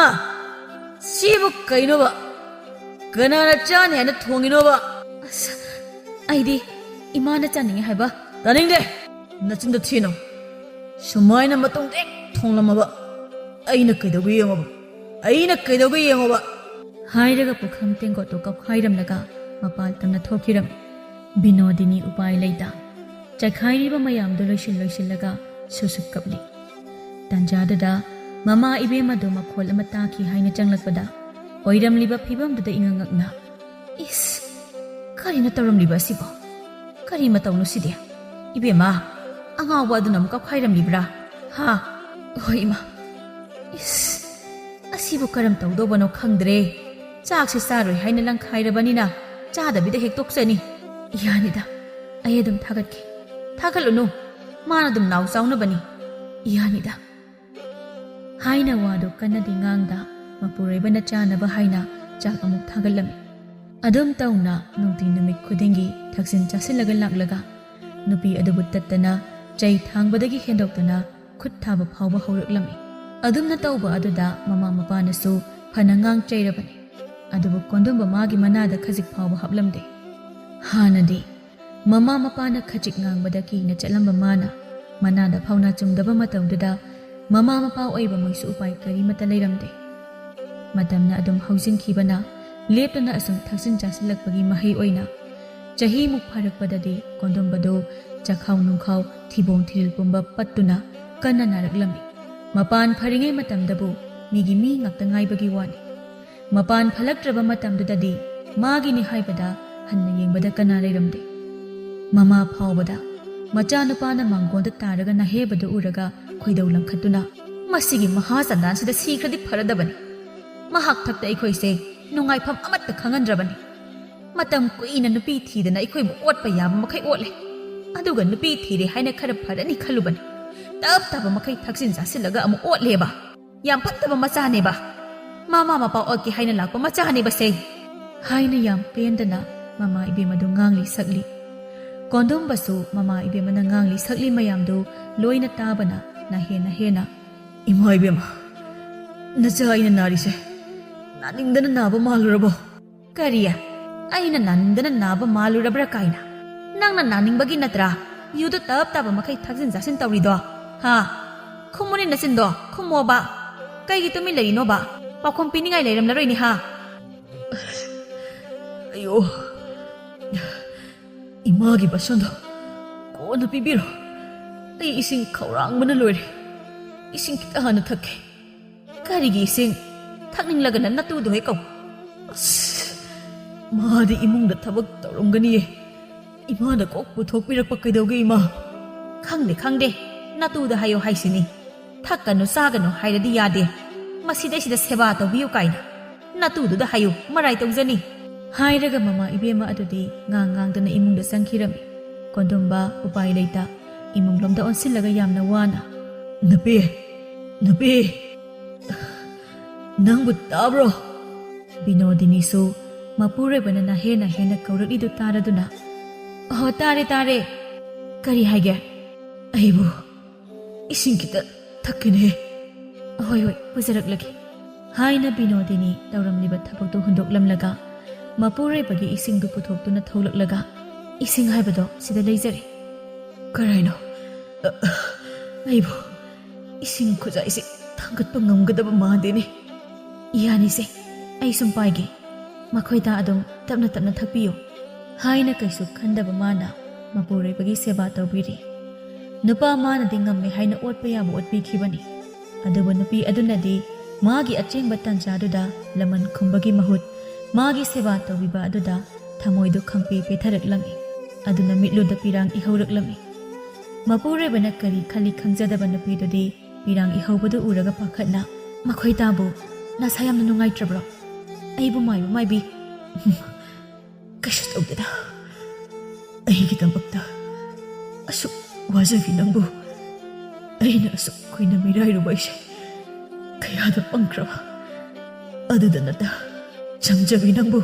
ꯁꯤꯕꯨ ꯀꯩꯅꯣꯕ? ꯀꯅꯥꯅ ꯆꯥꯅꯤ ꯍꯥꯏꯅ ꯊꯣꯡꯉꯤꯅꯣꯕ? ꯑꯁ, ꯑꯩꯗꯤ ꯏꯃꯥꯅ ꯆꯥꯅꯤꯡꯉꯦ ꯍꯥꯏꯕ꯫ ꯇꯥꯅꯤꯡꯗꯦ! ꯅꯆꯤꯟꯗꯣ ꯊꯤꯅꯣ! ꯁꯨꯃꯥꯏꯅ ꯃꯇꯨꯡ ꯍꯦꯛ ꯊꯣꯡꯂꯝꯃꯕ ꯑꯩꯅ ꯀꯩꯗꯧꯒꯦ ꯌꯦꯡꯉꯣꯕ! ꯑꯩꯅ ꯀꯩꯗꯧꯒꯦ ꯌꯦꯡꯉꯣꯕ! ꯍꯥꯏꯔꯒ ꯄꯨꯈꯝ ꯇꯦꯡꯀꯣꯠꯇꯨ ꯀꯞꯈꯥꯏꯔꯝꯂꯒ ꯃꯄꯥꯜ ꯇꯝꯅ ꯊꯣꯛꯈꯤꯔꯝꯃꯤ꯫ ꯕꯤꯅꯣꯗꯤꯅꯤ ꯎꯄꯥꯏ ꯂꯩꯇ ꯆꯥꯏꯈꯥꯏꯔꯤꯕ ꯃꯌꯥꯝꯗꯨ ꯂꯣꯏꯁꯤꯜꯂꯒ ꯁꯨꯁꯨ ꯀꯞꯂꯤ꯫ ꯇꯥꯟꯖꯥꯗꯨꯗ ꯃꯃꯥ ꯏꯕꯦꯝꯃꯗꯨ ꯃꯈꯣꯜ ꯑꯃ ꯇꯥꯈꯤ ꯍꯥꯏꯅ ꯆꯪꯂꯛꯄꯗ ꯑꯣꯏꯔꯝꯂꯤꯕ ꯐꯤꯕꯝꯗꯨꯗ ꯏꯉꯛꯉꯛꯅ "ꯏꯁ! ꯀꯔꯤꯅꯣ ꯇꯧꯔꯝꯂꯤꯕ ꯑꯁꯤꯕꯣ? ꯀꯔꯤ ꯃꯇꯧꯅꯣ ꯁꯤꯗꯤ? ꯏꯕꯦꯝꯃ, ꯑꯉꯥꯎꯕ ꯑꯗꯨꯅ ꯑꯃꯨꯛ ꯀꯞꯈꯥꯏꯔꯝꯂꯤꯕ꯭ꯔꯥ? ꯍꯥ? ꯍꯣꯏ ꯏꯃꯥ꯫ ꯏꯁ! ꯑꯁꯤꯕꯨ ꯀꯔꯝ ꯇꯧꯗꯧꯕꯅꯣ ꯈꯪꯗ꯭ꯔꯦ꯫ ꯆꯥꯛꯁꯦ ꯆꯥꯔꯣꯏ ꯍꯥꯏꯅ ꯂꯪꯈꯥꯏꯔꯕꯅꯤꯅ ꯆꯥꯗꯕꯤꯗ ꯍꯦꯛ ꯇꯣꯛꯆꯅꯤ꯫ ꯌꯥꯅꯤꯗ, ꯑꯩ ꯑꯗꯨꯝ ꯊꯥꯒꯠꯀꯦ꯫ ꯊꯥꯒꯠꯂꯨꯅꯨ, ꯃꯥꯅ ꯑꯗꯨꯝ ꯅꯥꯎ ꯆꯥꯎꯅꯕꯅꯤ꯫ ꯌꯥꯅꯤꯗ." ꯍꯥꯏꯅ ꯋꯥꯗꯨ ꯀꯟꯅꯗꯤ ꯉꯥꯡꯗ ꯃꯄꯨꯔꯣꯏꯕꯅ ꯆꯥꯅꯕ ꯍꯥꯏꯅ ꯆꯥꯛ ꯑꯃꯨꯛ ꯊꯥꯒꯠꯂꯝꯃꯤ꯫ ꯑꯗꯨꯝ ꯇꯧꯅ ꯅꯨꯡꯇꯤ ꯅꯨꯃꯤꯠ ꯈꯨꯗꯤꯡꯒꯤ ꯊꯛꯆꯤꯟ ꯆꯥꯁꯤꯜꯂꯒ ꯂꯥꯛꯂꯒ ꯅꯨꯄꯤ ꯑꯗꯨꯕꯨ ꯇꯠꯇꯅ ꯆꯩ ꯊꯥꯡꯕꯗꯒꯤ ꯍꯦꯟꯗꯣꯛꯇꯅ ꯈꯨꯠ ꯊꯥꯕ ꯐꯥꯎꯕ ꯍꯧꯔꯛꯂꯝꯃꯤ꯫ ꯑꯗꯨꯝꯅ ꯇꯧꯕ ꯑꯗꯨꯗ ꯃꯃꯥ ꯃꯄꯥꯅꯁꯨ ꯐꯅ ꯉꯥꯡ ꯆꯩꯔꯕꯅꯤ꯫ ꯑꯗꯨꯕꯨ ꯀꯣꯟꯗꯨꯝꯕ ꯃꯥꯒꯤ ꯃꯅꯥꯗ ꯈꯖꯤꯛ ꯐꯥꯎꯕ ꯍꯥꯞꯂꯝꯗꯦ꯫ ꯍꯥꯟꯅꯗꯤ ꯃꯃꯥ ꯃꯄꯥꯅ ꯈꯖꯤꯛ ꯉꯥꯡꯕꯗ ꯀꯤꯅ ꯆꯠꯂꯝꯕ ꯃꯥꯅ ꯃꯅꯥꯗ ꯐꯥꯎꯅ ꯆꯨꯝꯗꯕ ꯃꯇꯝꯗꯨꯗ ꯃꯃꯥ ꯃꯄꯥ ꯑꯣꯏꯕ ꯃꯣꯏꯁꯨ ꯎꯄꯥꯏ ꯀꯔꯤꯃꯠꯇ ꯂꯩꯔꯝꯗꯦ꯫ ꯃꯇꯝꯅ ꯑꯗꯨꯝ ꯍꯧꯖꯤꯟꯈꯤꯕꯅ ꯂꯦꯞꯇꯅ ꯑꯁꯨꯝ ꯊꯛꯆꯤꯟ ꯆꯥꯁꯤꯜꯂꯛꯄꯒꯤ ꯃꯍꯩ ꯑꯣꯏꯅ ꯆꯍꯤꯃꯨꯛ ꯐꯥꯔꯛꯄꯗꯗꯤ ꯀꯣꯟꯗꯨꯝꯕꯗꯨ ꯆꯈꯥꯎ ꯅꯨꯡꯈꯥꯎ ꯊꯤꯕꯣꯡ ꯊꯤꯔꯤꯜ ꯄꯨꯝꯕ ꯄꯠꯇꯨꯅ ꯀꯟꯅ ꯅꯥꯔꯛꯂꯝꯃꯤ꯫ ꯃꯄꯥꯟ ꯐꯔꯤꯉꯩ ꯃꯇꯝꯗꯕꯨ ꯃꯤꯒꯤ ꯃꯤ ꯉꯥꯛꯇ ꯉꯥꯏꯕꯒꯤ ꯋꯥꯅꯤ꯫ ꯃꯄꯥꯟ ꯐꯂꯛꯇ꯭ꯔꯕ ꯃꯇꯝꯗꯨꯗꯗꯤ ꯃꯥꯒꯤꯅꯤ ꯍꯥꯏꯕꯗ ꯍꯟꯅ ꯌꯦꯡꯕꯗ ꯀꯅꯥ ꯂꯩꯔꯝꯗꯦ꯫ ꯃꯃꯥ ꯐꯥꯎꯕꯗ ꯃꯆꯥꯅꯨꯄꯥꯅ ꯃꯥꯡꯒꯣꯟꯗ ꯇꯥꯔꯒ ꯅꯥꯍꯦꯕꯗꯨ ꯎꯔꯒ ꯈꯣꯏꯗꯧ ꯂꯪꯈꯠꯇꯨꯅ "ꯃꯁꯤꯒꯤ ꯃꯍꯥꯆꯟꯗꯥꯟꯁꯤꯗ ꯁꯤꯈ꯭ꯔꯗꯤ ꯐꯔꯗꯕꯅꯤ꯫ ꯃꯍꯥꯛ ꯊꯛꯇ ꯑꯩꯈꯣꯏꯁꯦ ꯅꯨꯡꯉꯥꯏꯐꯝ ꯑꯃꯠꯇ ꯈꯪꯍꯟꯗ꯭ꯔꯕꯅꯤ꯫ ꯃꯇꯝ ꯀꯨꯏꯅ ꯅꯨꯄꯤ ꯊꯤꯗꯅ ꯑꯩꯈꯣꯏꯕꯨ ꯑꯣꯠꯄ ꯌꯥꯕ ꯃꯈꯩ ꯑꯣꯠꯂꯦ꯫ ꯑꯗꯨꯒ ꯅꯨꯄꯤ ꯊꯤꯔꯦ ꯍꯥꯏꯅ ꯈꯔ ꯐꯔꯅꯤ ꯈꯜꯂꯨꯕꯅꯤ꯫ ꯇꯞ ꯇꯥꯕ ꯃꯈꯩ ꯊꯛꯆꯤꯟ ꯆꯥꯁꯤꯜꯂꯒ ꯑꯃꯨꯛ ꯑꯣꯠꯂꯦꯕ꯫ ꯌꯥꯝ ꯐꯠꯇꯕ ꯃꯆꯥꯅꯦꯕ꯫ ꯃꯃꯥ ꯃꯄꯥ ꯑꯣꯠꯀꯦ ꯍꯥꯏꯅ ꯂꯥꯛꯄ ꯃꯆꯥꯅꯦꯕꯁꯦ." ꯍꯥꯏꯅ ꯌꯥꯝ ꯄꯦꯟꯗꯅ ꯃꯃꯥ ꯏꯕꯦꯝꯃꯗꯨ ꯉꯥꯡꯂꯤ ꯁꯛꯂꯤ꯫ ꯀꯣꯟꯗꯨꯝꯕꯁꯨ ꯃꯃꯥ ꯏꯕꯦꯝꯃꯅ ꯉꯥꯡꯂꯤ ꯁꯛꯂꯤ ꯃꯌꯥꯝꯗꯨ ꯂꯣꯏꯅ ꯇꯥꯕꯅ ꯍꯦꯟꯅ "ꯏꯃꯥ ꯏꯕꯦꯝꯃ, ꯅꯆꯥ ꯑꯩꯅ ꯅꯥꯔꯤꯁꯦ ꯅꯥꯅꯤꯡꯗꯅ ꯅꯥꯕ ꯃꯥꯜꯂꯨꯔꯕꯣ?" "ꯀꯔꯤ? ꯑꯩꯅ ꯅꯥꯅꯤꯡꯗꯅ ꯅꯥꯕ ꯃꯥꯜꯂꯨꯔꯕ꯭ꯔꯥ ꯀꯥꯏꯅ? ꯅꯪꯅ ꯅꯥꯅꯤꯡꯕꯒꯤ ꯅꯠꯇ꯭ꯔꯥ ꯌꯨꯗꯨ ꯇꯞ ꯇꯥꯕ ꯃꯈꯩ ꯊꯛꯆꯤꯟ ꯆꯥꯁꯤꯟ ꯇꯧꯔꯤꯗꯣ? ꯍꯥ? ꯈꯨꯝꯃꯨꯅꯦ ꯅꯆꯤꯟꯗꯣ, ꯈꯨꯝꯃꯣꯕ꯫ ꯀꯩꯒꯤ ꯇꯨꯃꯤꯟ ꯂꯩꯔꯤꯅꯣꯕ? ꯄꯥꯎꯈꯨꯝ ꯄꯤꯅꯤꯡꯉꯥꯏ ꯂꯩꯔꯝꯂꯔꯣꯏꯅꯦ ꯍꯥ?" ꯑꯌꯣ! ꯏꯃꯥꯒꯤ ꯕꯁꯟꯗꯣ ꯀꯣꯟꯅ ꯄꯤꯕꯤꯔꯣ꯫ ꯑꯩ ꯏꯁꯤꯡ ꯈꯧꯔꯥꯡꯕꯅ ꯂꯣꯏꯔꯦ꯫ ꯏꯁꯤꯡ ꯈꯤꯇ ꯍꯥꯟꯅ ꯊꯛꯀꯦ꯫ "ꯀꯔꯤꯒꯤ ꯏꯁꯤꯡ? ꯊꯛꯅꯤꯡꯂꯒꯅ ꯅꯇꯨꯗꯣ ꯍꯦꯛ ꯀꯧ." ꯑꯁ, ꯃꯥꯗꯤ ꯏꯃꯨꯡꯗ ꯊꯕꯛ ꯇꯧꯔꯝꯒꯅꯤꯌꯦ꯫ ꯏꯃꯥꯅ ꯀꯣꯛ ꯄꯨꯊꯣꯛꯄꯤꯔꯛꯄ ꯀꯩꯗꯧꯒꯦ ꯏꯃꯥ? "ꯈꯪꯗꯦ, ꯅꯇꯨꯗ ꯍꯥꯏꯌꯣ ꯍꯥꯏꯁꯤꯅꯤ꯫ ꯊꯛꯀꯅꯨ ꯆꯥꯒꯅꯨ ꯍꯥꯏꯔꯗꯤ ꯌꯥꯗꯦ꯫ ꯃꯁꯤꯗꯩꯁꯤꯗ ꯁꯦꯕꯥ ꯇꯧꯕꯤꯌꯨ ꯀꯥꯏꯅ ꯅꯇꯨꯗꯨꯗ ꯍꯥꯏꯌꯨ, ꯃꯔꯥꯏ ꯇꯧꯖꯅꯤ." ꯍꯥꯏꯔꯒ ꯃꯃꯥ ꯏꯕꯦꯝꯃ ꯑꯗꯨꯗꯤ ꯉꯥꯡꯗꯅ ꯏꯃꯨꯡꯗ ꯆꯪꯈꯤꯔꯝꯃꯤ꯫ ꯀꯣꯟꯗꯨꯝꯕ ꯎꯄꯥꯏ ꯂꯩꯇ ꯏꯃꯨꯡꯂꯣꯝꯗ ꯑꯣꯟꯁꯤꯜꯂꯒ ꯌꯥꯝꯅ ꯋꯥꯅ ꯅꯨꯄꯤ, ꯅꯪꯕꯨ ꯇꯥꯕ꯭ꯔꯣ?" ꯕꯤꯅꯣꯗꯤꯅꯤꯁꯨ ꯃꯄꯨꯔꯣꯏꯕꯅ ꯍꯦꯟꯅ ꯀꯧꯔꯛꯂꯤꯗꯨ ꯇꯥꯔꯗꯨꯅ "ꯑꯣ, ꯇꯥꯔꯦ. ꯀꯔꯤ ꯍꯥꯏꯒꯦ?" "ꯑꯩꯕꯨ ꯏꯁꯤꯡ ꯈꯤꯇ ꯊꯛꯀꯦꯅꯦ." "ꯍꯣꯏ, ꯄꯨꯖꯔꯛꯂꯒꯦ." ꯍꯥꯏꯅ ꯕꯤꯅꯣꯗꯤꯅꯤ ꯇꯧꯔꯝꯂꯤꯕ ꯊꯕꯛꯇꯨ ꯍꯨꯟꯗꯣꯛꯂꯝꯂꯒ ꯃꯄꯨꯔꯣꯏꯕꯒꯤ ꯏꯁꯤꯡꯗꯨ puthoktuna ꯊꯣꯛꯂꯛꯂꯒ "ꯏꯁꯤꯡ ꯍꯥꯏꯕꯗꯣ ꯁꯤꯗ ꯂꯩꯖꯔꯦ." "ꯀꯔꯥꯏꯅꯣ? ꯑꯩꯕꯨ ꯏꯁꯤꯡ ꯈꯨꯖꯥꯏꯁꯦ ꯊꯥꯡꯒꯠꯄ ꯉꯝꯒꯗꯕ ꯃꯥꯟꯗꯦꯅꯦ." "ꯌꯥꯅꯤꯁꯦ, ꯑꯩ ꯁꯨꯝ ꯄꯥꯏꯒꯦ. ꯃꯈꯣꯏꯗ ꯑꯗꯨꯝ ꯇꯞꯅ ꯊꯛꯄꯤꯌꯨ." ꯍꯥꯏꯅ ꯀꯩꯁꯨ ꯈꯟꯗꯕ ꯃꯥꯅ ꯃꯄꯨꯔꯣꯏꯕꯒꯤ ꯁꯦꯕꯥ ꯇꯧꯕꯤꯔꯤ꯫ ꯅꯨꯄꯥ ꯃꯥꯅꯗꯤ ꯉꯝꯃꯦ ꯍꯥꯏꯅ ꯑꯣꯠꯄ ꯌꯥꯕ ꯑꯣꯠꯄꯤꯈꯤꯕꯅꯤ꯫ ꯑꯗꯨꯕꯨ ꯅꯨꯄꯤ ꯑꯗꯨꯅꯗꯤ ꯃꯥꯒꯤ ꯑꯆꯦꯡꯕ ꯇꯟꯖꯥꯗꯨꯗ ꯂꯃꯟ ꯈꯨꯝꯕꯒꯤ ꯃꯍꯨꯠ ꯃꯥꯒꯤ ꯁꯦꯕꯥ ꯇꯧꯕꯤꯕ ꯑꯗꯨꯗ ꯊꯃꯣꯏꯗꯨ ꯈꯪꯄꯦ ꯄꯦꯊꯔꯛꯂꯝꯃꯤ꯫ ꯑꯗꯨꯅ ꯃꯤꯠꯂꯨꯗ ꯄꯤꯔꯥꯡ ꯏꯍꯧꯔꯛꯂꯝꯃꯤ꯫ ꯃꯄꯨꯔꯣꯏꯕꯅ ꯀꯔꯤ ꯈꯜꯂꯤ ꯈꯪꯖꯗꯕ ꯅꯨꯄꯤꯗꯨꯗꯤ ꯄꯤꯔꯥꯡ ꯏꯍꯧꯕꯗꯨ ꯎꯔꯒ ꯄꯥꯈꯠꯅ "ꯃꯈꯣꯏ ꯇꯥꯕꯨ ꯅꯁꯥ ꯌꯥꯝꯅ ꯅꯨꯡꯉꯥꯏꯇ꯭ꯔꯕ꯭ꯔꯣ? ꯑꯩꯕꯨ ꯃꯥꯏꯕ ꯃꯥꯏꯕꯤ꯫ ꯀꯩꯁꯨ ꯇꯧꯗꯦꯗ꯫ ꯑꯩꯒꯤꯗꯃꯛꯇ ꯑꯁꯨꯛ ꯋꯥꯖꯕꯤ ꯅꯪꯕꯨ ꯑꯩꯅ ꯑꯁꯨꯛ ꯀꯨꯏꯅ ꯃꯤꯔꯥꯏꯔꯨꯕ ꯑꯩꯁꯦ ꯀꯌꯥꯗ ꯄꯪꯈ꯭ꯔꯕ꯫ ꯑꯗꯨꯗ ꯅꯠꯇ ꯆꯝꯖꯕꯤ ꯅꯪꯕꯨ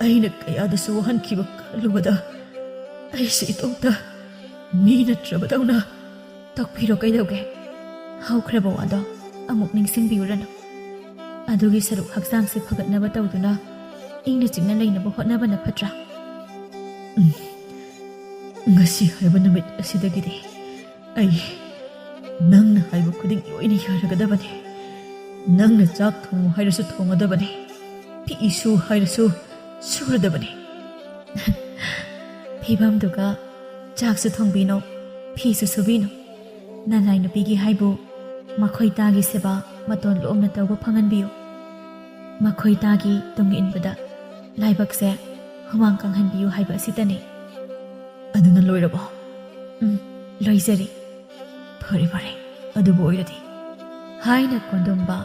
ꯑꯩꯅ ꯀꯌꯥꯗꯁꯨ ꯋꯥꯍꯟꯈꯤꯕ ꯈꯜꯂꯨꯕꯗ ꯑꯩꯁꯦ ꯏꯇꯣꯝꯇ ꯃꯤ ꯅꯠꯇ꯭ꯔꯕꯗꯧꯅ꯫ ꯇꯣꯛꯄꯤꯔꯣ ꯀꯩꯗꯧꯒꯦ? ꯍꯧꯈ꯭ꯔꯕ ꯋꯥꯗꯣ ꯑꯃꯨꯛ ꯅꯤꯡꯁꯤꯡꯕꯤꯌꯨꯔꯅꯨ꯫ ꯑꯗꯨꯒꯤ ꯁꯔꯨꯛ ꯍꯛꯆꯥꯡꯁꯦ ꯐꯒꯠꯅꯕ ꯇꯧꯗꯨꯅ ꯏꯪꯅ ꯆꯤꯛꯅ ꯂꯩꯅꯕ ꯍꯣꯠꯅꯕꯅ ꯐꯠꯇ꯭ꯔꯥ? ꯉꯁꯤ ꯍꯥꯏꯕ ꯅꯨꯃꯤꯠ ꯑꯁꯤꯗꯒꯤꯗꯤ ꯑꯩ ꯅꯪꯅ ꯍꯥꯏꯕ ꯈꯨꯗꯤꯡ ꯂꯣꯏꯅ ꯌꯥꯔꯒꯗꯕꯅꯤ꯫ ꯅꯪꯅ ꯆꯥꯛ ꯊꯣꯡꯉꯨ ꯍꯥꯏꯔꯁꯨ ꯊꯣꯡꯒꯗꯕꯅꯤ, ꯐꯤ ꯁꯨ ꯍꯥꯏꯔꯁꯨ ꯁꯨꯔꯗꯕꯅꯤ꯫ ꯐꯤꯕꯝꯗꯨꯒ ꯆꯥꯛꯁꯨ ꯊꯣꯡꯕꯤꯅꯣ, ꯐꯤꯁꯨ ꯁꯨꯕꯤꯅꯣ꯫ ꯅꯅꯥꯏ ꯅꯨꯄꯤꯒꯤ ꯍꯥꯏꯕꯨ ꯃꯈꯣꯏ ꯇꯥꯒꯤ ꯁꯦꯕꯥ ꯃꯇꯣꯟ ꯂꯣꯝꯅ ꯇꯧꯕ ꯐꯪꯍꯟꯕꯤꯌꯨ꯫ ꯃꯈꯣꯏ ꯇꯥꯒꯤ ꯇꯨꯡ ꯏꯟꯕꯗ ꯂꯥꯏꯕꯛꯁꯦ ꯍꯨꯃꯥꯡ ꯀꯪꯍꯟꯕꯤꯌꯨ ꯍꯥꯏꯕ ꯑꯁꯤꯇꯅꯤ꯫ ꯑꯗꯨꯅ ꯂꯣꯏꯔꯕꯣ? ꯂꯣꯏꯖꯔꯤ꯫ ꯐꯔꯦ ꯐꯔꯦ, ꯑꯗꯨꯕꯨ ꯑꯣꯏꯔꯗꯤ ꯍꯥꯏꯅ ꯀꯣꯟꯗꯣꯝꯕ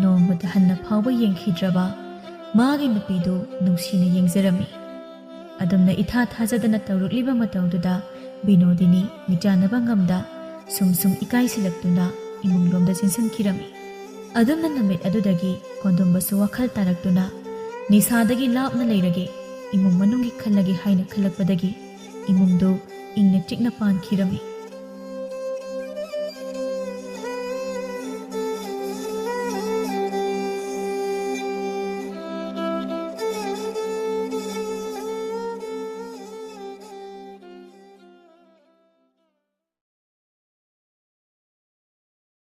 ꯅꯣꯡꯃꯗ ꯍꯟꯅ ꯐꯥꯎꯕ ꯌꯦꯡꯈꯤꯗ꯭ꯔꯕ ꯃꯥꯒꯤ ꯅꯨꯄꯤꯗꯨ ꯅꯨꯡꯁꯤꯅ ꯌꯦꯡꯖꯔꯝꯃꯤ꯫ ꯑꯗꯨꯝꯅ ꯏꯊꯥ ꯊꯥꯖꯗꯅ ꯇꯧꯔꯛꯂꯤꯕ ꯃꯇꯧꯗꯨꯗ ꯕꯤꯅꯣꯗꯤꯅꯤ ꯃꯤꯆꯥꯟꯅꯕ ꯉꯝꯗ ꯁꯨꯝ ꯏꯀꯥꯏꯁꯤꯜꯂꯛꯇꯨꯅ ꯏꯃꯨꯡꯂꯣꯝꯗ ꯆꯦꯟꯁꯤꯟꯈꯤꯔꯝꯃꯤ꯫ ꯑꯗꯨꯝꯅ ꯅꯨꯃꯤꯠ ꯑꯗꯨꯗꯒꯤ ꯀꯣꯟꯗꯣꯝꯕꯁꯨ ꯋꯥꯈꯜ ꯇꯥꯔꯛꯇꯨꯅ ꯅꯤꯁꯥꯗꯒꯤ ꯂꯥꯞꯅ ꯂꯩꯔꯒꯦ, ꯏꯃꯨꯡ ꯃꯅꯨꯡꯒꯤ ꯈꯜꯂꯒꯦ ꯍꯥꯏꯅ ꯈꯜꯂꯛꯄꯗꯒꯤ ꯏꯃꯨꯡꯗꯨ ꯏꯪꯅ ꯆꯤꯛꯅ ꯄꯥꯟꯈꯤꯔꯝꯃꯤ꯫